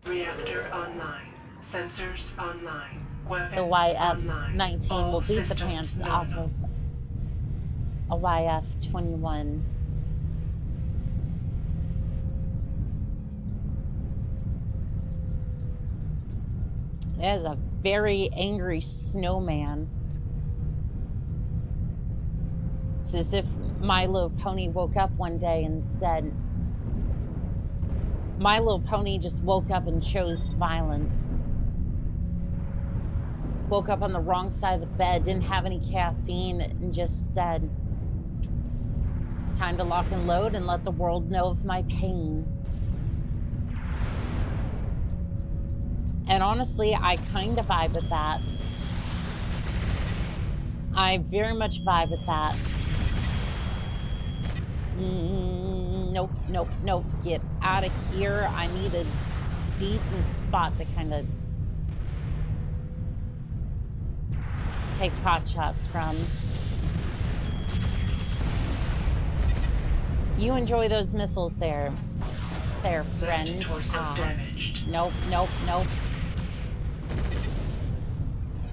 Reactor online. Sensors online. Weapons The YF-19 online. will All beat the systems pants nominal. off of a YF-21. It is a very angry snowman. It's as if My Little Pony woke up one day and said, My Little Pony just woke up and chose violence. Woke up on the wrong side of the bed, didn't have any caffeine, and just said, time to lock and load and let the world know of my pain. And honestly, I kind of vibe with that. I very much vibe with that. Nope, nope, nope. Get out of here. I need a decent spot to kind of take pot shots from. You enjoy those missiles there, friend. Damaged. Nope, nope, nope.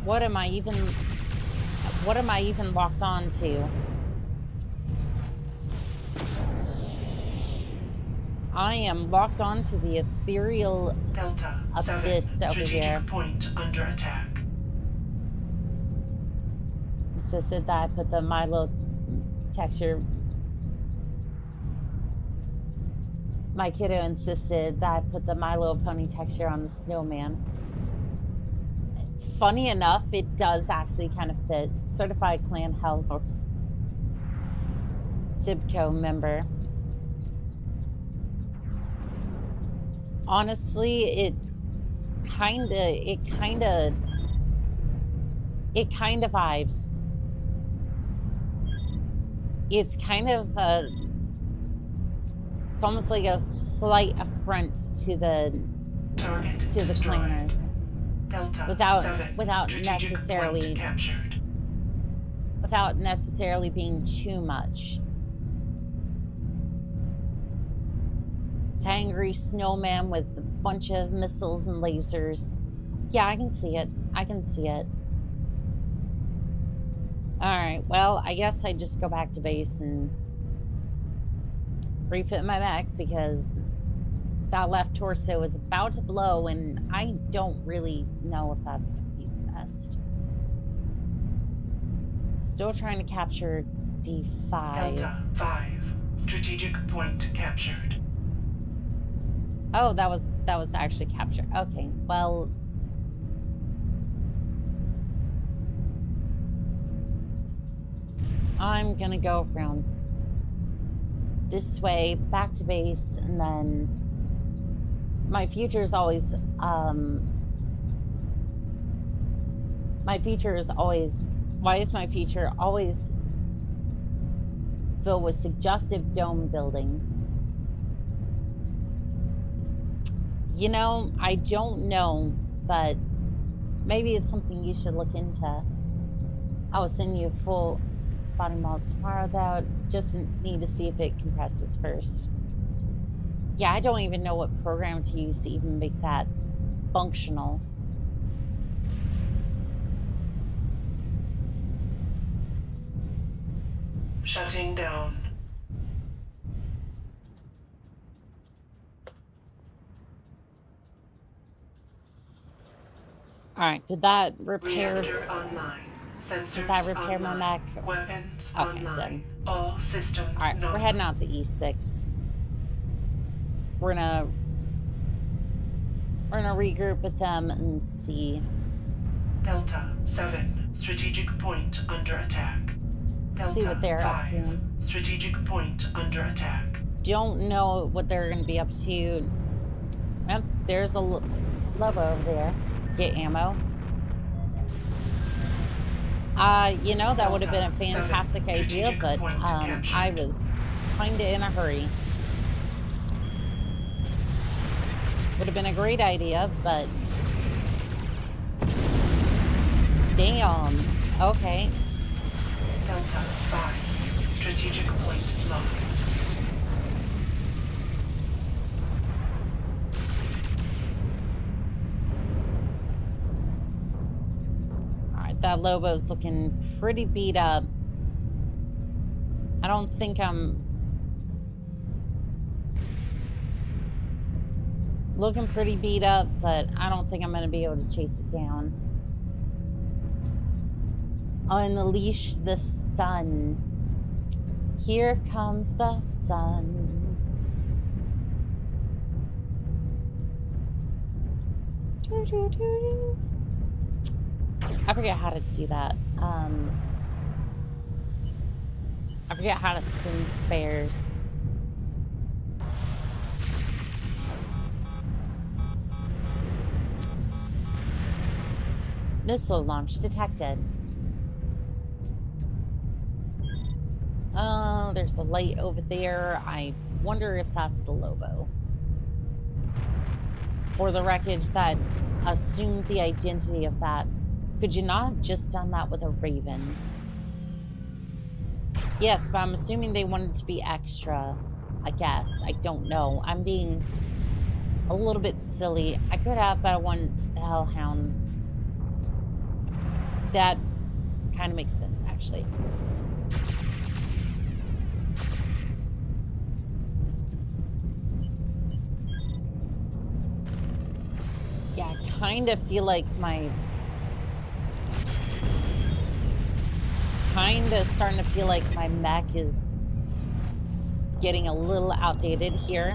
What am I even locked on to? I am locked on to the ethereal Delta abyss 7. over Strategic here. point under attack. Insisted that I put the Milo texture. My kiddo insisted that I put the My Little Pony texture on the snowman. Funny enough, it does actually kind of fit. Certified Clan Hellhorse. Sibco member. Honestly, it kind of vibes. It's kind of it's almost like a slight affront to the claimers. Delta without 7. necessarily being too much. It's angry snowman with a bunch of missiles and lasers. Yeah, I can see it. I can see it. Alright, well, I guess I just go back to base and refit my mech because that left torso is about to blow and I don't really know if that's going to be the best. Still trying to capture D5. Delta 5. Strategic point captured. Oh, that was actually captured. Okay, well, I'm gonna go around this way, back to base, and then my future is always, why is my future always filled with suggestive dome buildings? You know, I don't know, but maybe it's something you should look into. I will send you a full body model tomorrow, though. Just need to see if it compresses first. Yeah, I don't even know what program to use to even make that functional. Shutting down. All right, did that repair? Reactor online. Sensors Did that repair my online. mech? Weapons Okay, online. done. All systems All right, nominal. we're heading out to E6. We're gonna regroup with them and see. Delta 7. Strategic point under attack. Delta See what they're up 5. to. Strategic point under attack. Don't know what they're gonna be up to. Well, there's a Lobo over there. Get ammo. You know, that would have been a fantastic idea, but I was kind of in a hurry. Would have been a great idea, but... Damn. Okay. Delta 5. Strategic point locked. Alright, that Lobo's looking pretty beat up. I don't think I'm... looking pretty beat up, but I don't think I'm going to be able to chase it down. Unleash the sun. Here comes the sun. Doo, doo, doo, doo. I forget how to do that. I forget how to send spares. Missile launch detected. There's a light over there. I wonder if that's the Lobo. Or the wreckage that assumed the identity of that. Could you not have just done that with a Raven? Yes, but I'm assuming they wanted to be extra. I guess. I don't know. I'm being a little bit silly. I could have, but I want the Hellhound. That kind of makes sense, actually. Yeah, I kind of feel like my... starting to feel like my mech is getting a little outdated here.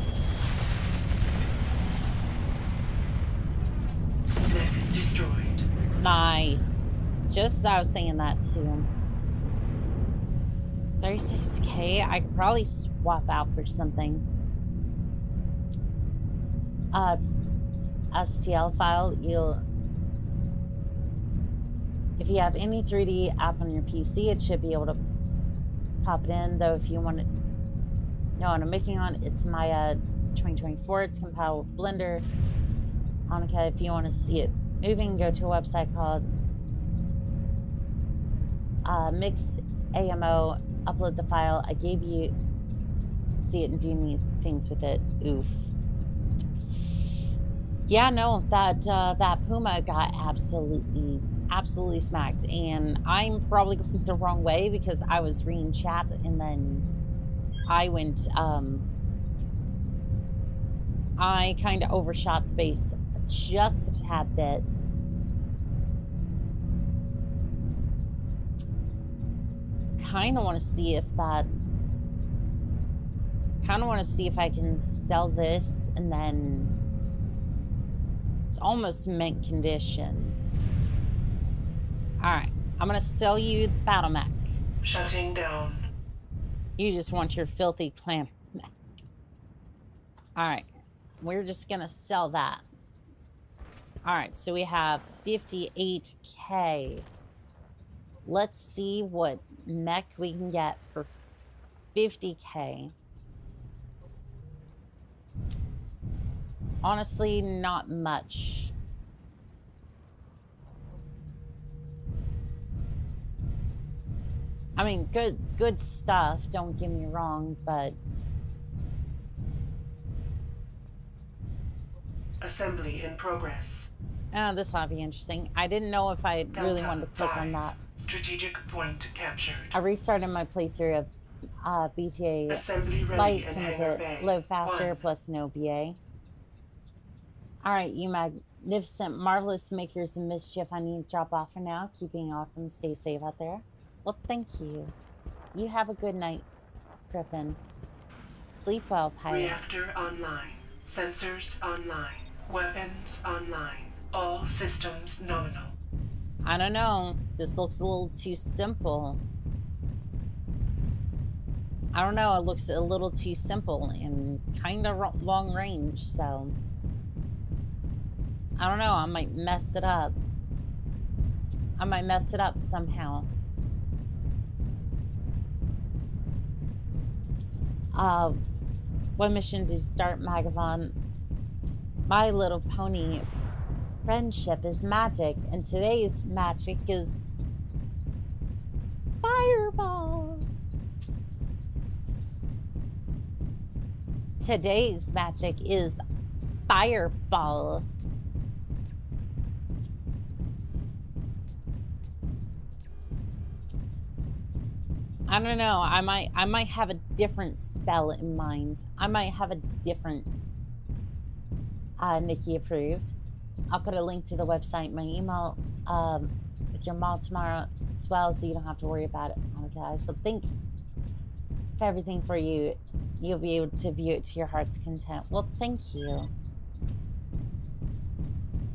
Mech destroyed. Nice. Just as I was saying that too. 36K. I could probably swap out for something. STL file. If you have any 3D app on your PC, it should be able to pop it in. Though, if you want to know what I'm making on, it's Maya 2024. It's compatible with Blender. Oni-chan. If you want to see it moving, go to a website called Mix AMO. Upload the file. I gave you see it and do neat things with it. Oof. Yeah, no, that Puma got absolutely smacked, and I'm probably going the wrong way because I was reading chat and then I went I kind of overshot the base just a tad bit. Kind of want to see if I can sell this, and then it's almost mint condition. Alright, I'm gonna sell you the battle mech. Shutting down. You just want your filthy clan mech. Alright, we're just gonna sell that. Alright, so we have 58K. Let's see what mech we can get for 50K. Honestly, not much. I mean, good stuff, don't get me wrong, but... Assembly in progress. This might be interesting. I didn't know if I really wanted to click on that. Strategic point captured. I restarted my playthrough of BTA Assembly ready Light in to make hangar it bay. load faster, 1. plus no BA. Alright, you magnificent, marvelous makers of mischief. I need to drop off for now. Keep being awesome. Stay safe out there. Well, thank you. You have a good night, Griffin. Sleep well, pilot. Reactor online. Sensors online. Weapons online. All systems nominal. I don't know. This looks a little too simple. I don't know. It looks a little too simple and kind of long range, so... I don't know. I might mess it up. I might mess it up somehow. What mission did you start, Magavon? My Little Pony friendship is magic, and today's magic is fireball. Today's magic is fireball. I don't know. I might have a different spell in mind. I might have a different Nikki approved. I'll put a link to the website, my email, with your mall tomorrow as well, so you don't have to worry about it. Okay, I shall think of everything for you. You'll be able to view it to your heart's content. Well, thank you.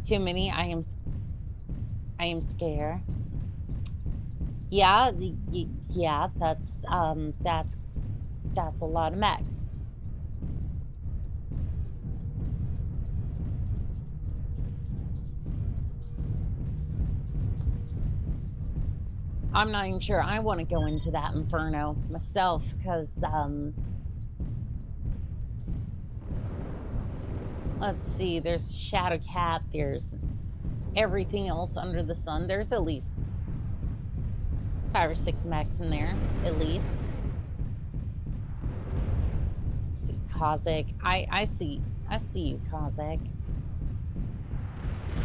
Too many. I am scared. Yeah, yeah, that's a lot of mechs. I'm not even sure I want to go into that inferno myself, because let's see, there's Shadow Cat, there's everything else under the sun. There's at least 5 or 6 mechs in there, at least. Let's see, Kozak. I see you, Kozak.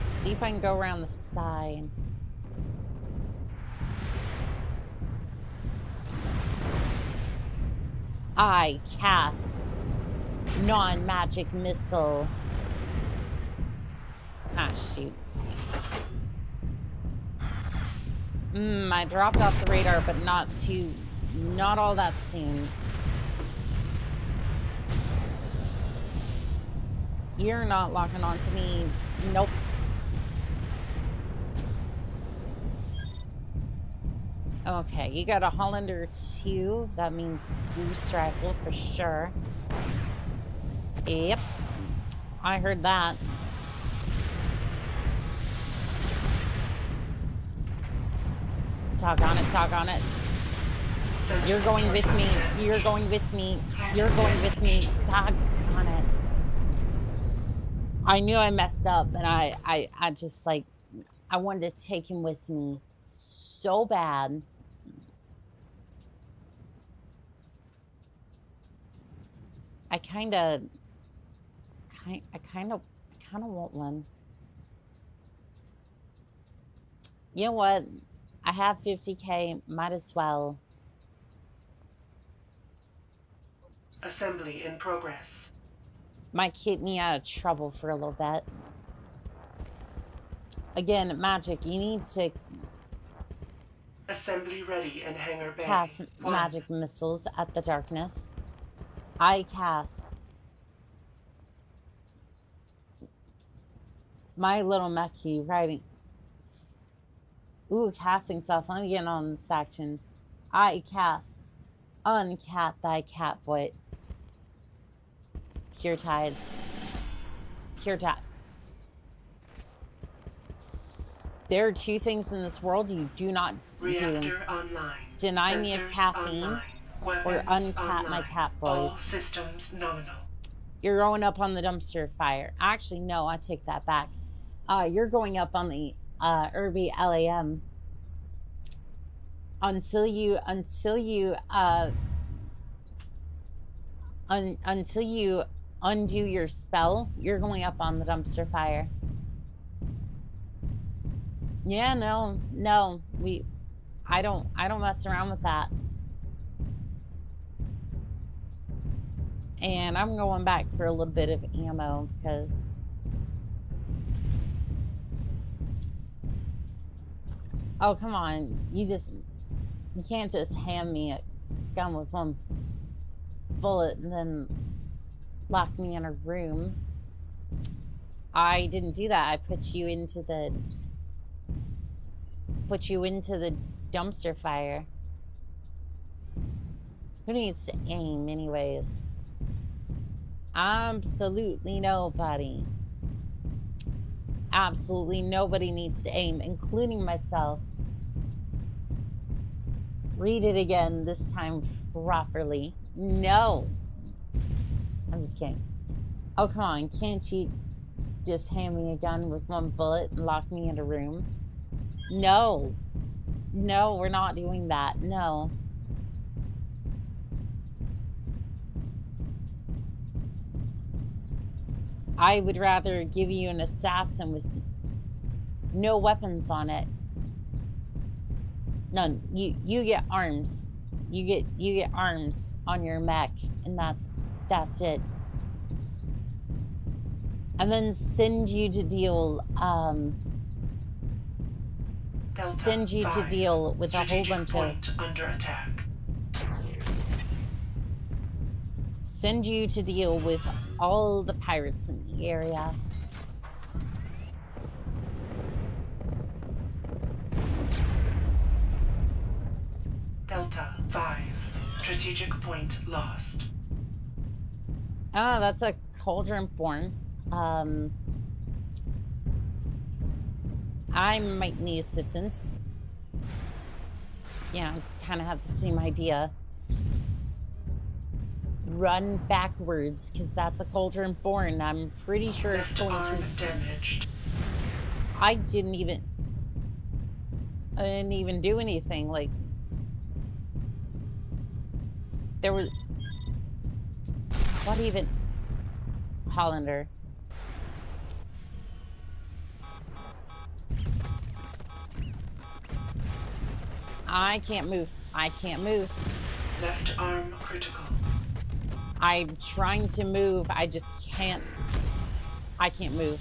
See if I can go around the side. I cast non-magic missile. Ah, shoot. I dropped off the radar, but not all that soon. You're not locking onto me. Nope. Okay, you got a Hollander 2. That means Goose Rifle for sure. Yep. I heard that. Talk on it, talk on it. You're going with me. You're going with me. You're going with me. Talk on it. I knew I messed up, and I just, like, I wanted to take him with me so bad. I kind of want one. You know what? I have 50K, might as well. Assembly in progress. Might keep me out of trouble for a little bit. Again, magic, you need to Assembly ready in hangar bay. cast magic missiles at the darkness. I cast My Little Mechie riding. Ooh, casting stuff. Let me get on this action. I cast Uncat Thy Catboy. Pure Tides. Pure Tide. There are 2 things in this world you do not Reactor do. online. Deny me of Sensors caffeine online. or Weapons uncat my online. cat All boys. systems nominal. You're going up on the dumpster fire. Actually, no, I take that back. You're going up on the Irby LAM. Until you undo your spell, you're going up on the dumpster fire. Yeah, no, I don't mess around with that. And I'm going back for a little bit of ammo because oh, come on. You can't just hand me a gun with one bullet and then lock me in a room. I didn't do that. I put you into the dumpster fire. Who needs to aim anyways? Absolutely nobody. Absolutely nobody needs to aim, including myself. Read it again, this time properly. No. I'm just kidding. Oh, come on. Can't you just hand me a gun with one bullet and lock me in a room? No. No, we're not doing that. No. I would rather give you an assassin with no weapons on it. None. You get arms. You get arms on your mech, and that's it. And then send you to deal send you to deal with a whole bunch of under attack. Send you to deal with all the pirates in the area. Delta 5. Strategic point lost. Ah, that's a cauldron born. I might need assistance. Yeah, kind of have the same idea. Run backwards, because that's a cauldron born. I'm pretty sure it's going to... damaged. I didn't even do anything. Like, there was... What even? Hollander. I can't move. I can't move. Left arm critical. I'm trying to move. I just can't. I can't move.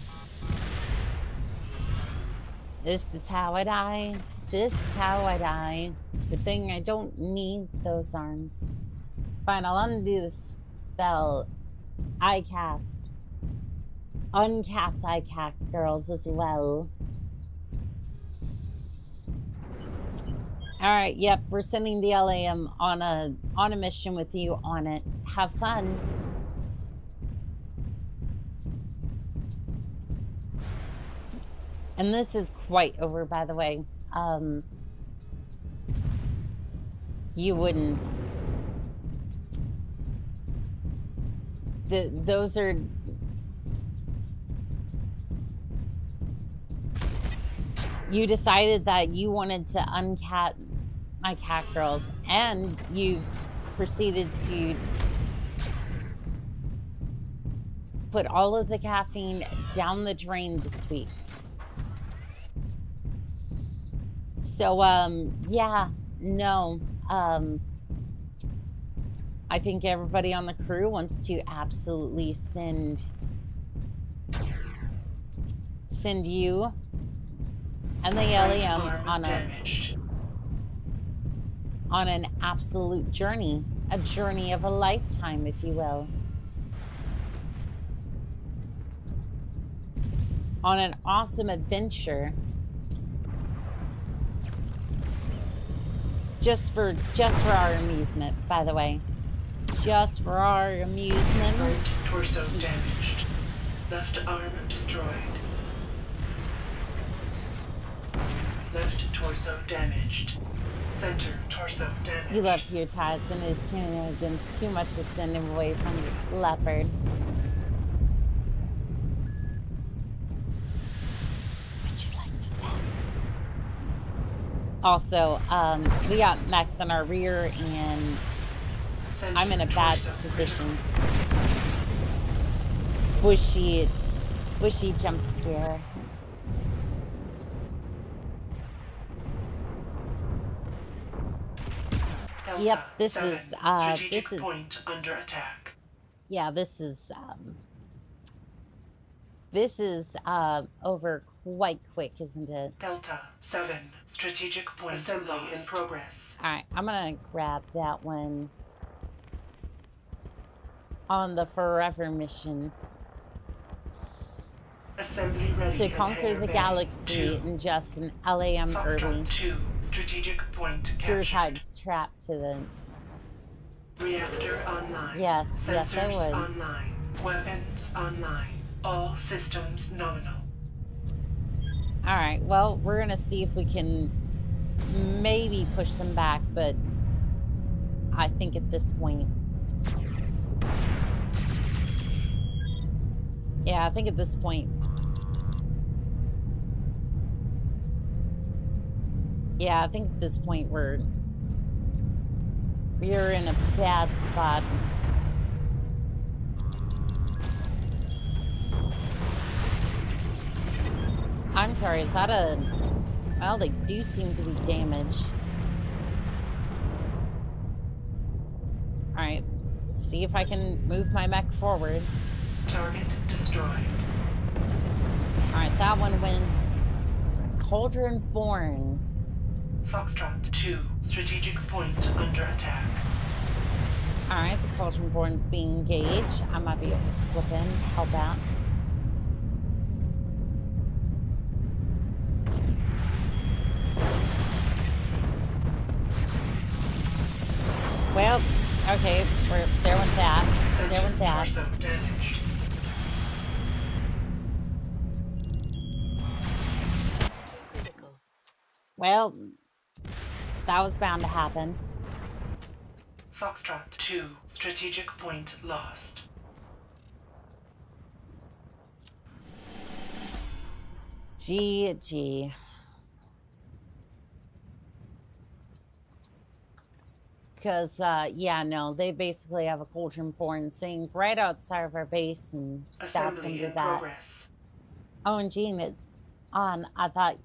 This is how I die. This is how I die. Good thing I don't need those arms. Fine, I'll undo the spell I cast. Uncap I cast girls as well. All right, yep, we're sending the LAM on a mission with you on it. Have fun. And this is quite over, by the way. You wouldn't. Those are. You decided that you wanted to uncat my cat girls, and you've proceeded to put all of the caffeine down the drain this week. So, yeah, no. I think everybody on the crew wants to absolutely send you and the LAM on an absolute journey, a journey of a lifetime, if you will. On an awesome adventure. Just for our amusement, by the way. Just for our amusement. Right torso damaged. Left arm destroyed. Left torso damaged. Center torso damaged. You love your tats and his shenanigans too much to send him away from the leopard. Would you like to bet? Also, we got mechs in our rear, and Center I'm in a bad position. Bushy jump scare. Delta Yep, this 7. is Strategic point under attack. Yeah, this is over quite quick, isn't it? Delta 7. Strategic point assembly in progress. All right, I'm gonna grab that one on the Forever mission Assembly ready. to conquer the galaxy in just an LAM early. 2. Strategic point Pure captured. Tide's trapped to the... Reactor online. Yes, yes, I Sensors would. online. Weapons online. All systems nominal. All right, well, we're gonna see if we can maybe push them back, but I think at this point... Yeah, I think at this point Yeah, I think at this point we're in a bad spot. I'm sorry, is that a... Well, they do seem to be damaged. Alright, see if I can move my mech forward. Target destroyed. Alright, that one went Cauldron Born. Foxtrot 2, strategic point under attack. Alright, the Cauldron Born's being engaged. I might be able to slip in, help out. Well, okay, there went that. There went that. Torso damaged. Critical. Well, that was bound to happen. Foxtrot 2, strategic point lost. GG. Because, yeah, no, they basically have a Cauldron Born sitting right outside of our base, and that's going to Assembly be in that. progress. Oh, and Gene, it's on. I thought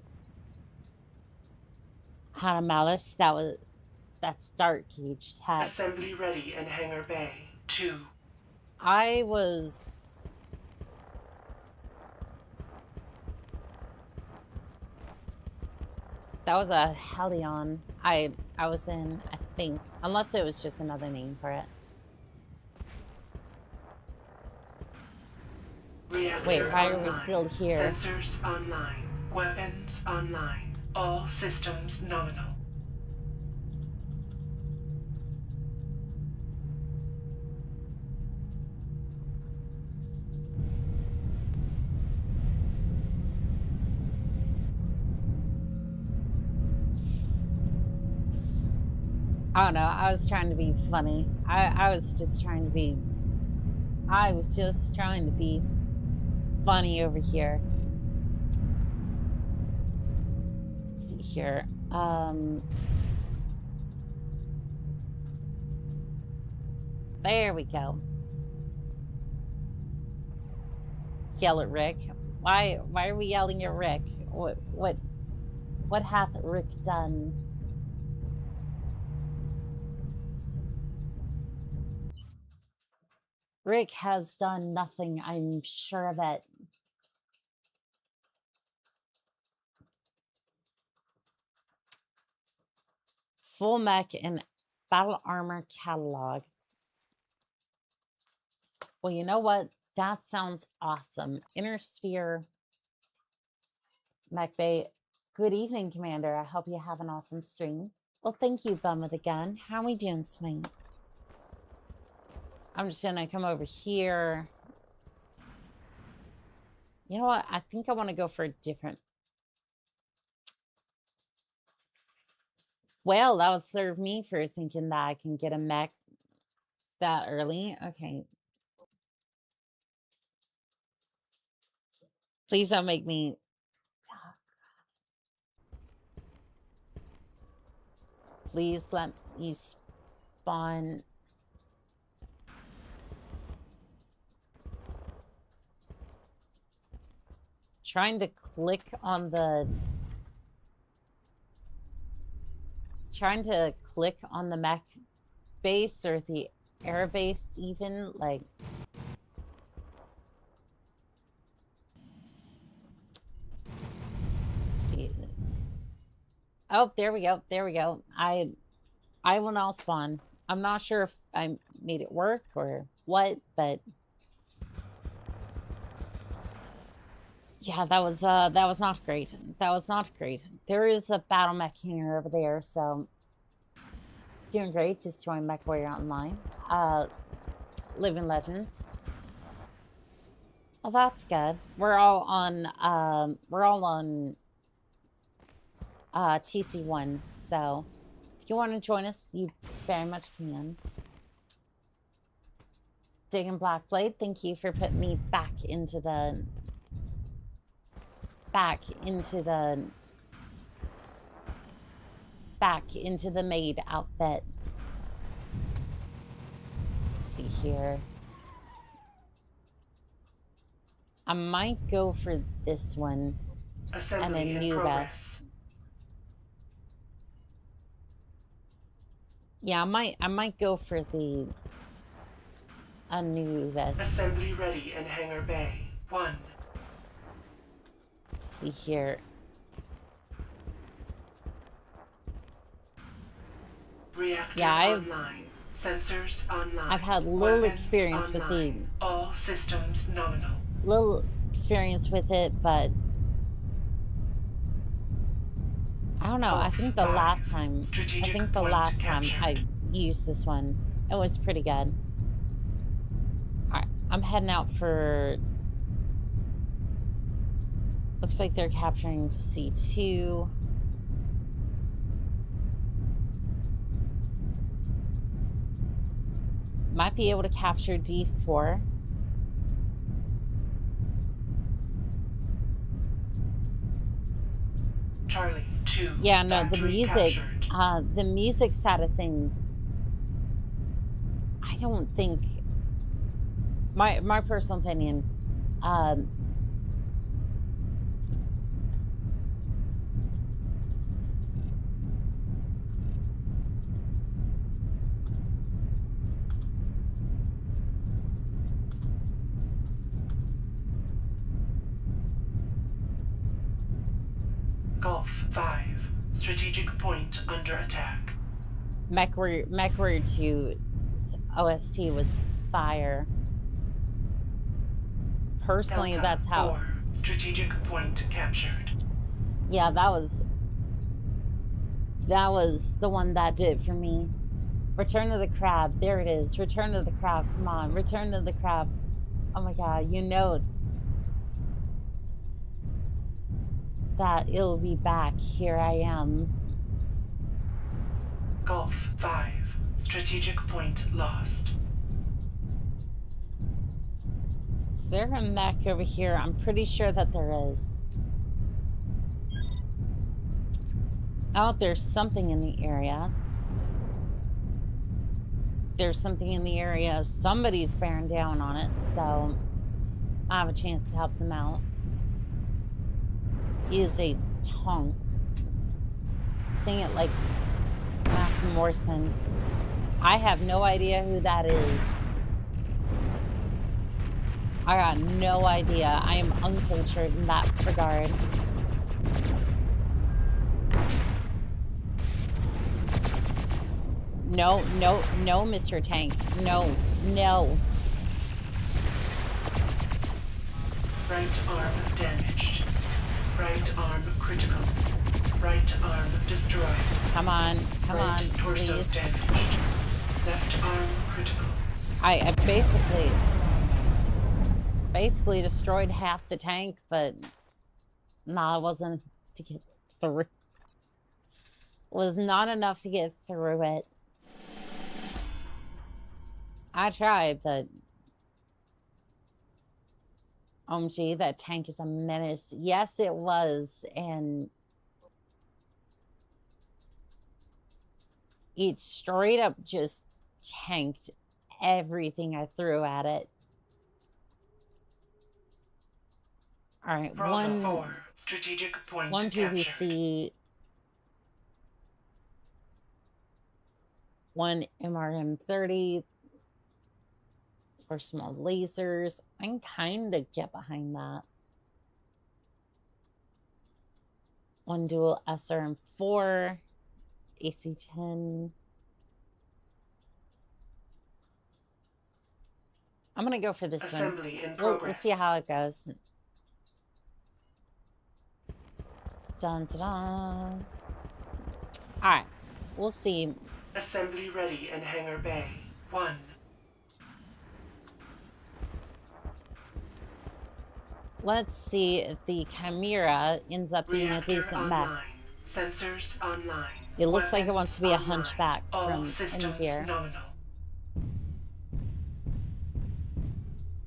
had a malice. That's Dark Cage tag. Assembly ready in hangar bay 2. I was... That was a Helion I was in, I think. Unless it was just another name for it. Reactor Wait, why are we online. still here? Sensors online. Weapons online. All systems nominal. I don't know. I was trying to be funny. I was just trying to be funny over here. Let's see here. There we go. Yell at Rick. Why are we yelling at Rick? What hath Rick done? Rick has done nothing, I'm sure of it. Full mech and battle armor catalog. Well, you know what? That sounds awesome. Inner Sphere Mech Bay. Good evening, Commander. I hope you have an awesome stream. Well, thank you, Bum with a Gun. How are we doing, Swing? I'm just gonna come over here. You know what? I think I want to go for a different... Well, that would serve me for thinking that I can get a mech that early. Okay. Please don't make me talk. Please let me spawn... Trying to click on the mech base or the air base even, like, let's see. Oh, there we go. I will now spawn. I'm not sure if I made it work or what, but yeah, that was not great. That was not great. There is a battle mech hangar over there, so doing great. Just joined Mechwarrior online. Living Legends. Well, that's good. We're all on TC1, so if you want to join us, you very much can. Digging Blackblade, thank you for putting me back into the back into the maid outfit. Let's see here. I might go for this one and a Assembly in new progress. vest. Yeah, I might go for a new vest. Assembly ready in hangar bay. 1. Let's see here. Reactor Yeah, online. Sensors online. I've had little Weapons experience with online. All systems nominal. little experience with it, but I don't know. I think the last time I used this one, it was pretty good. All right, I'm heading out for. Looks like they're capturing C2. Might be able to capture D4. Charlie 2. Yeah, no, the captured. music side of things, I don't think, my personal opinion, Golf 5. Strategic point under attack. Mechwarrior 2's OST was fire. Personally, Delta that's how. 4. Strategic point captured. Yeah, that was the one that did it for me. Return of the Crab. There it is. Return of the Crab. Come on. Return of the Crab. Oh my god, you know that it'll be back. Here I am. Golf 5. Strategic point lost. Is there a mech over here? I'm pretty sure that there is. Oh, there's something in the area. There's something in the area. Somebody's bearing down on it, so I have a chance to help them out. He is a tonk. Sing it like Matt Morrison. I have no idea who that is. I got no idea. I am uncultured in that regard. No, no, no, Mr. Tank. No, no. Right arm damaged. Right arm critical. Right arm destroyed. Come on, come Right on, torso please. damaged. Left arm critical. I basically destroyed half the tank, but nah, it wasn't enough to get through. It was not enough to get through it. I tried, but OMG, that tank is a menace. Yes, it was, and it straight up just tanked everything I threw at it. All right, Bravo 4. Strategic point one captured. PVC, one MRM-30 for small lasers. I can kind of get behind that. One dual SRM-4, AC-10. I'm going to go for this Assembly one. in We'll progress. see how it goes. Dun, dun, dun. All right. We'll see. Assembly ready in hangar bay. 1. Let's see if the Chimera ends up being Reactor a decent online. mech. Sensors online. It looks like it Weapons wants to be a online. hunchback All from in systems here. nominal.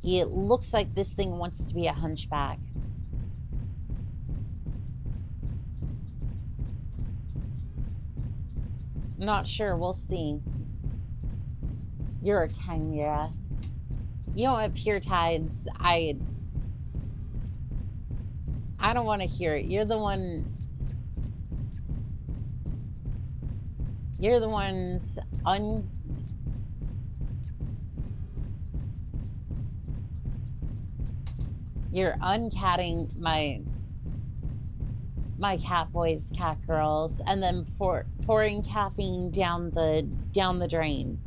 It looks like this thing wants to be a hunchback. I'm not sure. We'll see. You're a chimera. You don't have pure tides. I don't want to hear it. You're the one. You're the ones You're uncatting my cat boys, cat girls, and then pouring caffeine down the drain.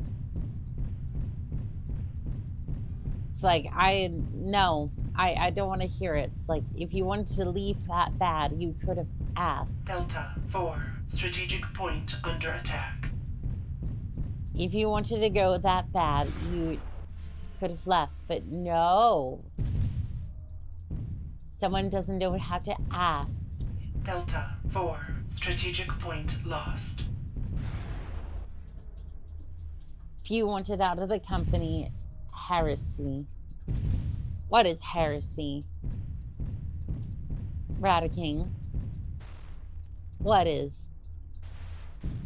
It's like, I don't want to hear it. It's like, if you wanted to leave that bad, you could have asked. Delta 4, strategic point under attack. If you wanted to go that bad, you could have left, but no. Someone doesn't know how to ask. Delta 4, strategic point lost. If you wanted out of the company, heresy. What is heresy? Radiking. What is?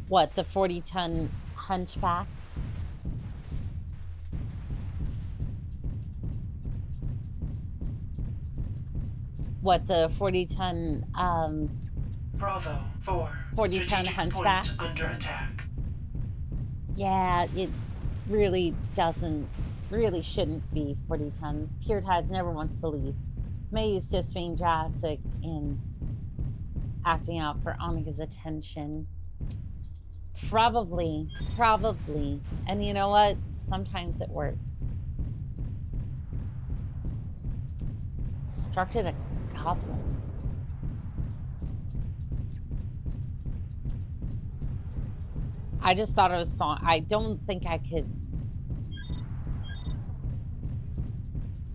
What, the 40-ton hunchback? What, the 40-ton, Bravo 4, 40-ton hunchback? point under attack. Yeah, it really shouldn't be 40 tons. Pure Tides never wants to leave. May's just being drastic in acting out for Anika's attention. Probably. And you know what? Sometimes it works. Constructed a goblin. I just thought it was song. I don't think I could.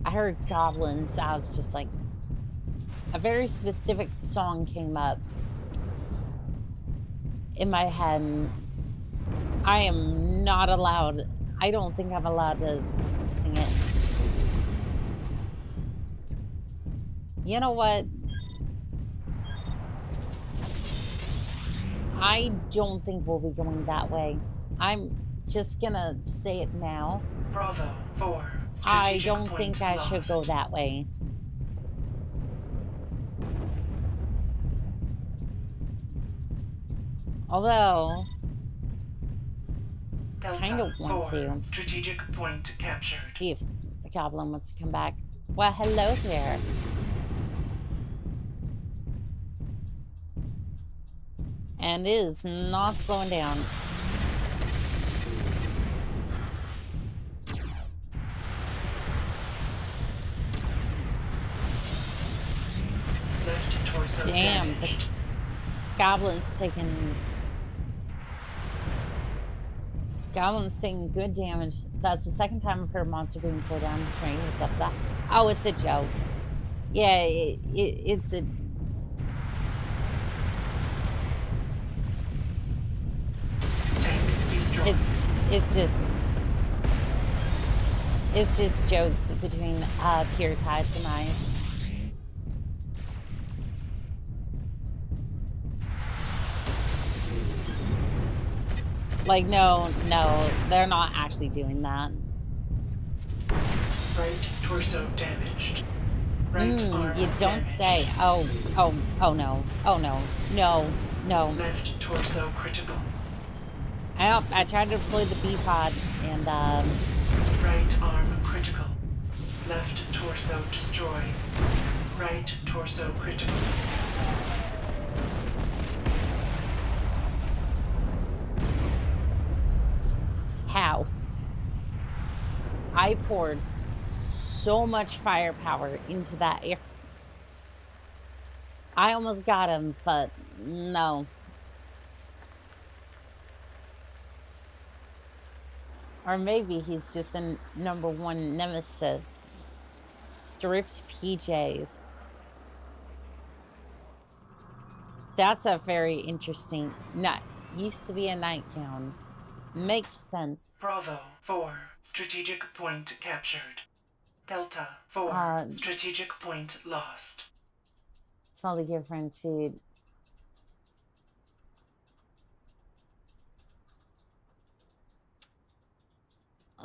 I heard goblins. I was just like, a very specific song came up in my head. And I am not allowed. I don't think I'm allowed to sing it. You know what? I don't think we'll be going that way. I'm just gonna say it now. Bravo 4. I don't think I should go that way. Although, kind of want to. Strategic point captured. See if the goblin wants to come back. Well, hello there. And is not slowing down. Left torso Damn, damaged. the goblin's taking good damage. That's the second time I've heard a monster being pulled down the train. What's up with that? Oh, it's a joke. Yeah, it's a... It's just jokes between Pure Tides and I. Like, no, they're not actually doing that. Right torso damaged. Right arm you don't damaged. say. Oh no. Left torso critical. I tried to deploy the B-pod and Right arm critical. Left torso destroyed. Right torso critical. how? I poured so much firepower into that air. I almost got him, but no. Or maybe he's just a #1 nemesis. Stripped PJs. That's a very interesting... used to be a nightgown. Makes sense. Bravo 4. Strategic point captured. Delta 4. Strategic point lost. It's only different to...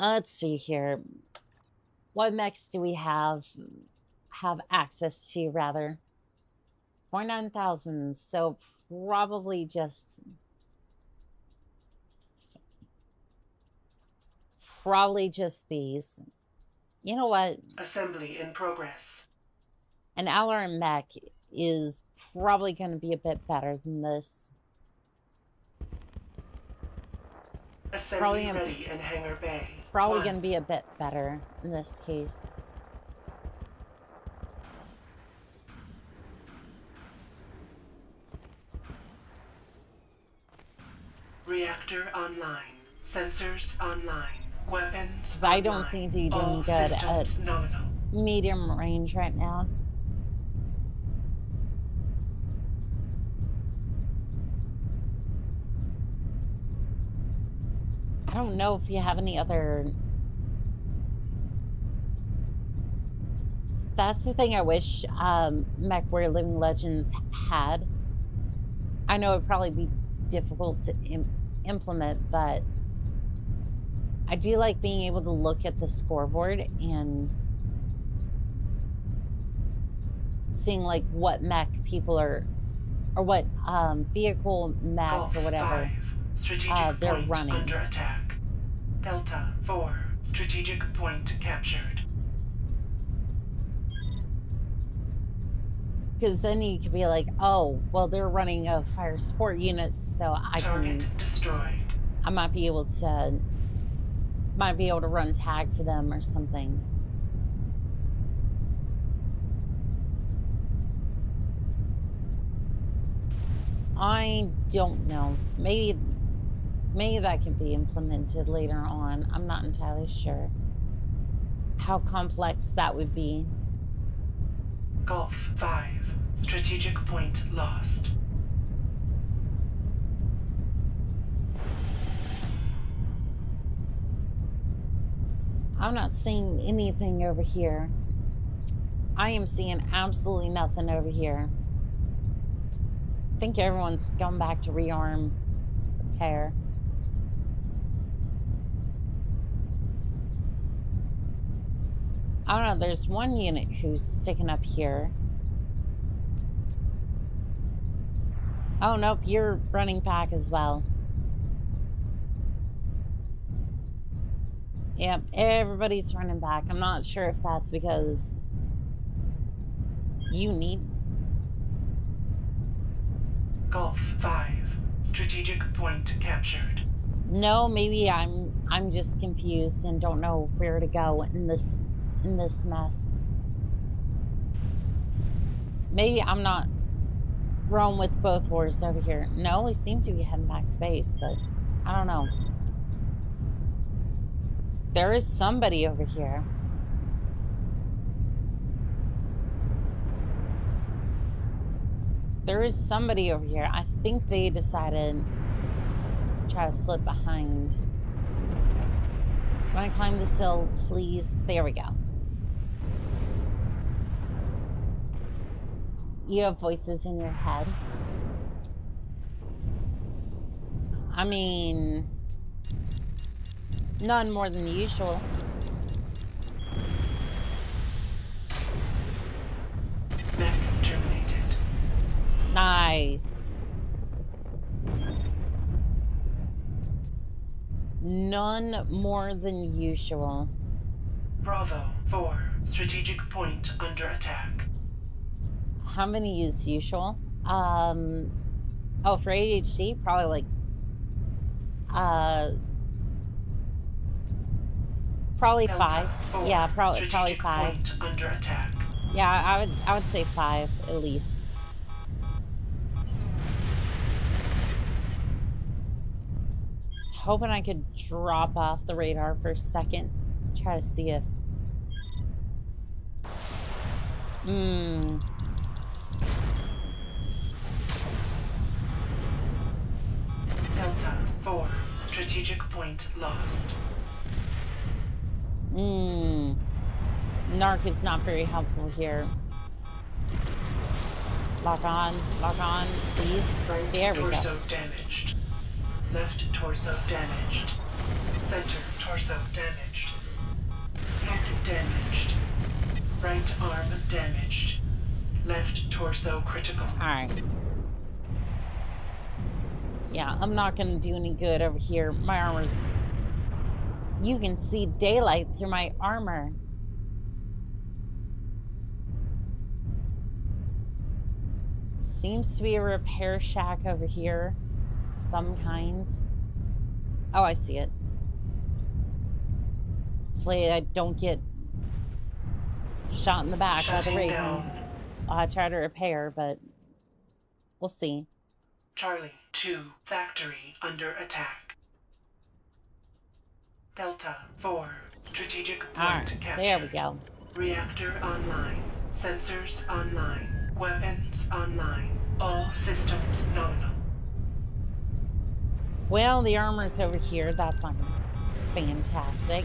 Let's see here. What mechs do we have access to, rather? 49,000, so probably just these. You know what? Assembly in progress. An LRM mech is probably going to be a bit better than this. Assembly ready in hangar bay. Probably going to be a bit better in this case. Reactor online. Sensors online. Weapons. Because I don't seem to be doing good at nominal. medium range right now. I don't know if you have any other... That's the thing I wish Mechwarrior Living Legends had. I know it'd probably be difficult to implement, but I do like being able to look at the scoreboard and seeing like what mech people are, or what vehicle mech Golf or whatever 5. Strategic they're point running. under attack. Delta 4. Strategic point captured. Because then you could be like, oh, well, they're running a fire support unit, so Target destroyed. I might be able to run tag for them or something. I don't know. Maybe that can be implemented later on. I'm not entirely sure how complex that would be. Golf 5. Strategic point lost. I'm not seeing anything over here. I am seeing absolutely nothing over here. I think everyone's going back to rearm repair. I don't know, there's one unit who's sticking up here. Oh, nope, you're running back as well. Yep, everybody's running back. I'm not sure if that's because you need... Golf 5. Strategic point captured. No, maybe I'm just confused and don't know where to go in this mess. Maybe I'm not rolling with both wars over here. No, we seem to be heading back to base, but I don't know. There is somebody over here. There is somebody over here. I think they decided to try to slip behind. Can I climb this hill, please? There we go. You have voices in your head. I mean, none more than usual. Mech terminated. Nice. None more than usual. Bravo 4. Strategic point under attack. How many use usual? Oh, for ADHD, probably like, probably Delta 5. 4. Yeah, probably Strategic 5. point under attack. Yeah, I would say 5 at least. Just hoping I could drop off the radar for a second. Try to see if. Delta 4. Strategic point lost. Narc is not very helpful here. Lock on, please. Right There we torso go. damaged. Left torso damaged. Center torso damaged. Head damaged. Right arm damaged. Left torso critical. Alright. Yeah, I'm not gonna do any good over here. My armor's... You can see daylight through my armor. Seems to be a repair shack over here. Some kinds. Oh, I see it. Hopefully I don't get shot in the back by the Shutting Raven. down. I'll try to repair, but we'll see. Charlie 2 factory under attack. Delta 4 strategic point Alright, captured. there we go. Reactor online. Sensors online. Weapons online. All systems nominal. Well, the armor's over here. That's not fantastic.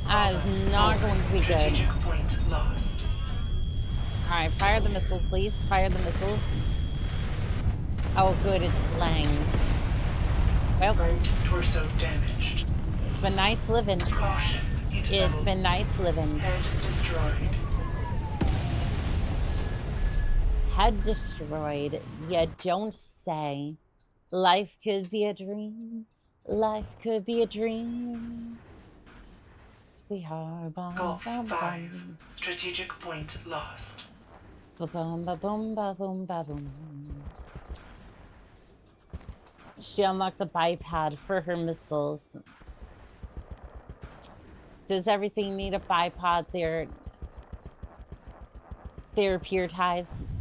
That is not going to be good. Strategic point lost. Alright, fire the missiles, please. Fire the missiles. Oh, good, it's Lang. Well, Right torso damaged. it's been nice living. Caution. It's been nice living. Head destroyed. Head destroyed. You don't say. Life could be a dream. Life could be a dream. Sweetheart, bum, Golf bum, 5 bum. strategic point lost. Ba-bum, ba-boom, ba-boom, ba-boom. She unlocked the bipod for her missiles. Does everything need a bipod there? Pure ties.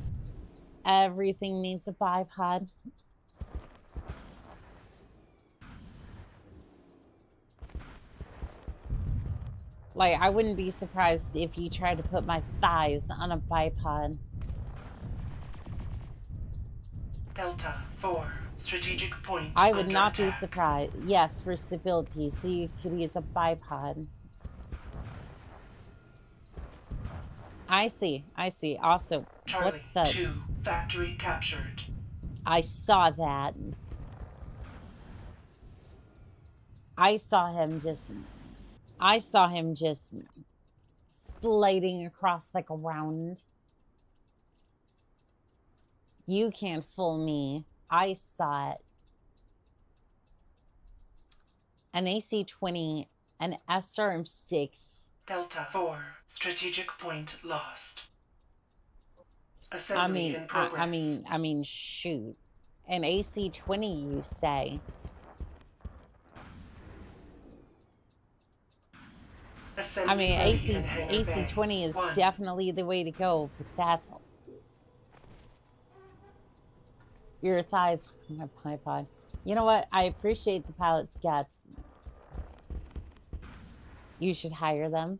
Everything needs a bipod. Like, I wouldn't be surprised if you tried to put my thighs on a bipod. Delta 4 strategic point. I would under not be attack. surprised. Yes, for stability, so you could use a bipod. I see. Also, Charlie what the... 2 factory captured. I saw that. I saw him just sliding across the ground. You can't fool me. I saw it. An AC-20, an SRM-6. Delta 4 strategic point lost. Assembly in progress. I mean, shoot. An AC-20, you say? Assembly I mean, ready in hangar bay. AC-20 is 1. definitely the way to go, but that's... Your thighs, my bipod. You know what? I appreciate the pilot's guts. You should hire them.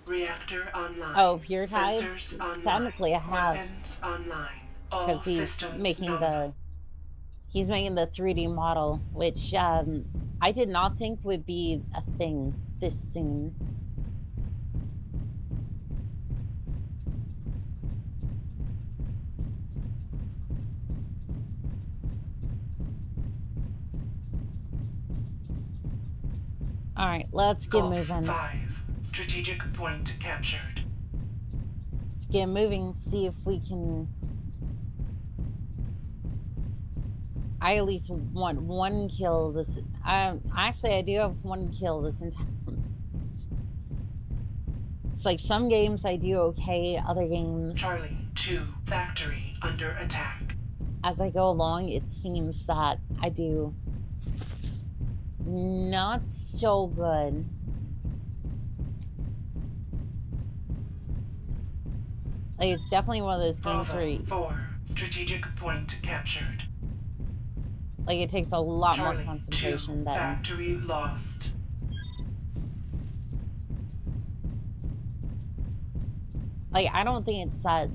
Reactor online. Oh, pure ties? Sensors online. Technically I have. Weapons online. All Because he's systems making nominal. he's making the 3D model, which I did not think would be a thing this soon. All right, let's get Golf moving. 5 strategic point captured. Let's get moving, see if we can... I at least want one kill this... actually, I do have one kill this entire... It's like some games I do okay, other games... Charlie 2 factory under attack. As I go along, it seems that I do not so good. Like, it's definitely one of those games Bravo where you, 4 strategic point captured. like, it takes a lot Charlie more concentration 2 than... factory lost. Like, I don't think it's that...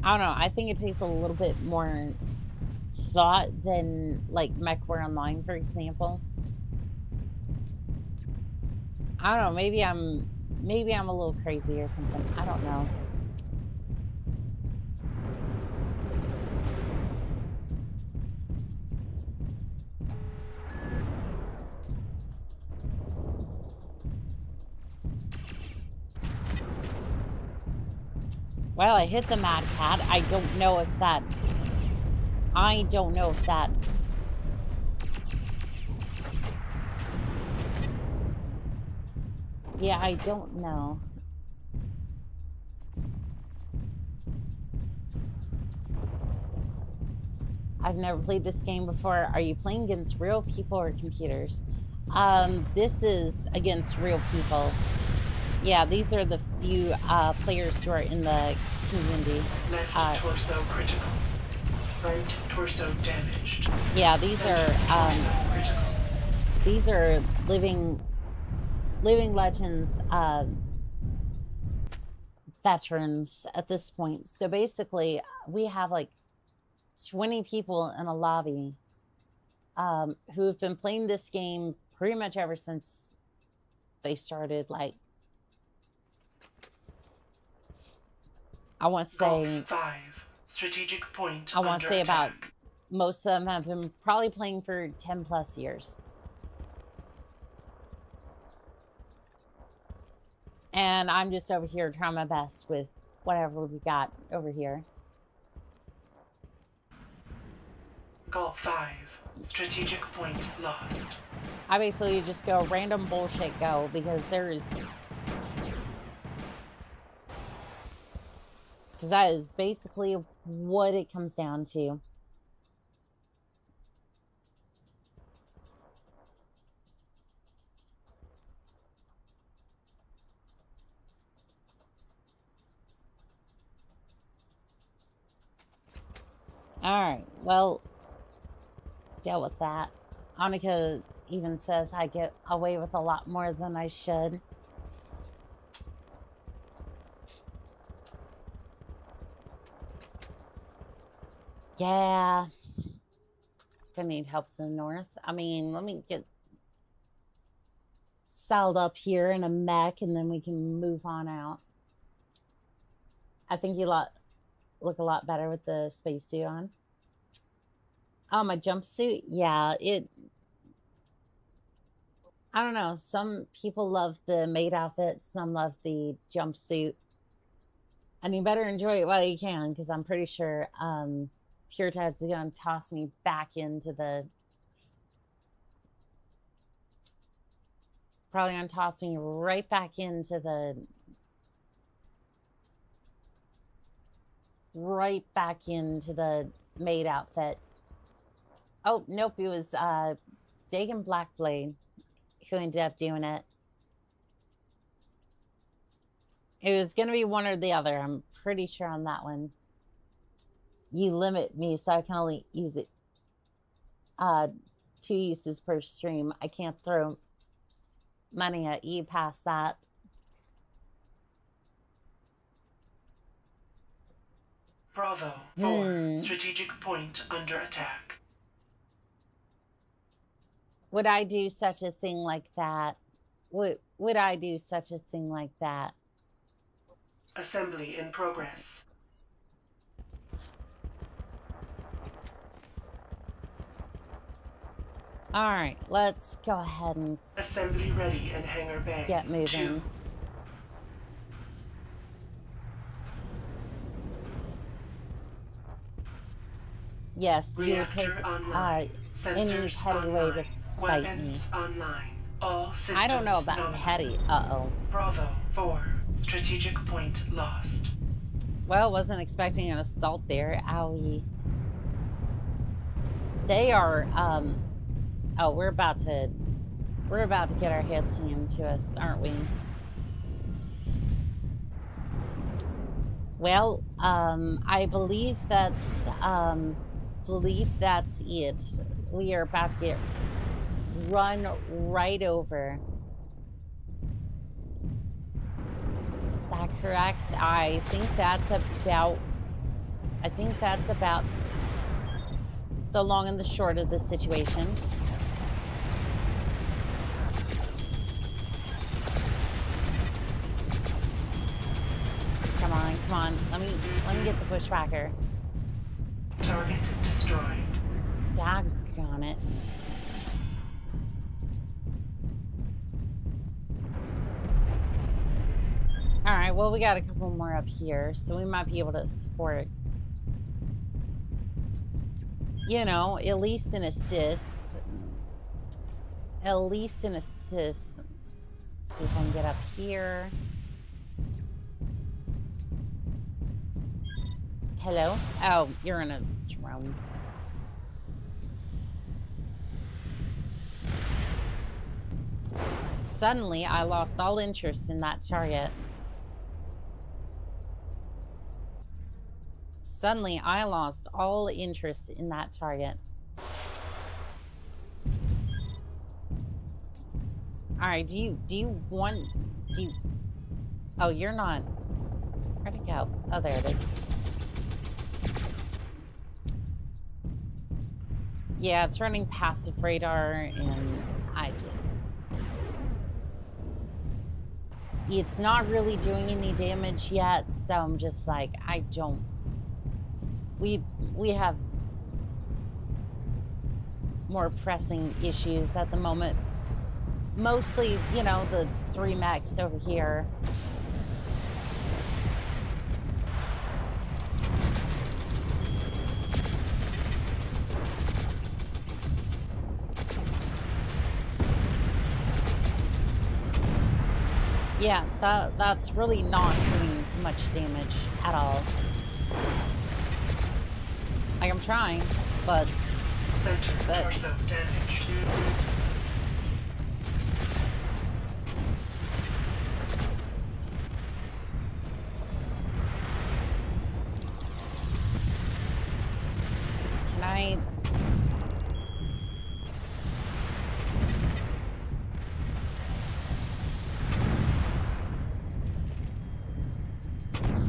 I don't know. I think it takes a little bit more thought than, like, Mechwarrior Online, for example. I don't know. Maybe I'm a little crazy or something. I don't know. Well, I hit the Mad Cat. I don't know if that... Yeah, I don't know. I've never played this game before. Are you playing against real people or computers? This is against real people. Yeah, these are the few players who are in the community. Left torso critical. Right torso damaged. Yeah, these are living legends veterans at this point. So basically, we have like 20 people in a lobby who have been playing this game pretty much ever since they started. Like, I want to say 5 strategic point. I want to say about most of them have been probably playing for 10 plus years. And I'm just over here trying my best with whatever we got over here. Call 5 strategic point lost. I basically just go random bullshit go because there is... Because that is basically what it comes down to. Alright, well, dealt with that. Annika even says I get away with a lot more than I should. Yeah. Gonna need help to the north. I mean, let me get saddled up here in a mech and then we can move on out. I think you look a lot better with the spacesuit on. Oh, my jumpsuit? Yeah, I don't know. Some people love the maid outfit. Some love the jumpsuit. And you better enjoy it while you can, because I'm pretty sure Purita is going to toss me back into the... Probably going to toss me right back into the... Right back into the maid outfit. Oh, nope. It was Dagon Blackblade who ended up doing it. It was going to be one or the other. I'm pretty sure on that one. You limit me, so I can only use it 2 uses per stream. I can't throw money at you past that. Bravo 4 strategic point under attack. Would I do such a thing like that? Would I do such a thing like that? Assembly in progress. All right, let's go ahead and assembly ready in hangar bay. Get moving. 2. Yes, you will take any petty way to spite me. Online. All systems I don't know about nominal. petty. Uh-oh. Bravo 4 strategic point lost. Well, wasn't expecting an assault there. Owie. They are, oh, we're about to get our heads into us, aren't we? Well, I believe that's it. We are about to get run right over. Is that correct? I think that's about the long and the short of the situation. Come on. Let me get the bushwhacker. Target destroyed. Doggone it. All right, well, we got a couple more up here, so we might be able to support, you know, at least an assist. At least an assist. Let's see if I can get up here. Hello? Oh, you're in a drone. Suddenly, I lost all interest in that target. Suddenly, I lost all interest in that target. All right, do you want, oh, you're not, where'd it go? Oh, there it is. Yeah, it's running passive radar, and it's not really doing any damage yet, so I'm just like, we have more pressing issues at the moment. Mostly, you know, the 3 mechs over here. Yeah, that's really not doing much damage at all. Like, I'm trying, but... Torso damage. Let's see, can I...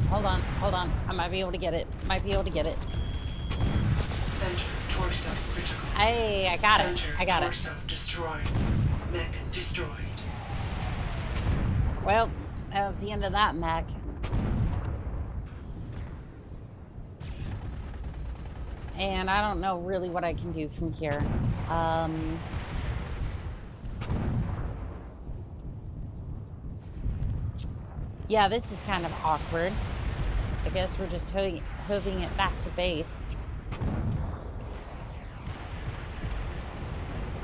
Hold on. I might be able to get it. Center torso critical. Hey, I got it. Torso destroyed. Mech destroyed. Well, that was the end of that mech. And I don't know really what I can do from here. Yeah, this is kind of awkward. I guess we're just hoving it back to base.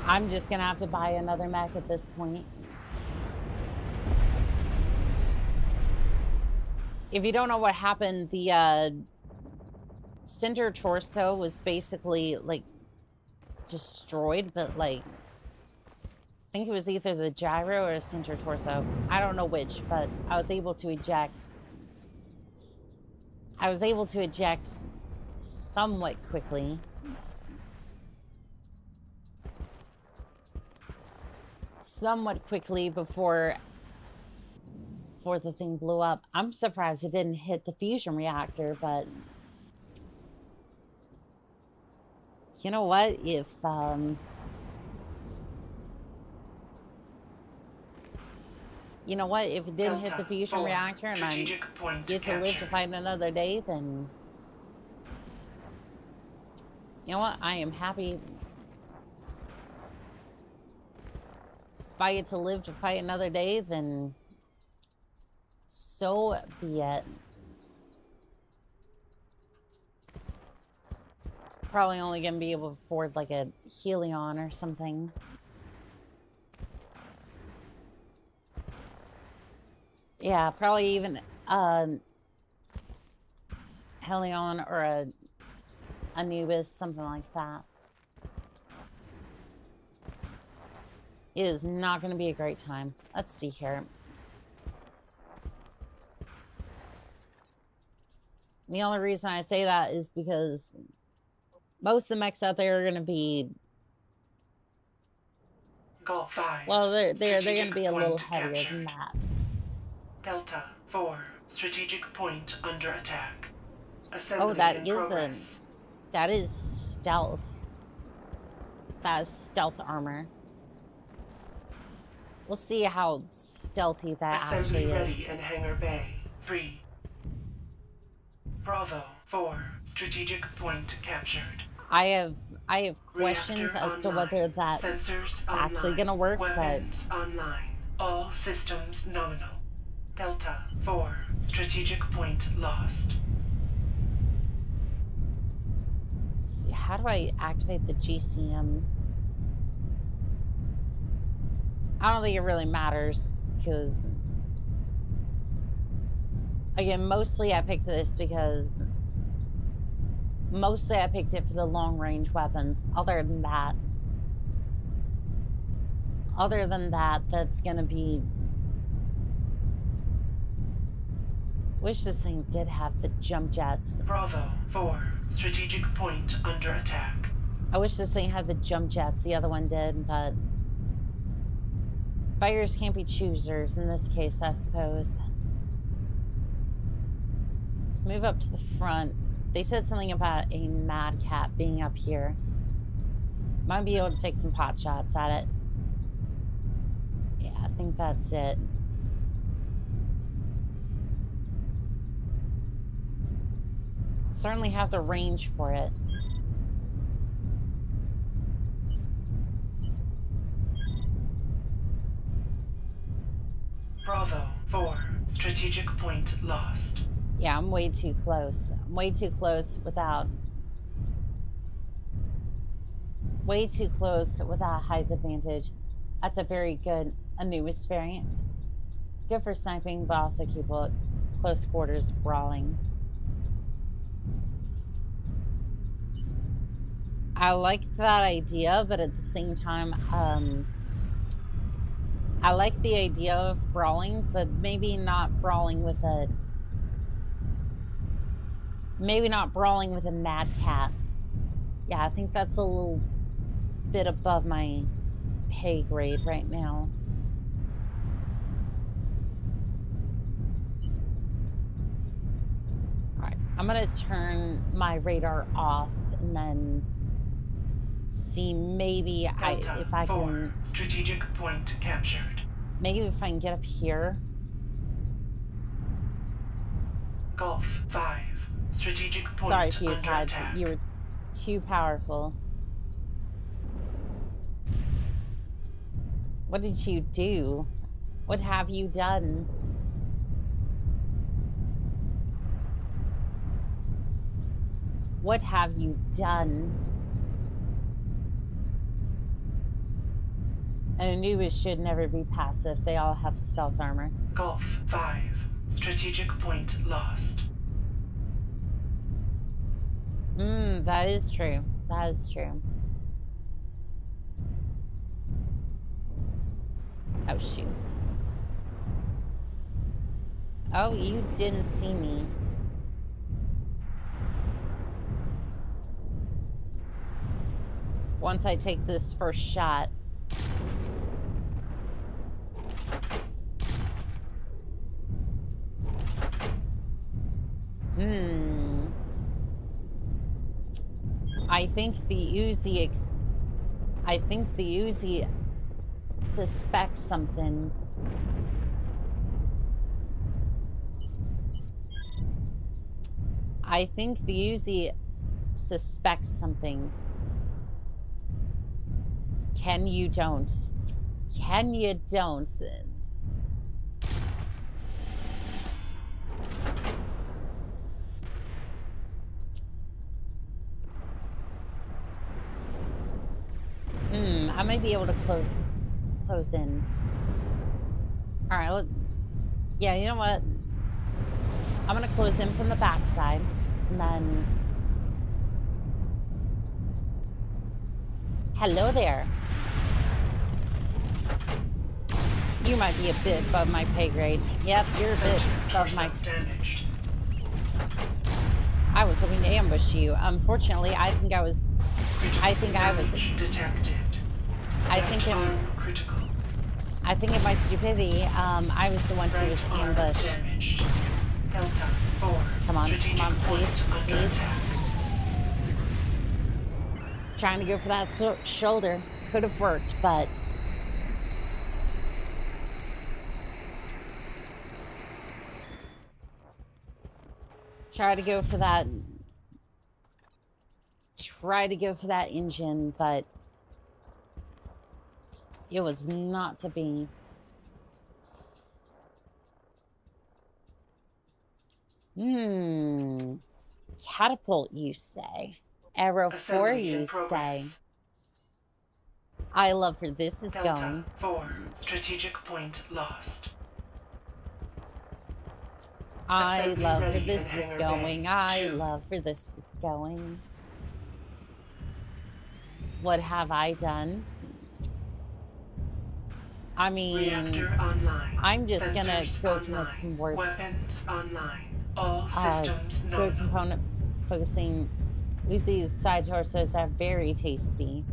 I'm just gonna have to buy another mech at this point. If you don't know what happened, the center torso was basically like destroyed, but like I think it was either the gyro or the center torso. I don't know which, but I was able to eject. I was able to eject somewhat quickly. Before the thing blew up. I'm surprised it didn't hit the fusion reactor, but you know what? If you know what? If it didn't hit the fusion reactor and I get to live to fight another day, then you know what? I am happy. If I get to live to fight another day, then so be it. Probably only gonna be able to afford like a Helion or something. Yeah, probably even Helion or a Anubis, something like that. It is not going to be a great time. Let's see here. The only reason I say that is because most of the mechs out there are going to be... Goal 5. Well, they're going to be a little heavier than that. Delta 4. Strategic point under attack. Assembly Oh, that in is progress. that is stealth. That is stealth armor. We'll see how stealthy that Assembly actually is. ready in hangar bay. 3. Bravo 4. Strategic point captured. I have questions Reactor as to online. whether that's Sensors actually online. gonna work, but Weapons online. All systems nominal. Delta 4, strategic point lost. Let's see, how do I activate the GCM? I don't think it really matters, because again, mostly I picked this because mostly I picked it for the long range weapons. Other than that, that's gonna be. Wish this thing did have the jump jets. Bravo 4, strategic point under attack. I wish this thing had the jump jets. The other one did, but beggars can't be choosers in this case, I suppose. Let's move up to the front. They said something about a mad cat being up here. Might be able to take some pot shots at it. Yeah, I think that's it. Certainly have the range for it. Bravo 4, strategic point lost. Yeah, I'm way too close. I'm way too close without... Way too close without height advantage. That's a very good Anubis variant. It's good for sniping, but also keep it close quarters brawling. I like that idea, but at the same time, I like the idea of brawling, but maybe not brawling with a... Maybe not brawling with a mad cat. Yeah, I think that's a little bit above my pay grade right now. Alright, I'm gonna turn my radar off and then see maybe if I can... Strategic point captured. Maybe if I can get up here. Golf 5, strategic point Sorry, under Peotides, attack. you were too powerful. What did you do? What have you done? What have you done? And Anubis should never be passive. They all have stealth armor. Golf 5, strategic point lost. That is true. That is true. Oh, shoot. Oh, you didn't see me. Once I take this first shot. I think the Uzi suspects something. I think the Uzi suspects something. Ken, you don't. Ken, you don't. I might be able to close in. All right, yeah, you know what? I'm gonna close in from the backside, and then... Hello there. You might be a bit above my pay grade. Yep, you're a bit above my... Damaged. I was hoping to ambush you. Unfortunately, I think I was... Detected. I think in my stupidity, I was the one who was ambushed. Delta 4. Come on, please, please. Trying to go for that shoulder. Could have worked, but... Try to go for that engine, but... It was not to be. Catapult, you say? Arrow 4, Assembly in you say? progress. I love where this is Delta going. 4. Strategic point lost. I Assembly love where ready this in is hangar going. bay. I 2. love where this is going. What have I done? I mean, Reactor online. I'm just gonna Sensors go commit online. some work. Weapons online. All systems Good nominal. component focusing. Lucy's side torsos are very tasty.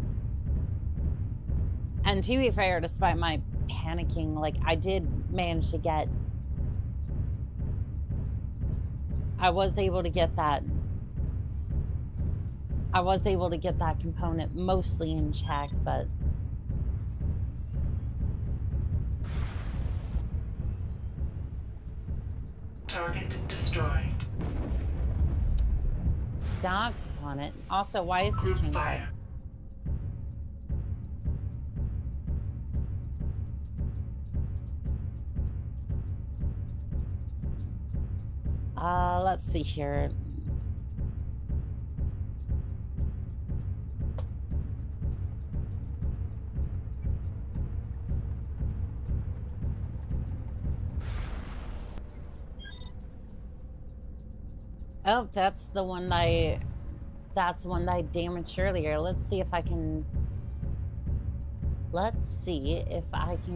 And to be fair, despite my panicking, like, I did manage to get... I was able to get that component mostly in check, but... Target destroyed. Dog on it. Also, why is this Group chain fire. let's see here. Oh, that's the one I damaged earlier. Let's see if I can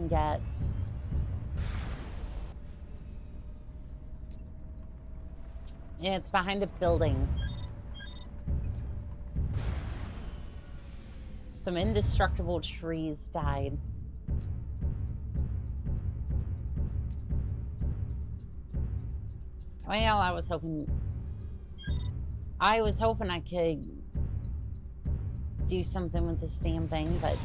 get... Yeah, it's behind a building. Some indestructible trees died. Well, I was hoping I could do something with this damn thing, but...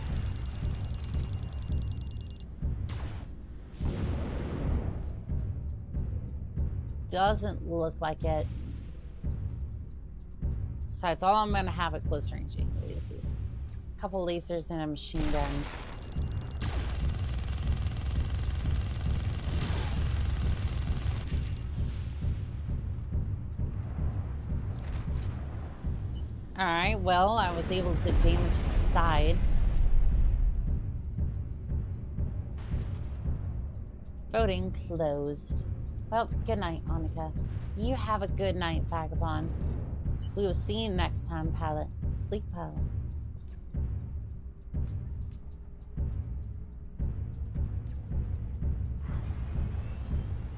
Doesn't look like it. Besides, all I'm gonna have at close range anyways is a couple lasers and a machine gun. Alright, well, I was able to damage the side. Voting closed. Well, good night, Monica. You have a good night, Vagabond. We will see you next time, Pallet. Sleep well.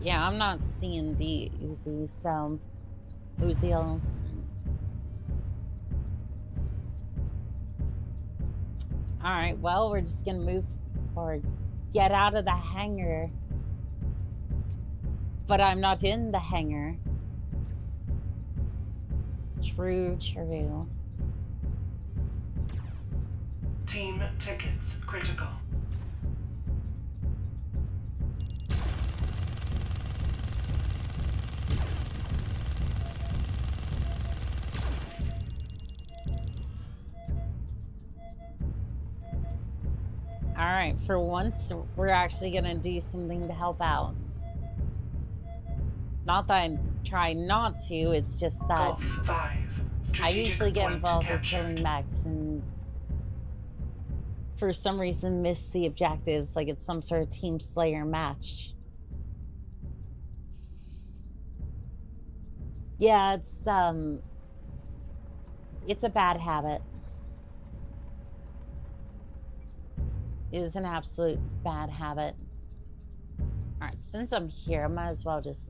Yeah, I'm not seeing the Uzi, so... Uzi'll... Alright, well, we're just gonna move forward. Get out of the hangar. But I'm not in the hangar. True, true. Team tickets critical. All right, for once, we're actually gonna do something to help out. Not that I try not to, it's just that Golf 5. I usually get point involved with captured. killing mechs and for some reason miss the objectives, like it's some sort of Team Slayer match. Yeah, it's a bad habit. It is an absolute bad habit. All right, since I'm here, I might as well just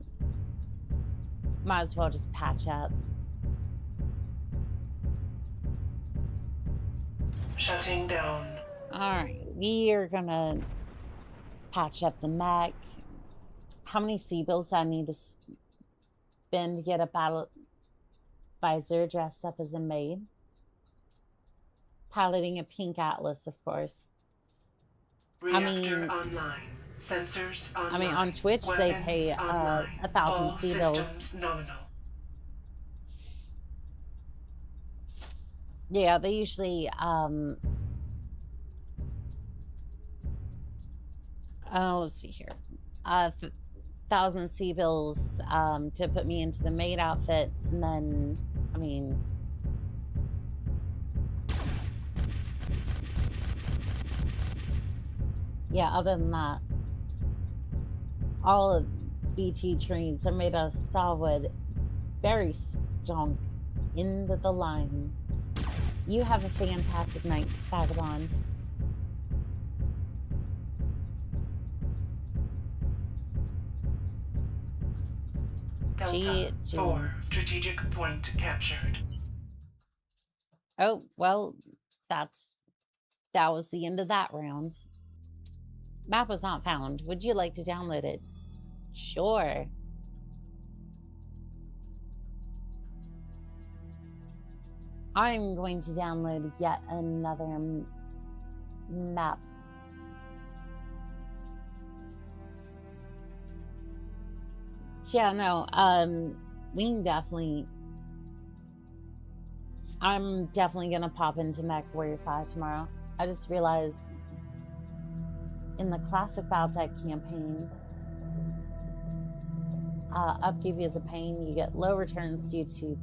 patch up. Shutting down. All right, we are gonna patch up the mech. How many C-bills do I need to spend to get a battle visor dressed up as a maid? Piloting a pink Atlas, of course. Reactor online. Sensors online. I mean, on Twitch, they Weapons pay online. 1,000 All C-bills. systems nominal. Yeah, they usually, let's see here. 1,000 sea bills to put me into the maid outfit, and then, I mean, yeah, other than that, all of BT trains are made of solid, very strong, into the line. You have a fantastic night, Vagabond. Delta 4, strategic point captured. Oh, well, that was the end of that round. Map was not found. Would you like to download it? Sure. I'm going to download yet another map. Yeah, no, we can definitely... I'm definitely gonna pop into Mechwarrior 5 tomorrow. I just realized in the classic Biotech campaign, upkeep is a pain. You get low returns due to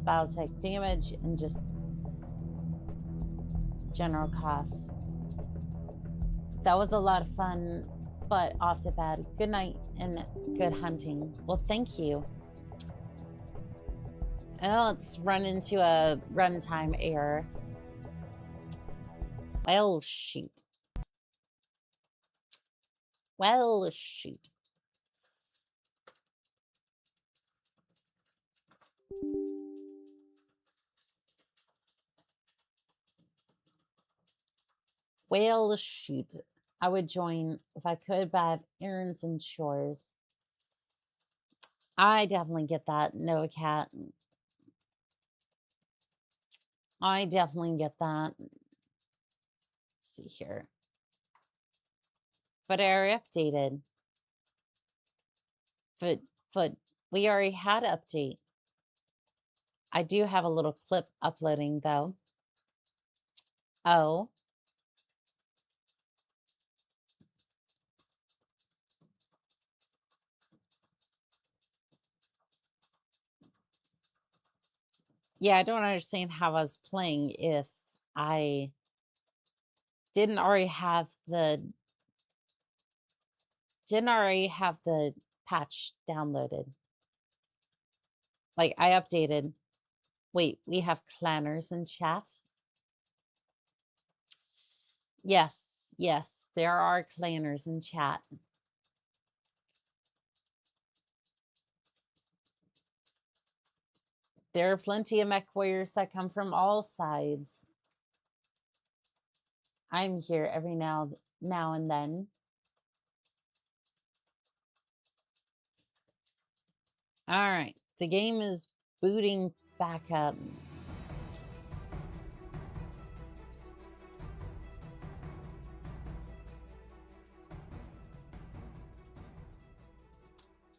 Biotech damage and just general costs. That was a lot of fun, but off to bed. Good night and good hunting. Well, thank you. And let's run into a runtime error. Well, shoot. Well, shoot. Well, shoot. I would join if I could, but I have errands and chores. I definitely get that, Noah Cat. I definitely get that. Let's see here. But I already updated. But we already had an update. I do have a little clip uploading though. Oh. Yeah, I don't understand how I was playing if I didn't already have the patch downloaded. Like, I updated. Wait, we have clanners in chat? Yes, yes, there are clanners in chat. There are plenty of mech warriors that come from all sides. I'm here every now and then. All right, the game is booting back up.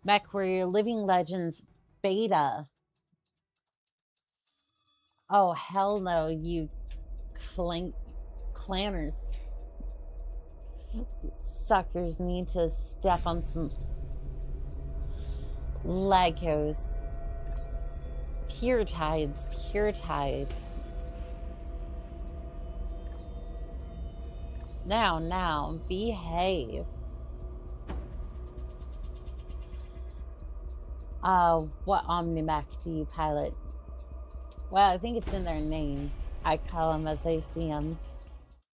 Mechwarrior Living Legends beta. Oh, hell no, you clanners. Suckers need to step on some Legos. Pure tides, pure tides. Now, behave. What Omni-Mech do you pilot? Well, I think it's in their name. I call them as I see them.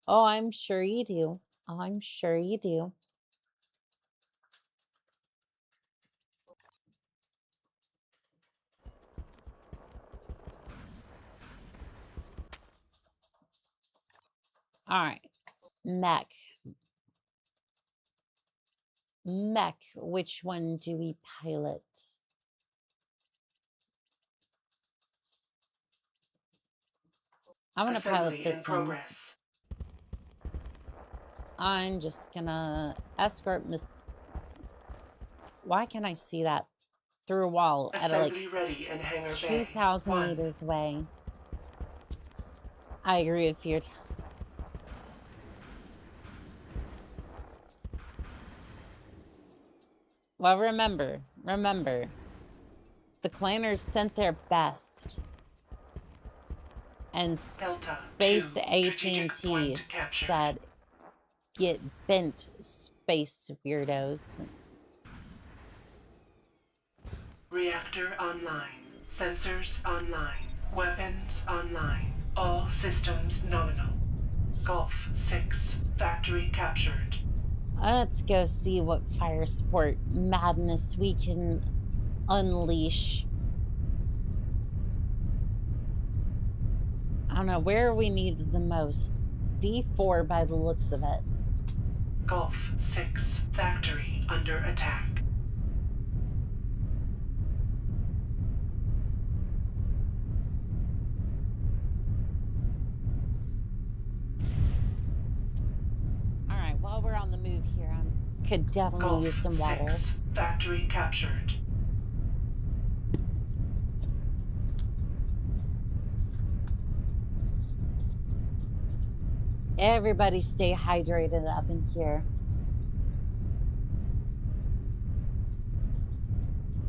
Oh, I'm sure you do. I'm sure you do. All right. Mech, which one do we pilot? I'm gonna pilot this one. I'm just gonna escort Miss. Why can't I see that through a wall at like 2,000 meters away? I agree with your. Well, remember, the clanners sent their best. And Delta Space 2, strategic AT&T point captured. said, get bent, space weirdos. Reactor online. Sensors online. Weapons online. All systems nominal. Golf 6, factory captured. Let's go see what fire sport madness we can unleash. I don't know, where are we needed the most? D4 by the looks of it. Golf 6, factory under attack. Alright, while we're on the move here, I could definitely Golf use some water. 6, factory captured. Everybody stay hydrated up in here.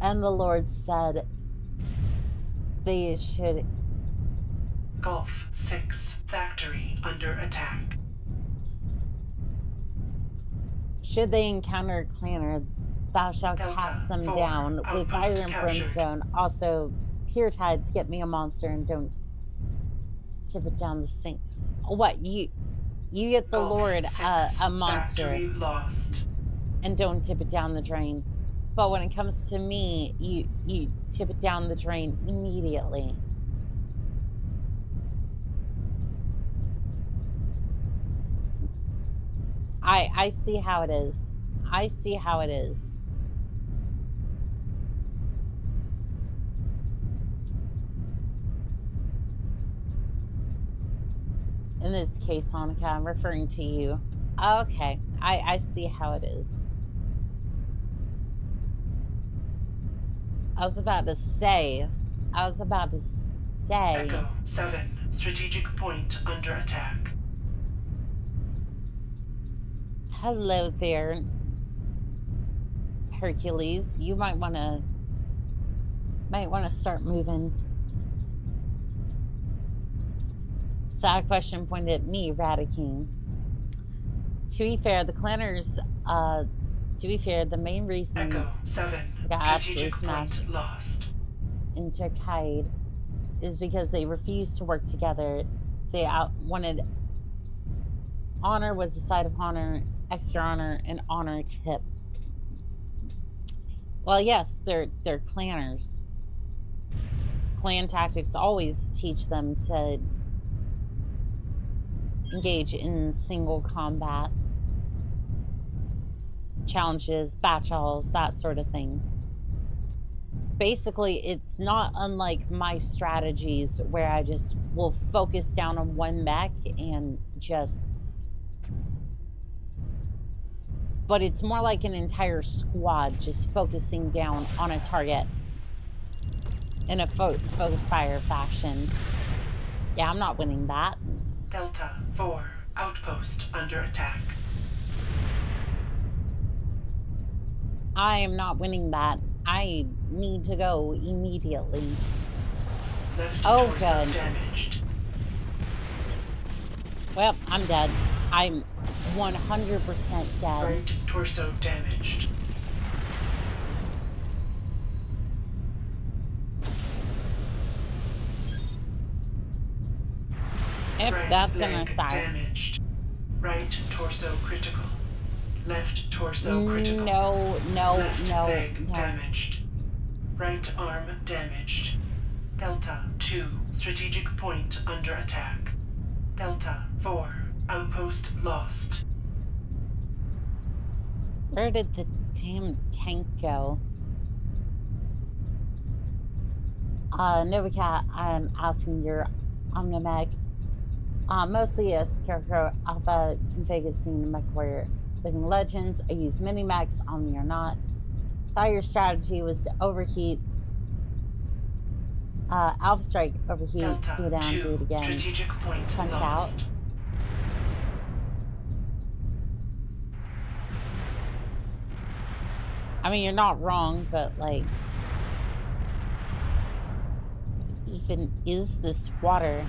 And the Lord said they should... Golf 6, factory under attack. Should they encounter a clanner, thou shalt Delta cast them 4, down with outpost fire and captured. brimstone. Also, pure tides, get me a monster and don't tip it down the sink. What, you get the Golf Lord 6, a monster factory lost. and don't tip it down the drain. But when it comes to me, you tip it down the drain immediately. I see how it is. I see how it is. In this case, Hanukkah, I'm referring to you. Okay, I see how it is. I was about to say. Echo 7, strategic point under attack. Hello there, Hercules. You might want to start moving. Sad question pointed at me, Radiking. To be fair, the clanners, the main reason Echo 7, I got absolutely strategic smashed point lost. into Kaid is because they refused to work together. They wanted honor with the side of honor, extra honor, and honor tip. Well, yes, they're clanners. Clan tactics always teach them to engage in single combat, challenges, battles, that sort of thing. Basically, it's not unlike my strategies where I just will focus down on one mech and just... But it's more like an entire squad just focusing down on a target in a focus fire fashion. Yeah, I'm not winning that. Delta 4, outpost under attack. I am not winning that. I need to go immediately. Left Oh, torso good. damaged. Well, I'm dead. I'm 100% dead. Right torso damaged. Yep, Right that's an leg aside. damaged. Right torso critical. Left torso critical. No. Leg damaged. Right arm damaged. Delta 2, strategic point under attack. Delta 4, outpost lost. Where did the damn tank go? Novacat, I'm asking your Omnimech. Mostly a Scarecrow Alpha config is seen in Mechwarrior Living Legends. I use mini-mechs, Omni or not. Thought your strategy was to overheat. Alpha Strike, overheat, Delta cool down, 2, do it again. strategic point Punch lost. out. I mean, you're not wrong, but like, even is this water?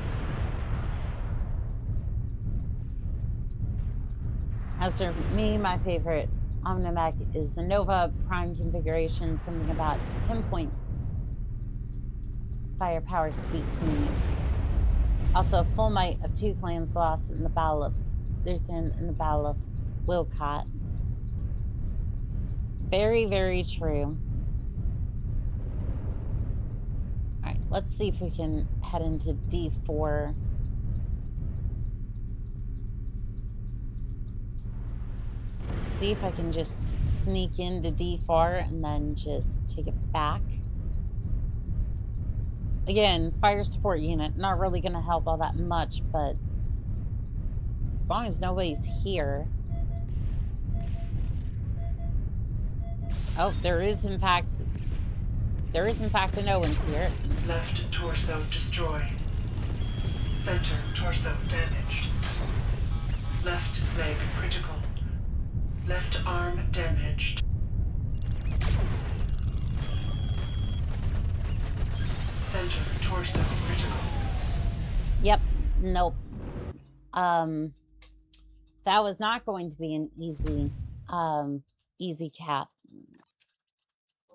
As for me, my favorite Omnimech is the Nova Prime configuration, something about pinpoint firepower speaks to me. Also, full might of 2 clans lost in the Battle of Lutheran and the Battle of Wilcott. Very, very true. Alright, let's see if we can head into D4. See if I can just sneak into D4 and then just take it back. Again, fire support unit, not really going to help all that much, but as long as nobody's here. Oh, there is in fact an Owens here. Left torso destroyed. Center torso damaged. Left leg critical. Left arm damaged. Center torso critical. Yep, nope. That was not going to be an easy cap.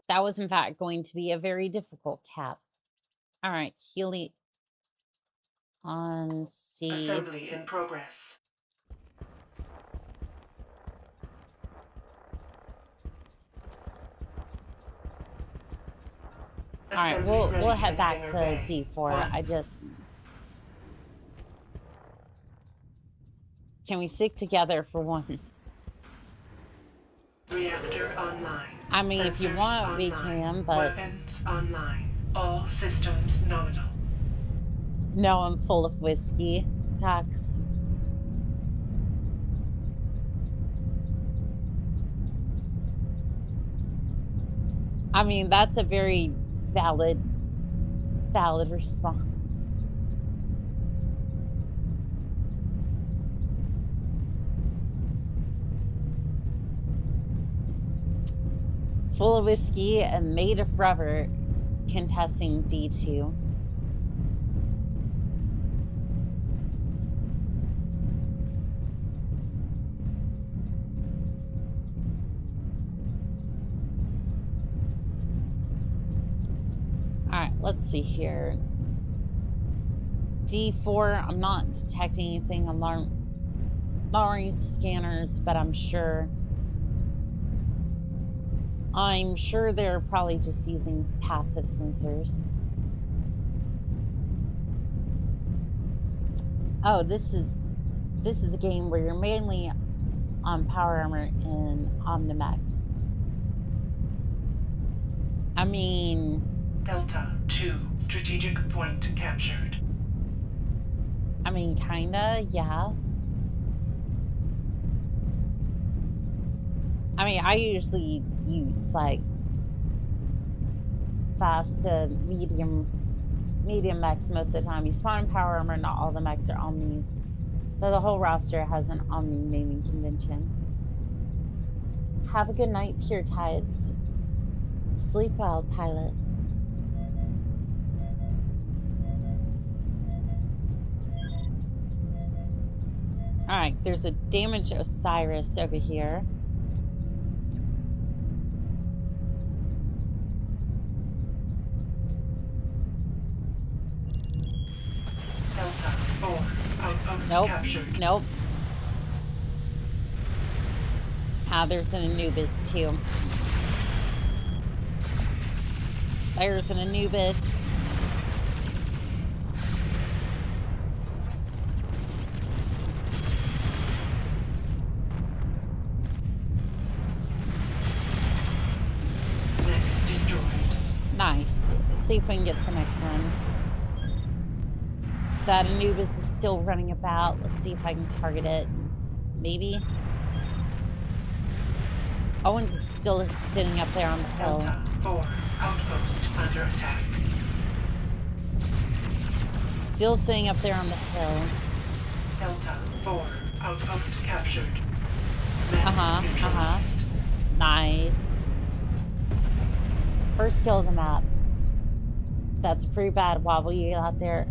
That was in fact going to be a very difficult cap. All right, Healy on C. Assembly in progress. All right, we'll head back to D4. I just... Can we stick together for once? Reactor online. I mean, if you Sensors want, we online. can, but... Weapons online. All systems nominal. No, I'm full of whiskey. Talk. I mean, that's a very valid response. Full of whiskey and made of rubber, contesting D2. All right, let's see here. D4, I'm not detecting anything on Lowering scanners, but I'm sure they're probably just using passive sensors. Oh, this is the game where you're mainly on power armor in Omnimex. I mean, Delta 2, strategic point captured. I mean, kinda, yeah. I mean, I usually use like fast to medium mechs most of the time. You spawn in power armor, not all the mechs are Omnis. Though the whole roster has an Omni naming convention. Have a good night, Pure Tides. Sleep well, pilot. Alright, there's a damaged Osiris over here. Delta 4, outpost Nope, captured. nope. Ah, there's an Anubis too. There's an Anubis. Next destroyed. Nice. Let's see if we can get the next one. That Anubis is still running about. Let's see if I can target it. Maybe. Owens is still sitting up there on the hill. Delta 4, outpost under attack. Still sitting up there on the hill. Delta 4, outpost captured. Nice. First kill of the map. That's a pretty bad wobble you got there.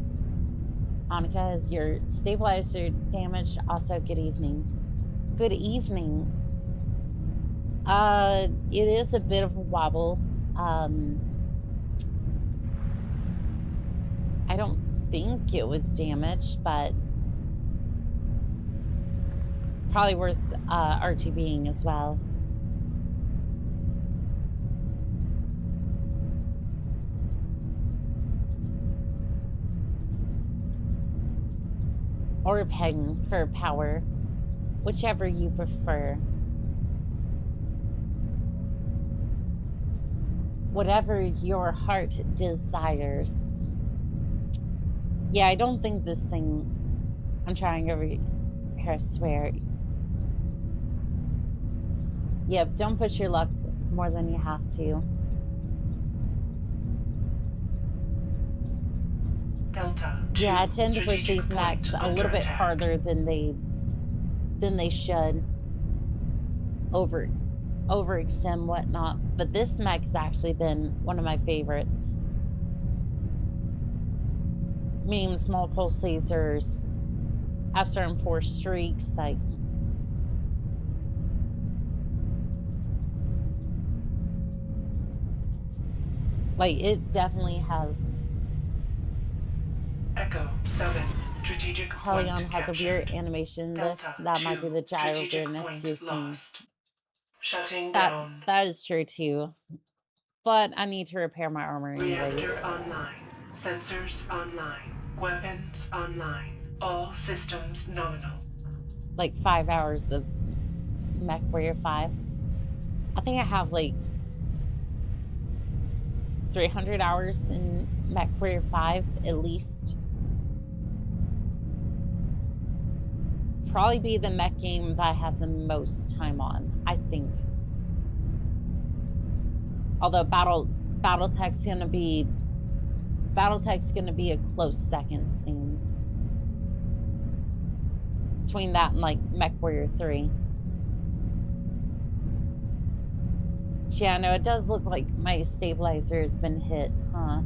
Annika, is your stabilizer damaged? Also, good evening. Good evening. It is a bit of a wobble. I don't think it was damaged, but probably worth RTBing as well. Or a ping for power, whichever you prefer. Whatever your heart desires. Yeah, I don't think this thing... I'm trying over here, I swear. Yep, don't push your luck more than you have to. Delta. Yeah, I tend to push these mechs a little bit harder than they should. Overextend whatnot. But this mech's actually been one of my favorites. Mean small pulse lasers, F-4 streaks, like it definitely has. Echo 7. Strategic Helion has captured. a weird animation. Delta That might be the gyro strategic weirdness point you're seeing. lost. Shutting down. That is true too. But I need to repair my armor anyways. Reactor online. Sensors online. Weapons online. All systems nominal. Like 5 hours of Mechwarrior 5. I think I have like 300 hours in Mechwarrior 5 at least. Probably be the mech game that I have the most time on, I think. Although Battletech's gonna be a close second soon. Between that and like Mechwarrior 3. Yeah, no, it does look like my stabilizer has been hit, huh?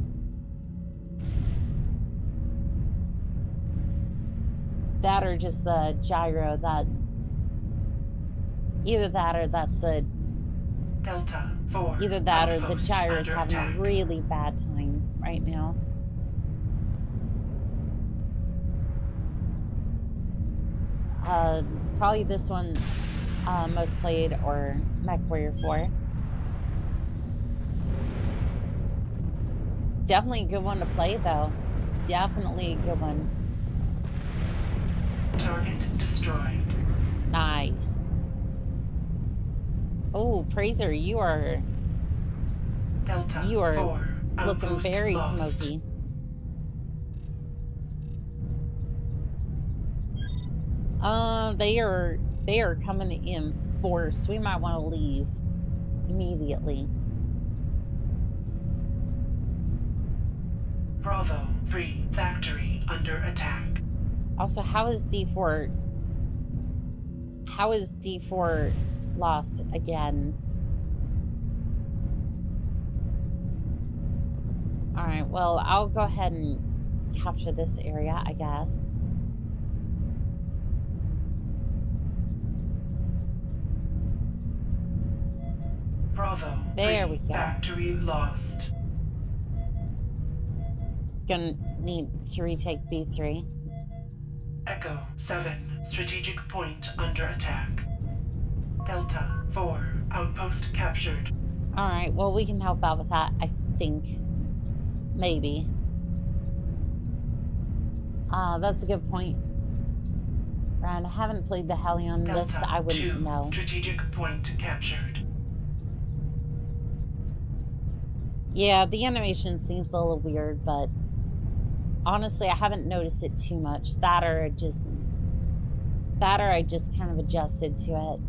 That or just the gyro that... Either that or that's the... Delta 4. Either that or the Outpost gyro's under having attack. a really bad time right now. Probably this one, most played, or Mechwarrior 4. Definitely a good one to play, though. Definitely a good one. Target destroyed. Nice. Oh, Praiser, you are Delta 4. looking Outpost very lost. smoky. They are coming in force. We might want to leave immediately. Bravo 3 factory under attack. Also, how is D4 lost again? All right, well, I'll go ahead and capture this area, I guess. Bravo There 3 we go. factory lost. Gonna need to retake B3. Echo 7 strategic point under attack. Delta 4 outpost captured. All right, well, we can help out with that, I think. Maybe. That's a good point. Ryan, I haven't played the Helion. Delta This I wouldn't 2 know. strategic point captured. Yeah, the animation seems a little weird, but honestly, I haven't noticed it too much. That or I just kind of adjusted to it.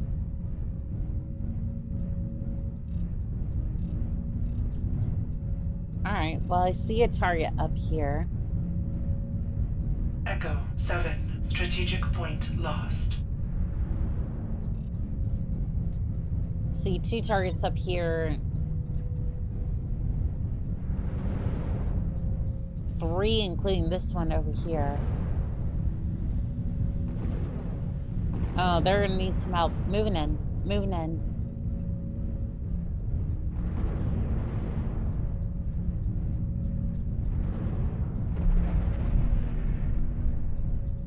All right, well, I see a target up here. Echo 7 strategic point lost. See two targets up here. 3, including this one over here. Oh, they're gonna need some help. Moving in. Moving in.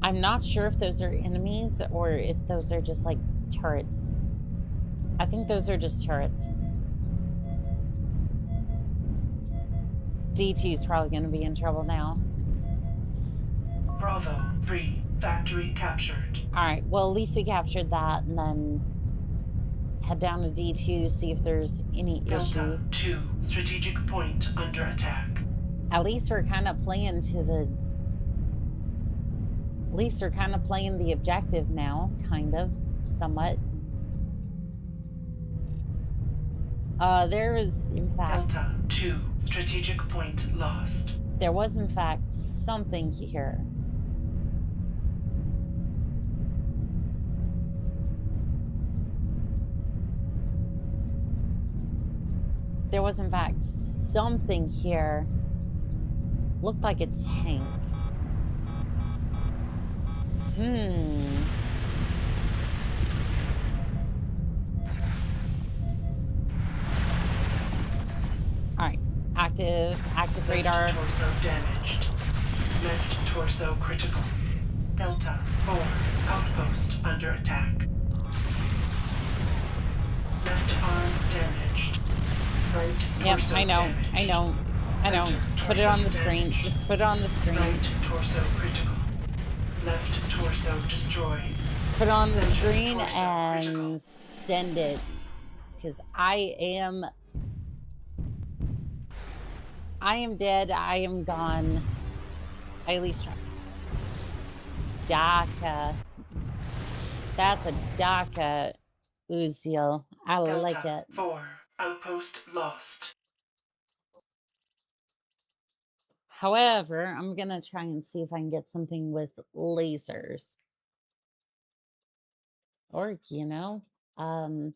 I'm not sure if those are enemies or if those are just like turrets. I think those are just turrets. D2 is probably going to be in trouble now. Bravo 3, factory captured. Alright, well, at least we captured that, and then head down to D2, see if there's any Delta issues. 2, strategic point under attack. At least we're kind of playing to the... At least we're kind of playing the objective now, kind of, somewhat. There is, in fact... Delta 2, strategic point lost. There was, in fact, something here. There was, in fact, something here. Looked like a tank. Alright. Active radar. Left torso damaged. Left torso critical. Delta 4, outpost under attack. Left arm damaged. Right Yep, torso I know. damaged. I know. Just put it on the screen. Just put it on the screen. Right torso critical. Left torso destroyed. Put it on the Center screen torso and critical. send it. Because I am dead. I am gone. I at least tried. DACA. That's a DACA, Uziel. I like it. 4, outpost lost. However, I'm going to try and see if I can get something with lasers. Or, you know, I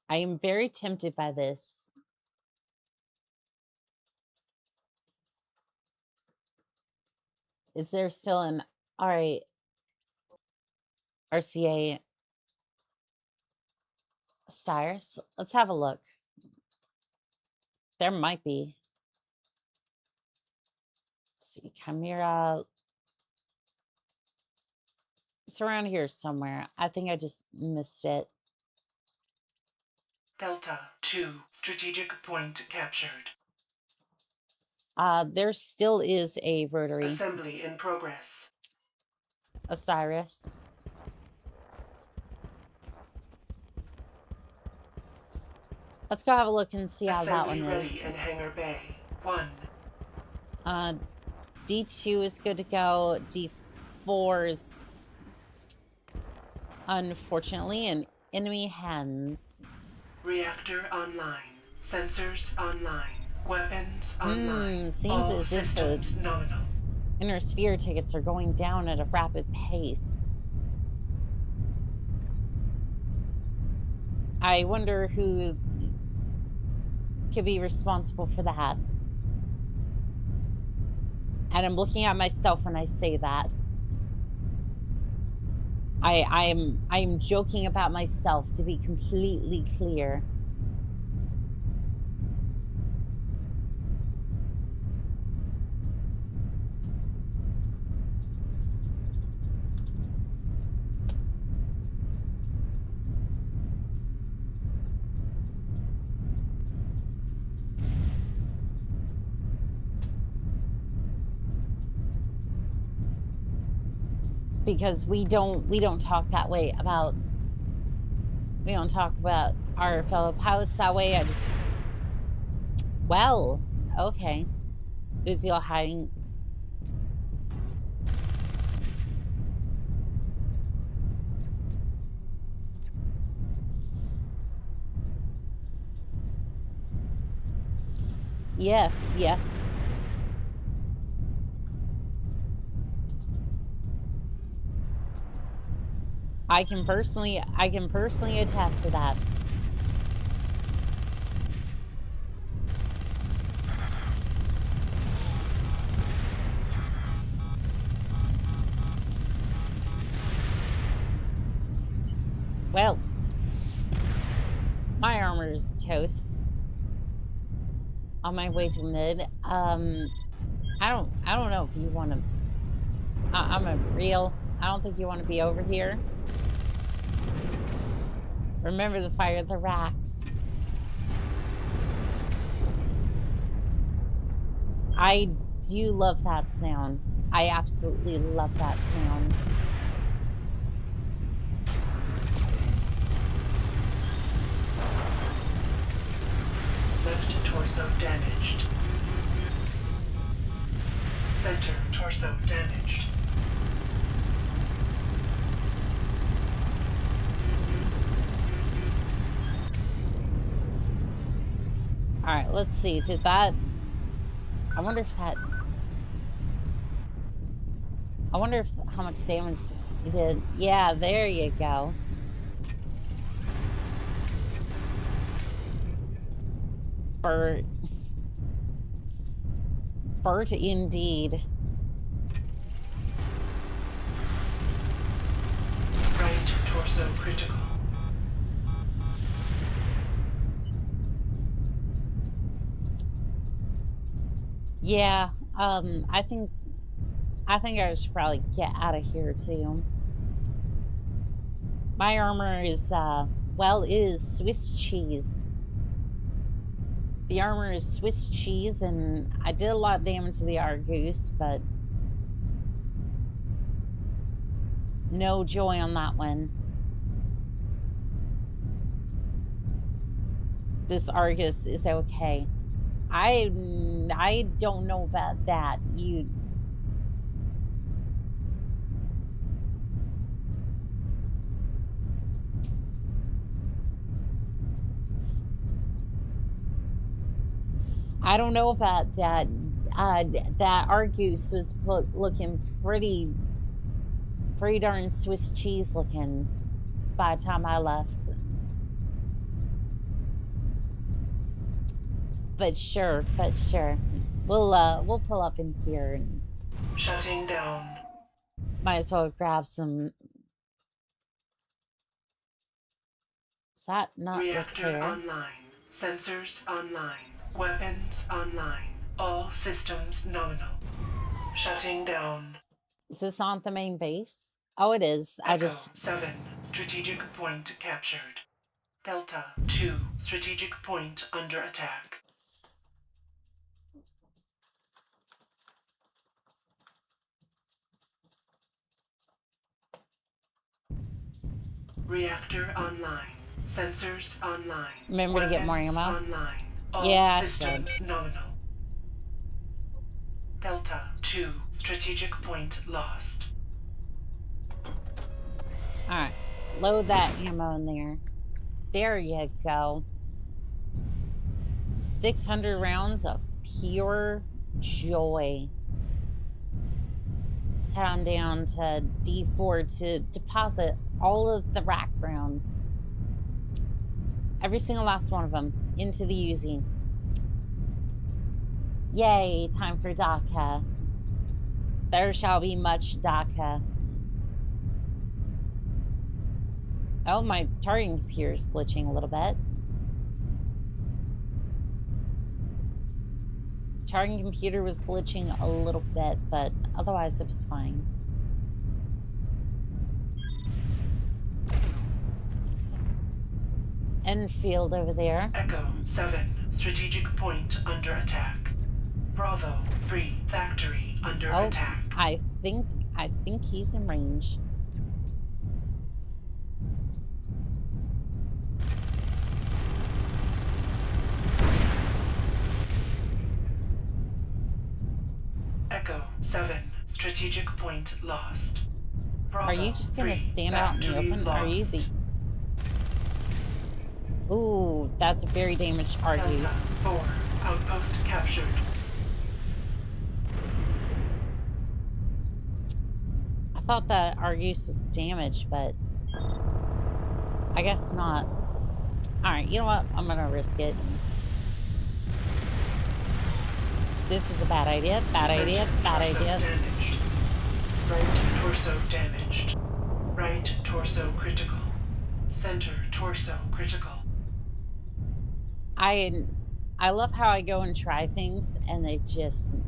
am very tempted by this. Is there still an RCA Solaris? Let's have a look. There might be. Let's see, Chimera. It's around here somewhere. I think I just missed it. Delta 2, strategic point captured. There still is a rotary Assembly in progress. Osiris. Let's go have a look and see how that one Assembly is. ready in hangar bay. 1. D2 is good to go. D4 is unfortunately in enemy hands. Reactor online. Sensors online. Weapons online. Seems All as if the systems nominal. inner sphere tickets are going down at a rapid pace. I wonder who could be responsible for that. And I'm looking at myself when I say that. I'm joking about myself, to be completely clear. Because we don't talk that way about, we don't talk about our fellow pilots that way. I just, well, okay. Uziel hiding. Yes, yes. I can personally attest to that. Well, my armor is toast. On my way to mid. I don't know if you want to. I'm a real. I don't think you want to be over here. Remember the fire of the racks. I do love that sound. I absolutely love that sound. Left torso damaged. Center torso damaged. All right, let's see. Did that... I wonder if that... I wonder if how much damage it did. Yeah, there you go. Bert. Bert indeed. Right torso critical. Yeah, I think I should probably get out of here too. My armor is, well, it is Swiss cheese. The armor is Swiss cheese, and I did a lot of damage to the Argus, but no joy on that one. This Argus is okay. I don't know about that. I don't know about that. That Argus was looking pretty darn Swiss cheese looking by the time I left. But sure. We'll pull up in here and Shutting down. might as well grab some. Is that not Reactor repair? online. Sensors online. Weapons online. All systems nominal. Shutting down. Is this on the main base? Oh, it is. I Echo just 7. Strategic point captured. Delta 2. Strategic point under attack. Reactor online. Sensors online. remember to get more Weapons ammo. online. All Yeah, I systems nominal. Delta 2. Strategic point lost. All right, load that ammo in there. There you go. 600 rounds of pure joy. Let's head on down to D4 to deposit all of the rack rounds. Every single last one of them into the Uzi. Yay, time for DACA. There shall be much DACA. Oh, my targeting computer is glitching a little bit. Targeting computer was glitching a little bit, but otherwise it was fine. So, Enfield over there. Echo 7. Strategic point under attack. Bravo 3. Factory under Oh, attack. I think he's in range. Echo 7. Strategic point lost. Bravo Are you just gonna 3. stand out in the Factory open? Are you lost. the... Ooh, that's a very damaged Delta Argus. 4. Outpost captured. I thought that Argus was damaged, but I guess not. Alright, you know what? I'm gonna risk it. This is a bad idea. Bad idea. Bad Torso idea. damaged. Right torso damaged. Right torso critical. Center torso critical. I love how I go and try things and it just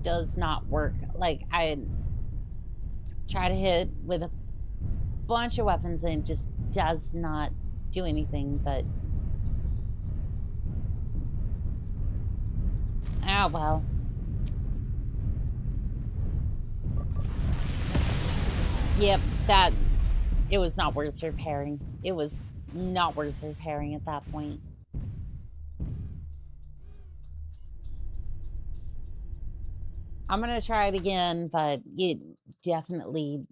does not work. Like I try to hit with a bunch of weapons and it just does not do anything, but oh well. Yep, it was not worth repairing. It was not worth repairing at that point. I'm gonna try it again, but I definitely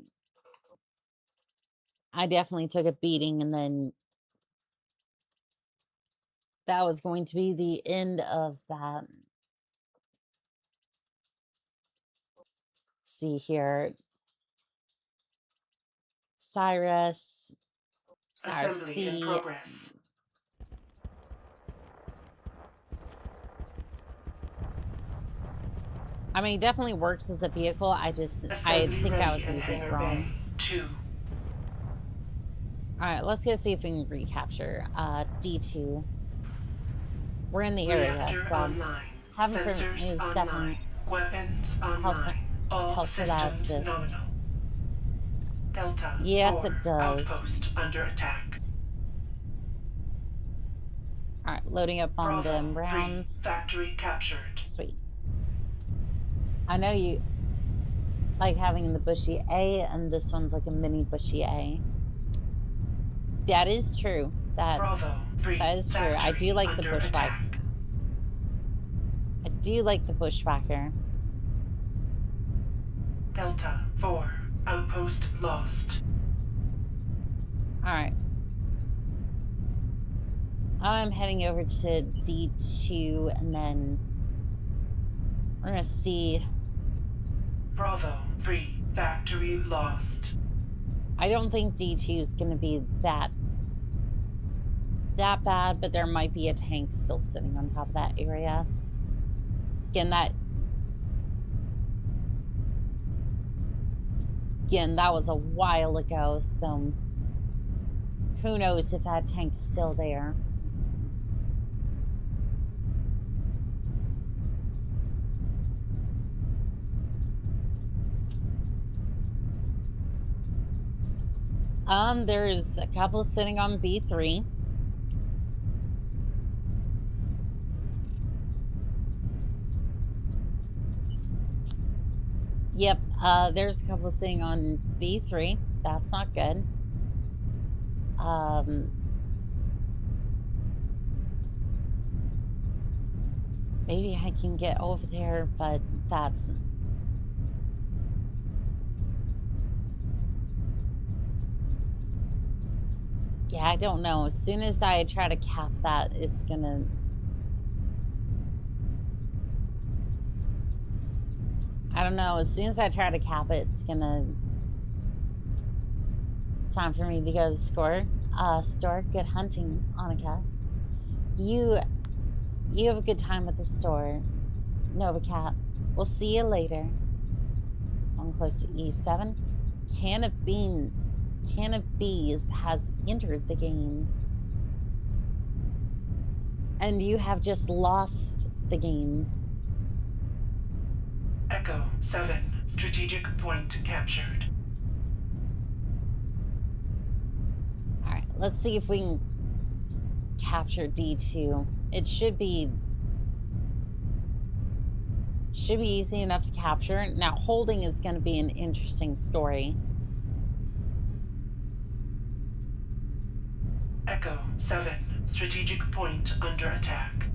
took a beating, and then that was going to be the end of that. Let's see here. Cyrus Assembly in D. progress. I mean, it definitely works as a vehicle. I think I was using it wrong. 2. All right, let's go see if we can recapture D2. We're in the area, so having for me is definitely Weapons online. helps with that assist. Nominal. Delta. Yes, 4, it does. Outpost under attack. All right, loading up on Bravo, them rounds. Factory captured. Sweet. I know you like having the bushy A, and this one's like a mini bushy A. That is true. Bravo, 3, that is true. I do like the bushwhack. Attack. I do like the bushwhacker. Delta 4, outpost lost. All right. I'm heading over to D2, and then we're gonna see. Bravo 3, factory lost. I don't think D2 is gonna be that bad, but there might be a tank still sitting on top of that area. Again, that was a while ago, so who knows if that tank's still there. There's a couple sitting on B3. Yep, there's a couple sitting on B3. That's not good. Maybe I can get over there, but that's... Yeah, I don't know. As soon as I try to cap that, it's gonna... I don't know. As soon as I try to cap it, it's gonna... Time for me to go to the store. Good hunting, Annika. You have a good time at the store, Nova Cat. We'll see you later. I'm close to E7. Can of Bees has entered the game. And you have just lost the game. Echo 7, strategic point captured. Alright, let's see if we can capture D2. It should be easy enough to capture. Now, holding is going to be an interesting story. Echo 7, strategic point under attack.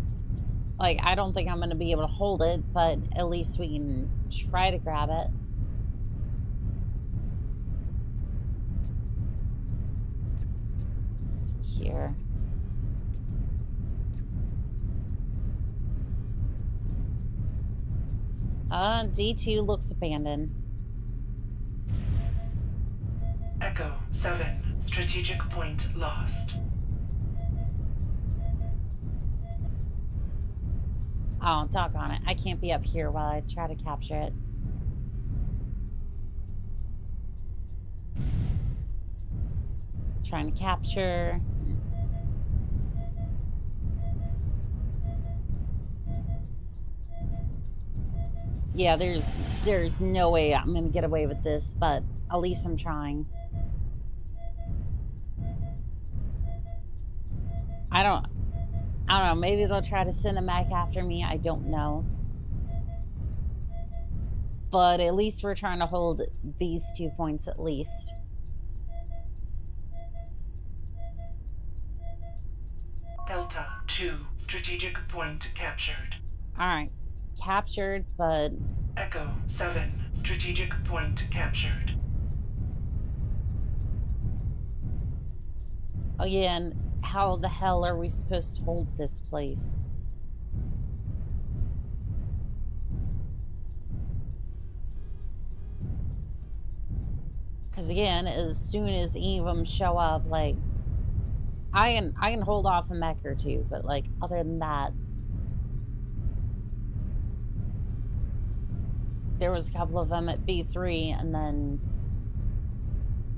Like, I don't think I'm going to be able to hold it, but at least we can try to grab it. Let's see here. D2 looks abandoned. Echo 7, strategic point lost. Oh, doggone it. I can't be up here while I try to capture it. Trying to capture. Yeah, there's no way I'm gonna get away with this, but at least I'm trying. I don't know, maybe they'll try to send a mech after me, I don't know. But at least we're trying to hold these 2 points at least. Delta 2, strategic point captured. Alright, captured, but... Echo 7, strategic point captured. Again, how the hell are we supposed to hold this place? Because again, as soon as any of them show up, like... I can hold off a mech or two, but like, other than that... There was a couple of them at B3, and then...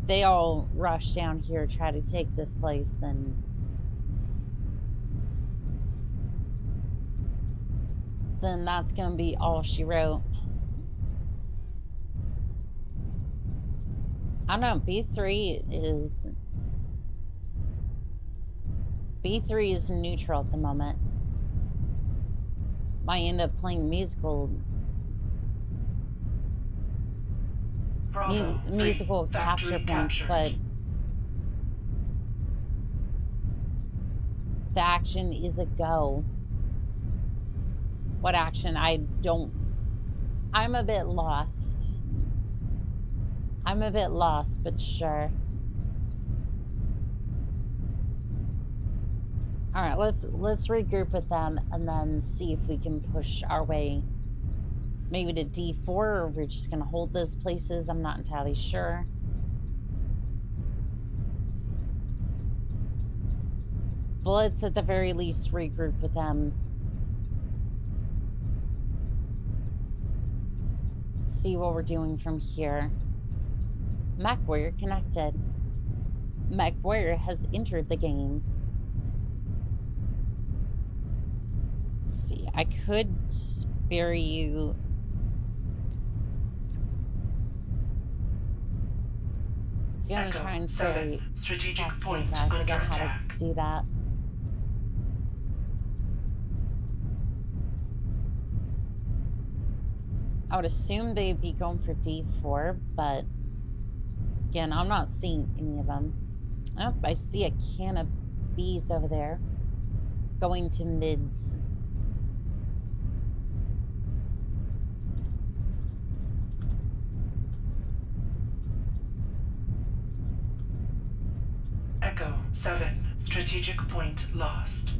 They all rushed down here, try to take this place, then that's gonna be all she wrote. I don't know, B3 is neutral at the moment. Might end up playing musical capture points, but the action is a go. What action? I'm a bit lost. But sure. All right, let's regroup with them and then see if we can push our way maybe to D4, or we're just gonna hold those places. I'm not entirely sure. But let's at the very least regroup with them. See what we're doing from here. Mechwarrior connected. Mechwarrior has entered the game. Let's see, I could spare you... I was gonna try and spare strategic point I under forget how attack. to do that. I would assume they'd be going for D4, but again, I'm not seeing any of them. Oh, I see a can of bees over there going to mids. Echo 7, strategic point lost.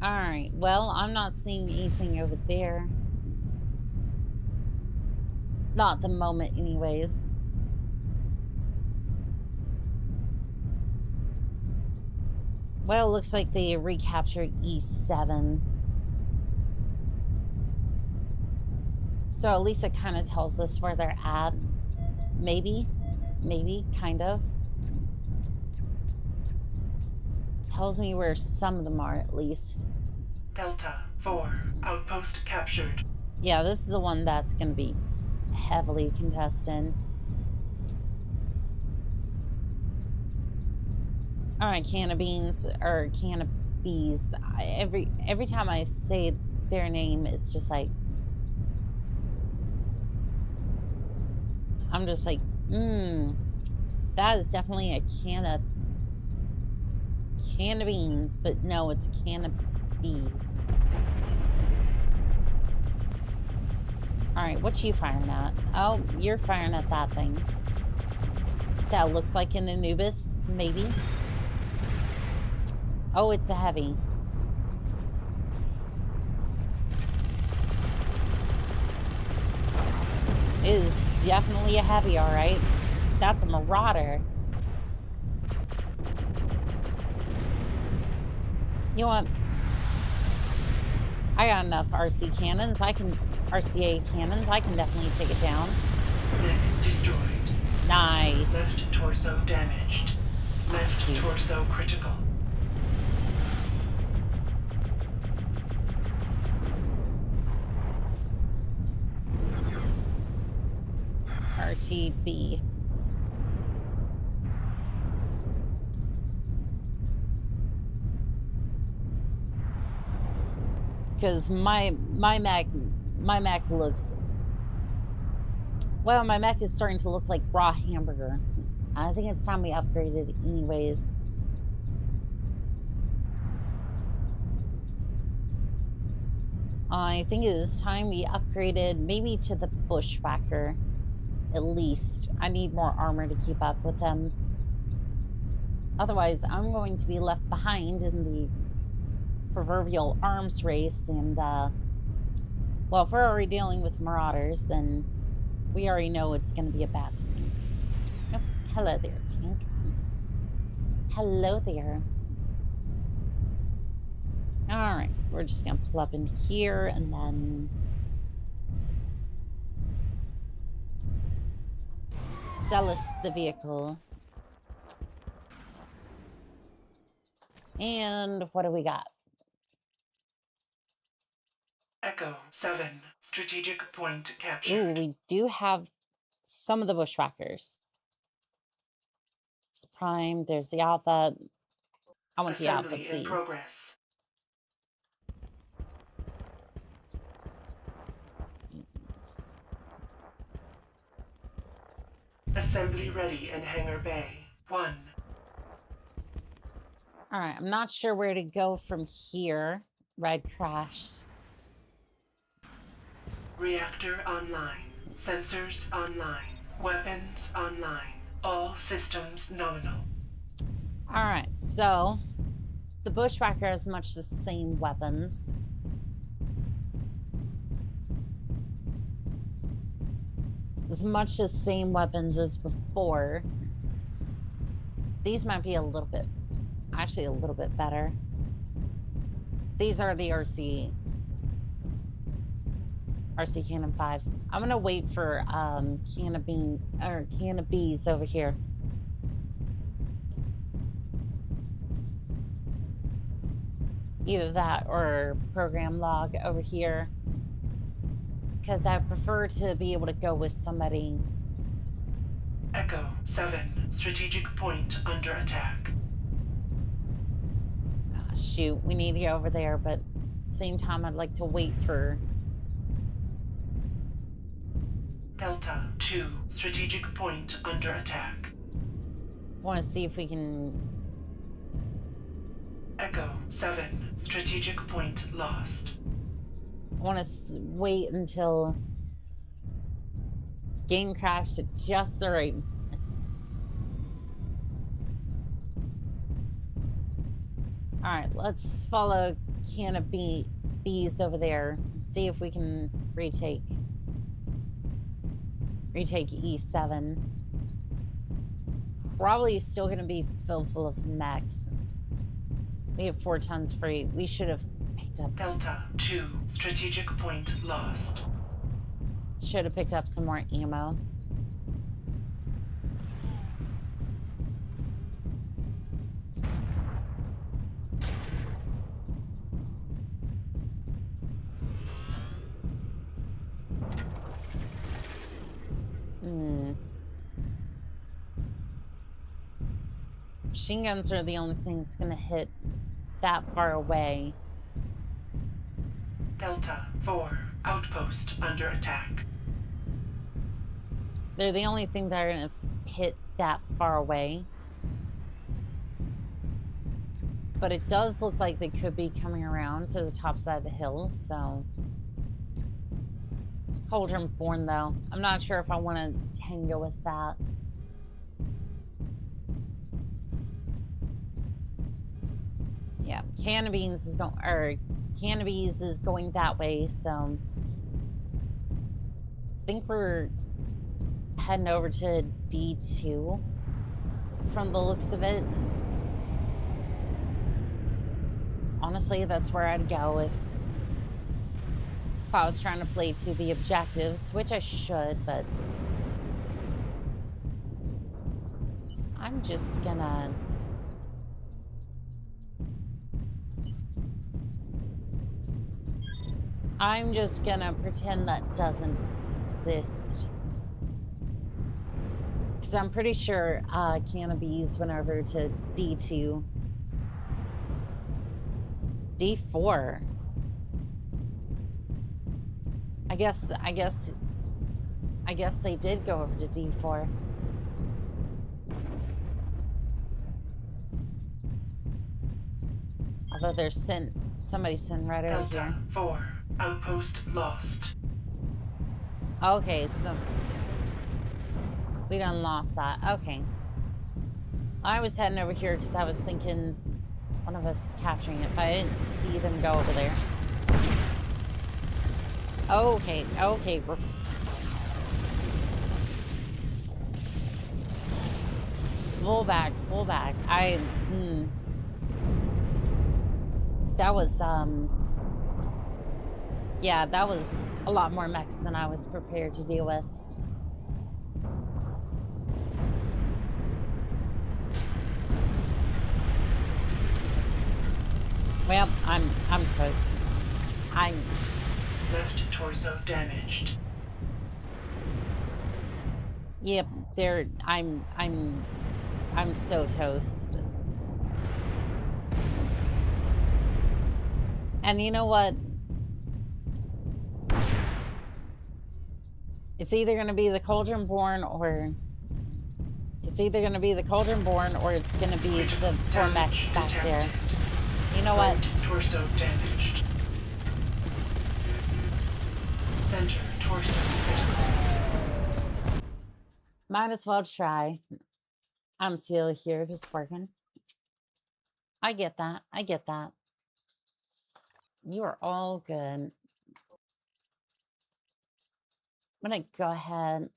Alright, well, I'm not seeing anything over there. Not at the moment, anyways. Well, it looks like they recaptured E7. So at least it kind of tells us where they're at. Maybe, kind of. Tells me where some of them are, at least. Delta 4, outpost captured. Yeah, this is the one that's going to be heavily contested. All right, can of beans, or can of bees. Every time I say their name, it's just like... I'm just like, that is definitely a can of beans, but no, it's a can of bees. All right, what you firing at? Oh, you're firing at that thing. That looks like an Anubis, maybe. Oh, it's a heavy. It is definitely a heavy, all right. That's a Marauder. You know what? I got enough RCA cannons. I can definitely take it down. Mech destroyed. Nice. Left torso damaged. Left See. torso critical. RTB. Because my mech looks, well, my mech is starting to look like raw hamburger. I think it's time we upgraded anyways. I think it is time we upgraded maybe to the Bushwhacker, at least. I need more armor to keep up with them. Otherwise, I'm going to be left behind in the proverbial arms race, and well, if we're already dealing with marauders, then we already know it's going to be a bad time. Oh, hello there, tank. Hello there. All right, we're just going to pull up in here and then sell us the vehicle. And what do we got? Echo 7. Strategic point Ooh, captured. we do have some of the Bushwhackers. There's Prime, there's the Alpha. I want the Alpha, Assembly in please. progress. Assembly ready in Hangar Bay 1. All right, I'm not sure where to go from here. Ride crashed. Reactor online. Sensors online. Weapons online. All systems nominal. All right, so the Bushwhacker has much the same weapons. As much the same weapons as before. These might be a little bit, actually a little bit better. These are the RC Cannon 5s. I'm gonna wait for Can of Bees over here. Either that or program log over here, because I prefer to be able to go with somebody. Echo 7. Strategic point under attack. Ah, shoot, we need to go over there, but at the same time, I'd like to wait for. Delta 2. Strategic point under attack. Want to see if we can. Echo 7. Strategic point lost. I want to wait until game crashed at just the right moment. All right, let's follow Can of Bees over there. See if we can retake E7. Probably still going to be filled full of mechs. We have 4 tons free. We should have picked up. Delta 2. Strategic point lost. Should have picked up some more ammo. Machine guns are the only thing that's going to hit that far away. Delta 4. Outpost under attack. They're the only thing that are going to hit that far away. But it does look like they could be coming around to the top side of the hill, so... It's Cauldron Born, though. I'm not sure if I want to tango with that. Yeah, Can of Bees is going that way, so I think we're heading over to D2 from the looks of it. Honestly, that's where I'd go if I was trying to play to the objectives, which I should, but I'm just gonna... pretend that doesn't exist. Because I'm pretty sure Cannabis went over to D2. D4. I guess they did go over to D4. Although there's somebody sitting right over Delta here. 4, outpost lost. Okay, so we done lost that. Okay. I was heading over here because I was thinking one of us is capturing it, but I didn't see them go over there. Okay, okay, we're... Full back. That was, yeah, that was a lot more mechs than I was prepared to deal with. Well, I'm cooked. Left torso damaged. Yep, I'm so toast. And you know what? It's either going to be the Cauldron Born or it's going to be the four mechs back there. So you know what? Torso damaged. Center torso critical. Might as well try. I'm still here, just working. I get that. You are all good. I'm gonna go ahead.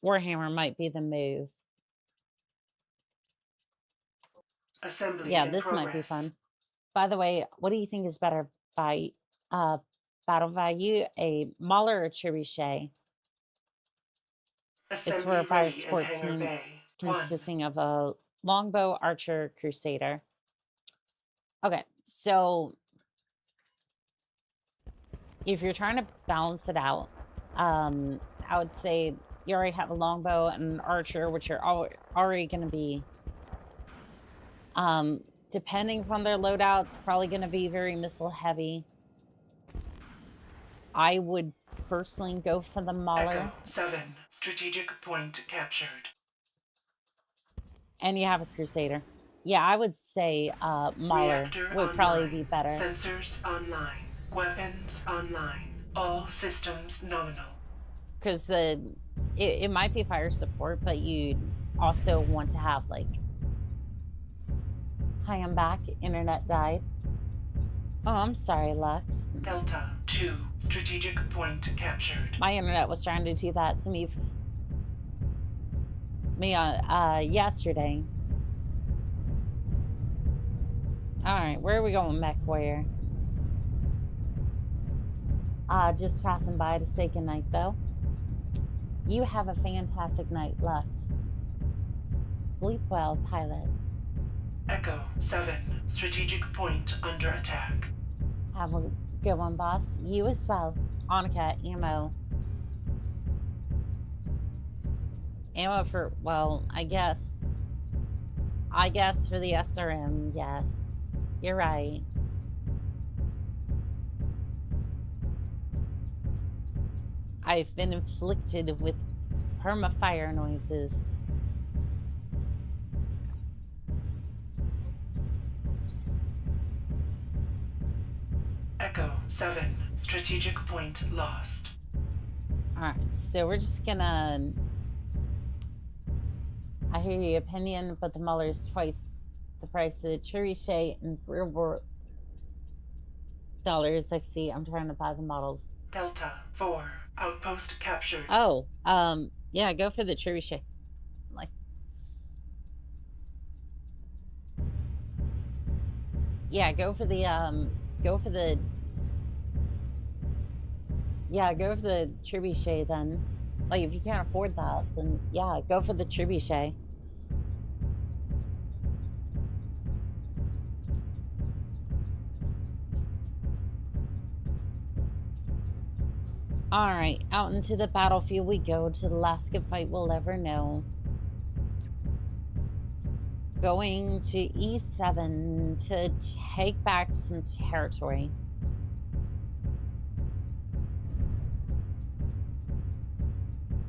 Warhammer might be the move. Assembly Yeah, in this progress. might be fun. By the way, what do you think is better by battle value, a Mauler or Trebuchet? It's for a fire support team consisting of a longbow, archer, crusader. Okay, so if you're trying to balance it out, I would say you already have a longbow and an archer, which are already going to be, depending upon their loadouts, probably going to be very missile heavy. I would personally go for the Mauler. Echo 7, strategic point captured. And you have a crusader. Yeah, I would say Mauler Reactor would probably online. be better. Sensors online. Weapons online. All systems nominal. Because it might be fire support, but you'd also want to have, like... Hi, I'm back. Internet died. Oh, I'm sorry, Lux. Delta 2, strategic point captured. My internet was trying to do that to me yesterday. Alright, where are we going, Mechwarrior? Just passing by to say goodnight, though. You have a fantastic night, Lux. Sleep well, pilot. Echo 7, strategic point under attack. Have a good one, boss. You as well. Oni-chan, ammo. Ammo for, well, I guess for the SRM, yes. You're right. I've been inflicted with perma-fire noises. Echo 7, strategic point lost. Alright, so we're just gonna... I hear your opinion, but the Mauler's twice the price of the Trebuchet in real world dollars. Like, see, I'm trying to buy the models. Delta 4, outpost captured. Oh, yeah, go for the Trebuchet. Yeah, go for the trebuchet then. Like, if you can't afford that, then yeah, go for the trebuchet. All right, out into the battlefield we go, to the last good fight we'll ever know. Going to E7 to take back some territory.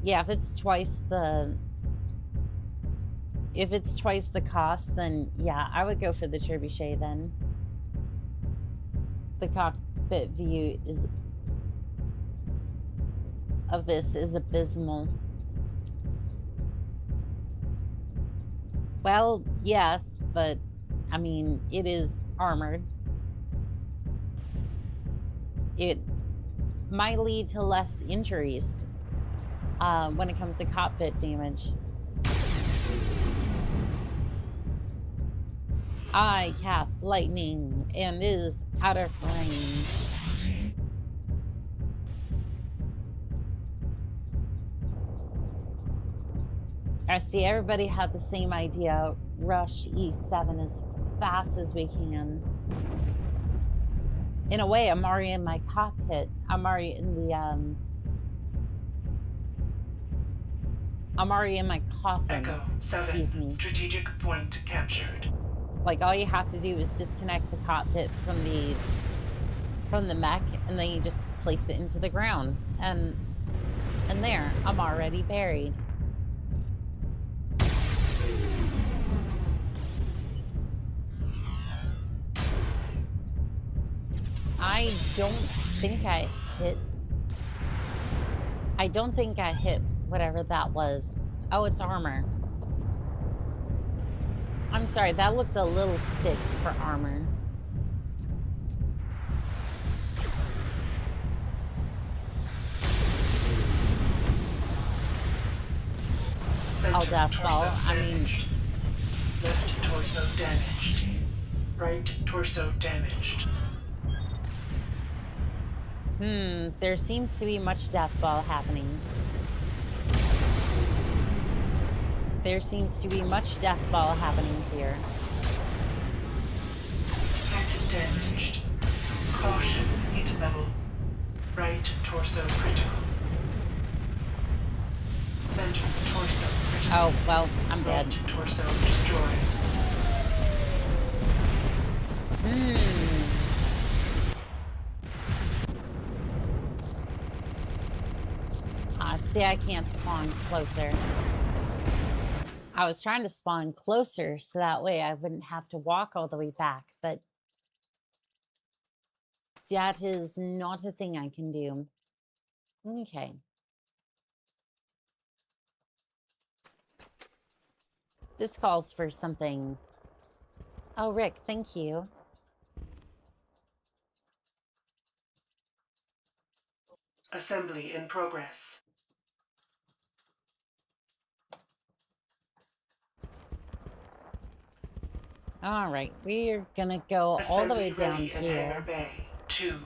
Yeah, if it's twice the cost, then yeah, I would go for the trebuchet then. The cockpit view of this is abysmal. Well, yes, but I mean, it is armored. It might lead to less injuries when it comes to cockpit damage. I cast lightning and is out of range. I see everybody had the same idea. Rush E7 as fast as we can. In a way, I'm already in my cockpit. I'm already in the I'm already in my coffin. Echo 7. Excuse me. Strategic point captured. Like, all you have to do is disconnect the cockpit from the mech, and then you just place it into the ground. And there, I'm already buried. I don't think I hit whatever that was. Oh, it's armor. I'm sorry, that looked a little thick for armor. Oh, death ball. I mean, left torso damaged. Right torso damaged. There seems to be much death ball happening. There seems to be much death ball happening here. Head damaged. Caution, hit level. Right torso critical. Center torso critical. Oh, well, I'm dead. Right torso destroyed. See, I can't spawn closer. I was trying to spawn closer so that way I wouldn't have to walk all the way back, but that is not a thing I can do. Okay. This calls for something. Oh, Rick, thank you. Assembly in progress. All right, we're gonna go all the way down here. Bay 2.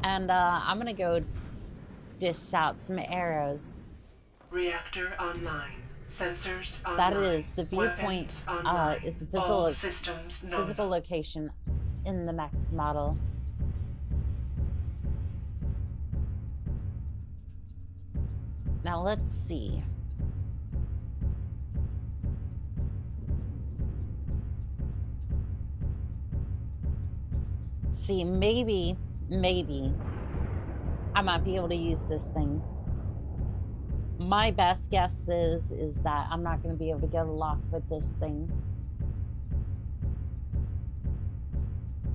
And I'm gonna go dish out some arrows. Reactor online. Sensors online. That is the viewpoint. Is the physical location in the mech model. Now let's see. See, maybe I might be able to use this thing. My best guess is that I'm not going to be able to get a lock with this thing.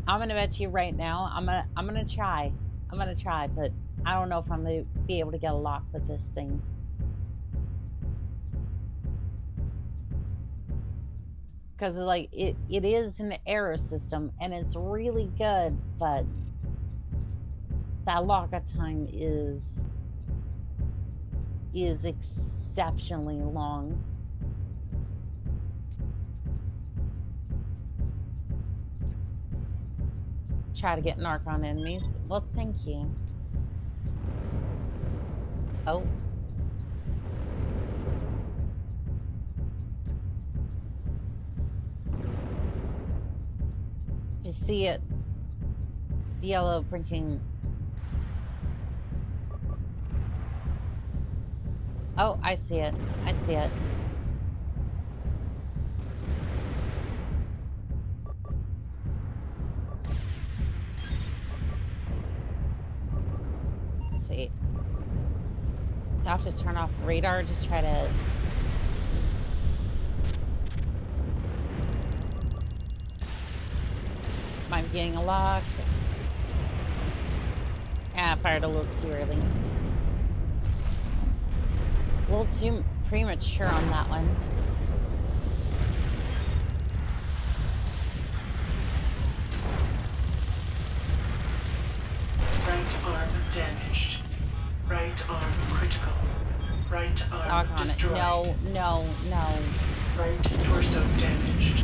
I'm going to bet you right now, I'm going to try. I'm going to try, but I don't know if I'm going to be able to get a lock with this thing. Because like it is an arrow system and it's really good, but that lockup time is exceptionally long. try to get narc on enemies. Well, thank you. Oh. If you see it, the yellow blinking. Oh, I see it. I see it. Let's see. I have to turn off radar to try to... I'm getting a lock. Yeah, I fired a little too early. A little too premature on that one. Right arm damaged. Right arm critical. Right arm Talk on destroyed. it. No, no, no. Right torso damaged.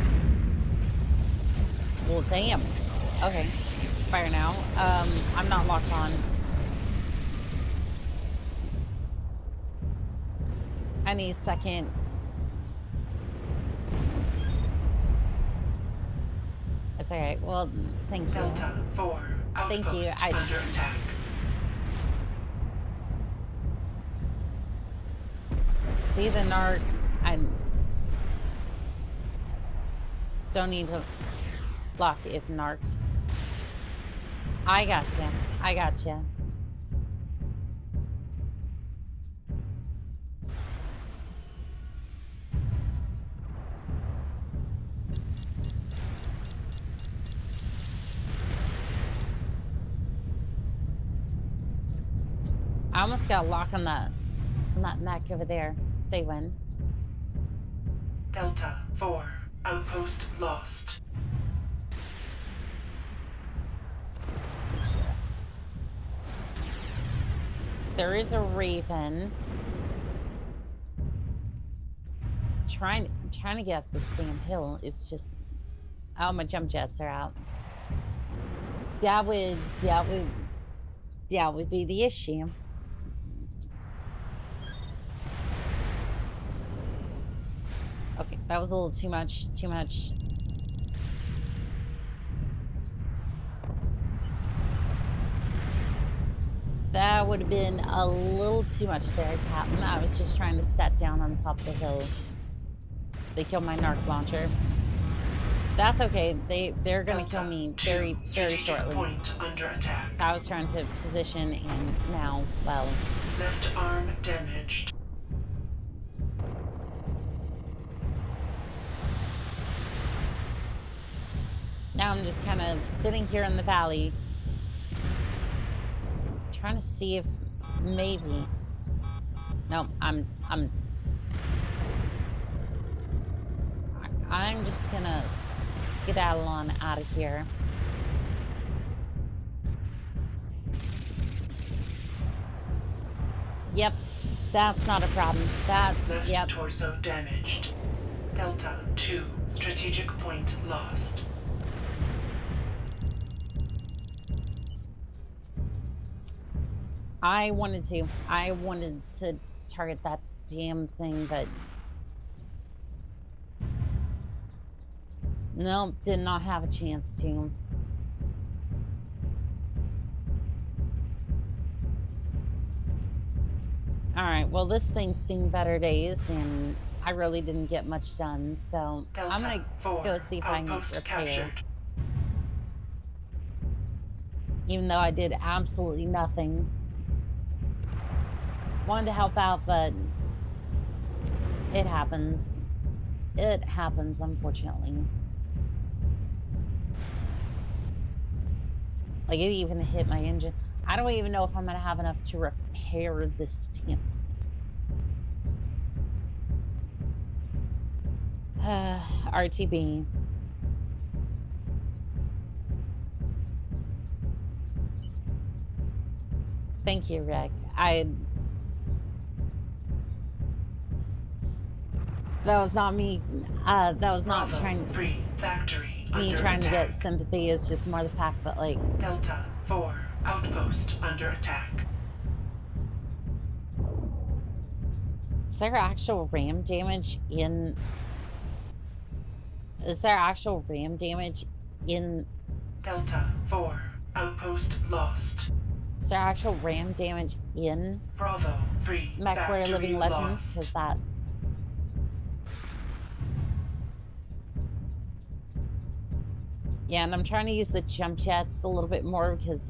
Well, damn. Okay. Fire now. I'm not locked on. I need a second. That's all right. Well, thank you. Delta 4. Thank you. Outpost under attack. See the narc. I don't need to lock if narked. I gotcha. I gotcha. I almost got a lock on that mech over there. Say when. Delta 4. Outpost lost. Let's see here. There is a Raven. I'm trying to get up this damn hill. It's just, oh, my jump jets are out. That would be the issue. Okay, that was a little too much. That would have been a little too much there, Captain. I was just trying to set down on top of the hill. They killed my narc launcher. That's okay. They're gonna kill me very shortly. Point under attack. So I was trying to position, and now, well. Left arm damaged. Now I'm just kind of sitting here in the valley, trying to see if maybe. No, I'm just gonna skedaddle on out of here. Yep, that's not a problem. That's Left yep. torso damaged. Delta 2. Strategic point lost. I wanted to target that damn thing, but no, did not have a chance to. All right, well, this thing's seen better days, and I really didn't get much done, so Delta I'm gonna 4. go see if I can Outpost repair. captured. Even though I did absolutely nothing. Wanted to help out, but it happens. It happens, unfortunately. Like, it even hit my engine. I don't even know if I'm gonna have enough to repair this damn thing. RTB. Thank you, Rick. That was not me. That was not Bravo trying. 3 factory. me under trying to get attack. sympathy. It's just more the fact that, like, Delta 4 outpost under attack. is there actual RAM damage in... Is there actual RAM damage in... Delta 4 outpost lost. Is there actual RAM damage in Bravo 3 Mechwarrior battery Living Legends? lost. Because that... Yeah, and I'm trying to use the jump jets a little bit more because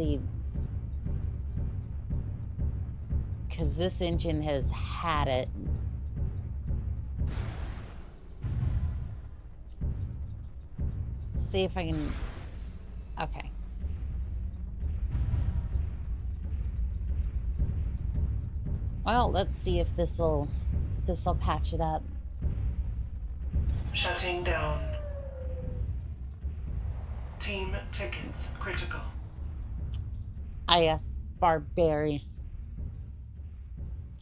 this engine has had it. See if I can... Okay. Well, let's see if this'll patch it up. Shutting down. Team tickets critical. IS Barbarians.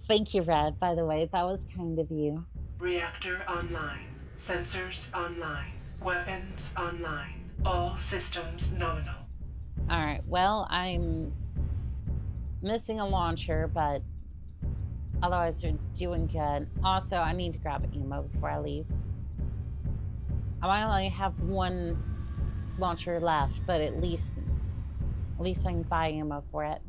Thank you, Red, by the way. That was kind of you. Reactor online. Sensors online. Weapons online. All systems nominal. Alright, well, I'm missing a launcher, but otherwise they're doing good. Also, I need to grab ammo before I leave. I might only have one launcher left, but at least I can buy ammo for it.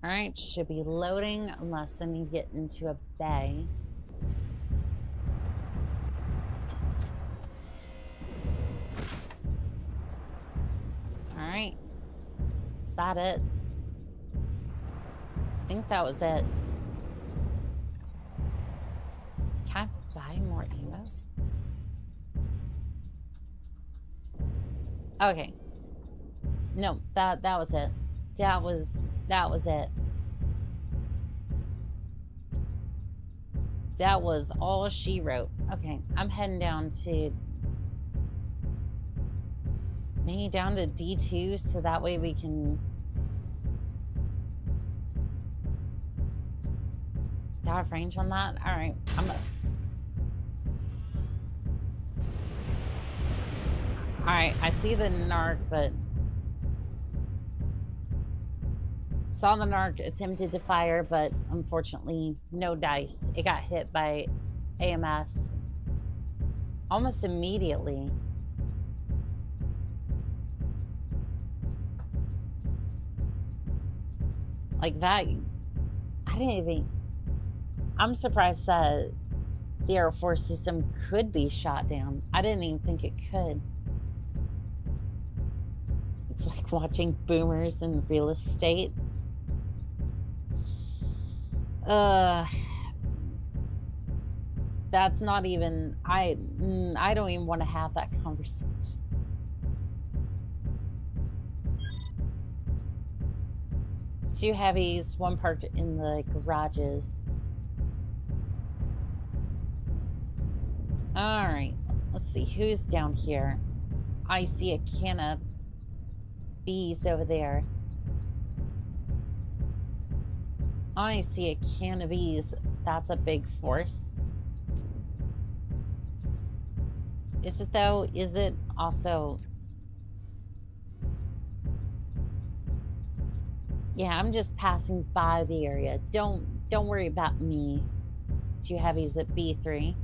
Alright, should be loading unless I need to get into a bay. Alright. Is that it? I think that was it. Can I buy more ammo? Okay. No, that was it. That was it. That was all she wrote. Okay, I'm heading down to... maybe down to D2, so that way we can... Do I have range on that? Alright, Alright, I see the narc, but... Saw the narc, attempted to fire, but unfortunately, no dice. It got hit by AMS almost immediately. Like that, I didn't even... I'm surprised that the Air Force system could be shot down. I didn't even think it could. It's like watching boomers in real estate. That's not even... I don't even want to have that conversation. Two heavies, one parked in the garages. All right, let's see who's down here. I see a can of bees over there. I see a can of bees. That's a big force. Is it though? Is it also... Yeah, I'm just passing by the area. Don't worry about me. Two heavies at B3.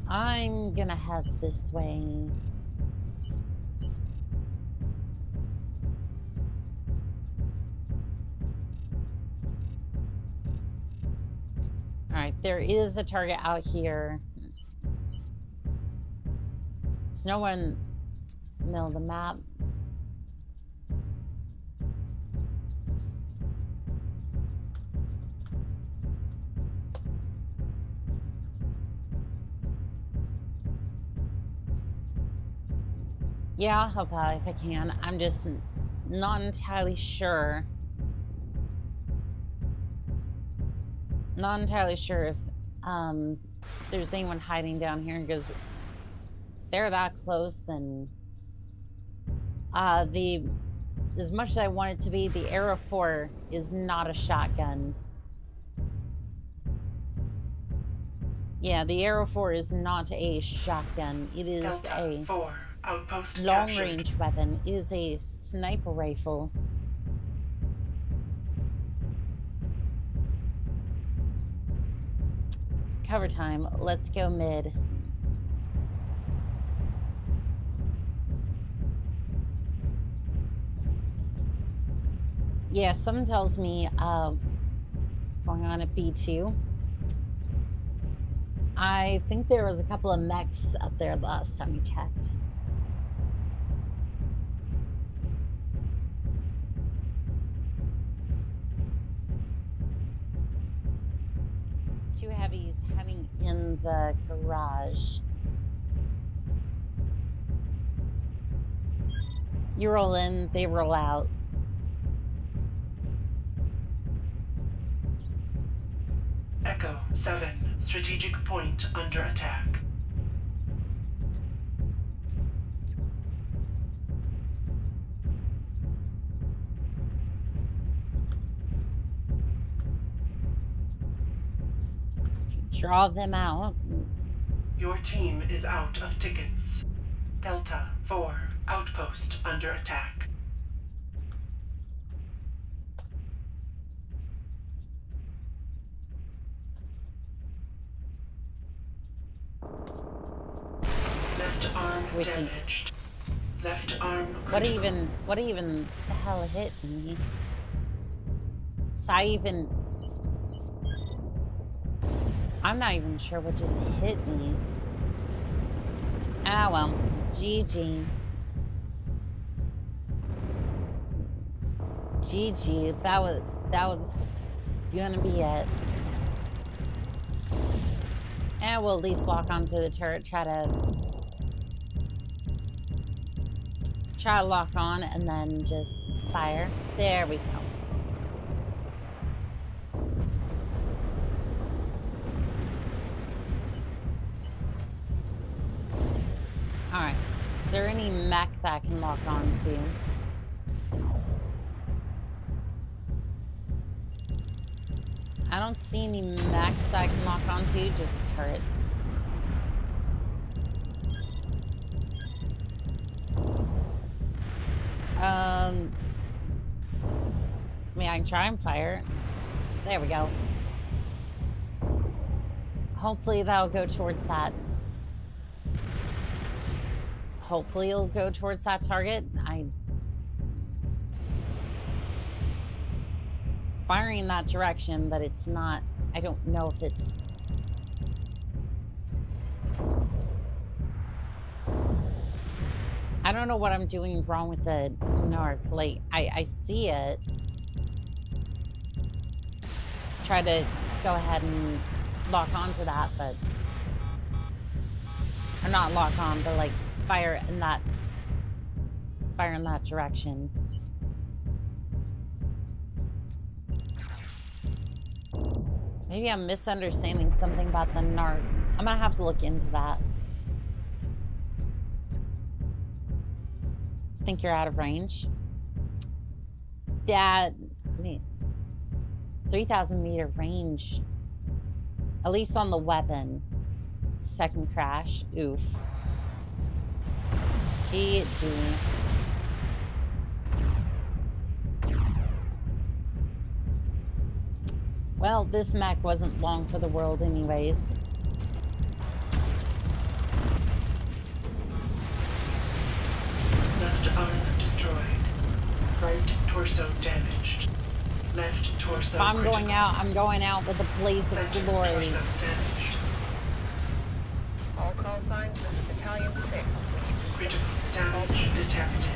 I'm gonna head this way. All right, there is a target out here. There's no one in the middle of the map. Yeah, I'll help out if I can. I'm just not entirely sure. Not entirely sure if there's anyone hiding down here, because if they're that close, then the as much as I want it to be, the Arrow 4 is not a shotgun. Yeah, the Arrow 4 is not a shotgun. It is Delta a 4, outpost captured. long-range weapon. It is a sniper rifle. Cover time. Let's go mid. Yeah, someone tells me what's going on at B2. I think there was a couple of mechs up there last time you checked. Two heavies heading in the garage. You roll in, they roll out. Echo 7, strategic point under attack. Draw them out. Your team is out of tickets. Delta 4, outpost under attack. Left arm Squishy. damaged. Left arm What critical. even the hell hit me? I'm not even sure what just hit me. Ah well, GG. GG, that was gonna be it. And we'll at least lock onto the turret, try to lock on and then just fire. There we go. Alright. Is there any mech that I can lock onto? I don't see any mechs that I can lock onto, just turrets. I mean, I can try and fire. There we go. Hopefully that'll go towards that. Hopefully it'll go towards that target. Firing in that direction, but it's not. I don't know if it's. I don't know what I'm doing wrong with the narc. Like, I see it. Try to go ahead and lock onto that, but. Or not lock on, but like fire in that direction. Maybe I'm misunderstanding something about the narc. I'm gonna have to look into that. Think you're out of range? That, I mean, 3,000 meter range, at least on the weapon. Second crash, oof. GG. Well, this mech wasn't long for the world anyways. Left arm destroyed. Right torso damaged. Left torso If I'm critical. going out, I'm going out with a blaze of Center glory. torso damaged. All call signs, this is Battalion 6. Critical damage detected.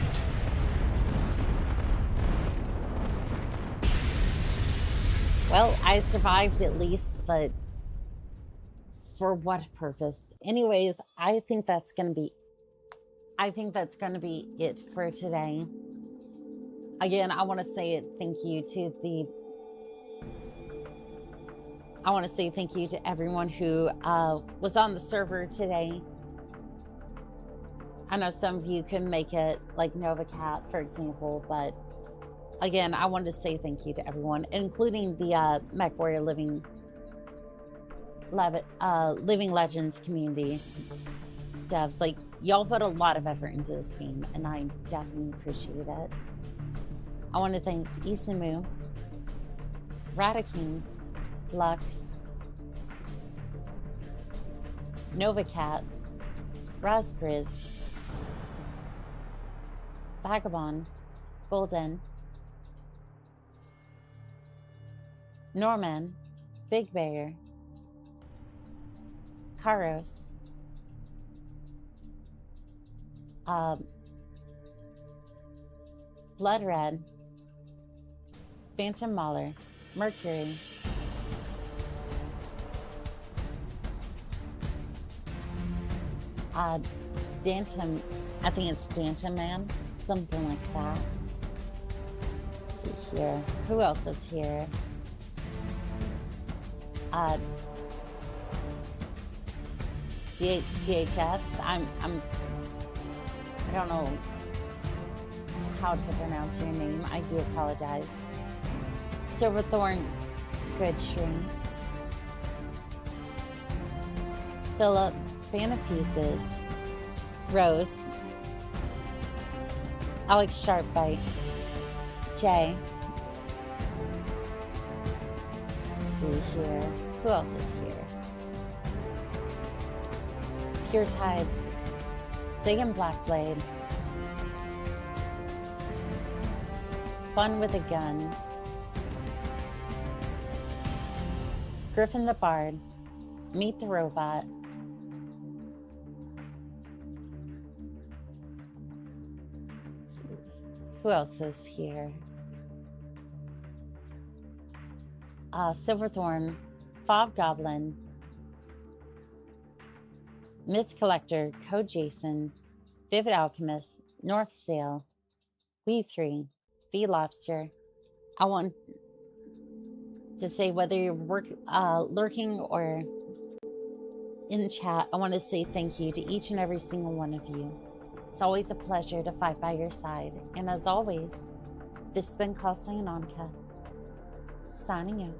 Well, I survived at least, but for what purpose? Anyways, I think that's gonna be it for today. Again, I want to say thank you to everyone who was on the server today. I know some of you couldn't make it, like Nova Cat, for example, but again, I wanted to say thank you to everyone, including the Mechwarrior Living Legends community devs. Like, y'all put a lot of effort into this game, and I definitely appreciate it. I want to thank Isamu, Radaking, Lux, Novacat, Razgriz, Vagabond, Golden, Norman, Big Bear, Karos, Blood Red, Phantom Mauler, Mercury, Dantum, I think it's Dantum Man, something like that. Let's see here. Who else is here? DHS. I don't know how to pronounce your name. I do apologize. Silverthorn Goodstream, Philip, Fan of Fuses, Rose, Alex Sharpbite, Jay. Let's see here. Who else is here? Pure Tides, Diggin' Blackblade, Fun with a Gun, Griffin the Bard, Meet the Robot, let's see. Who else is here? Silverthorn, Fob Goblin, Myth Collector, Code Jason, Vivid Alchemist, Northsdale, We3, V Lobster. I want to say, whether you're lurking or in chat, I want to say thank you to each and every single one of you. It's always a pleasure to fight by your side. And as always, this has been Callouts and Oni-chan, signing out.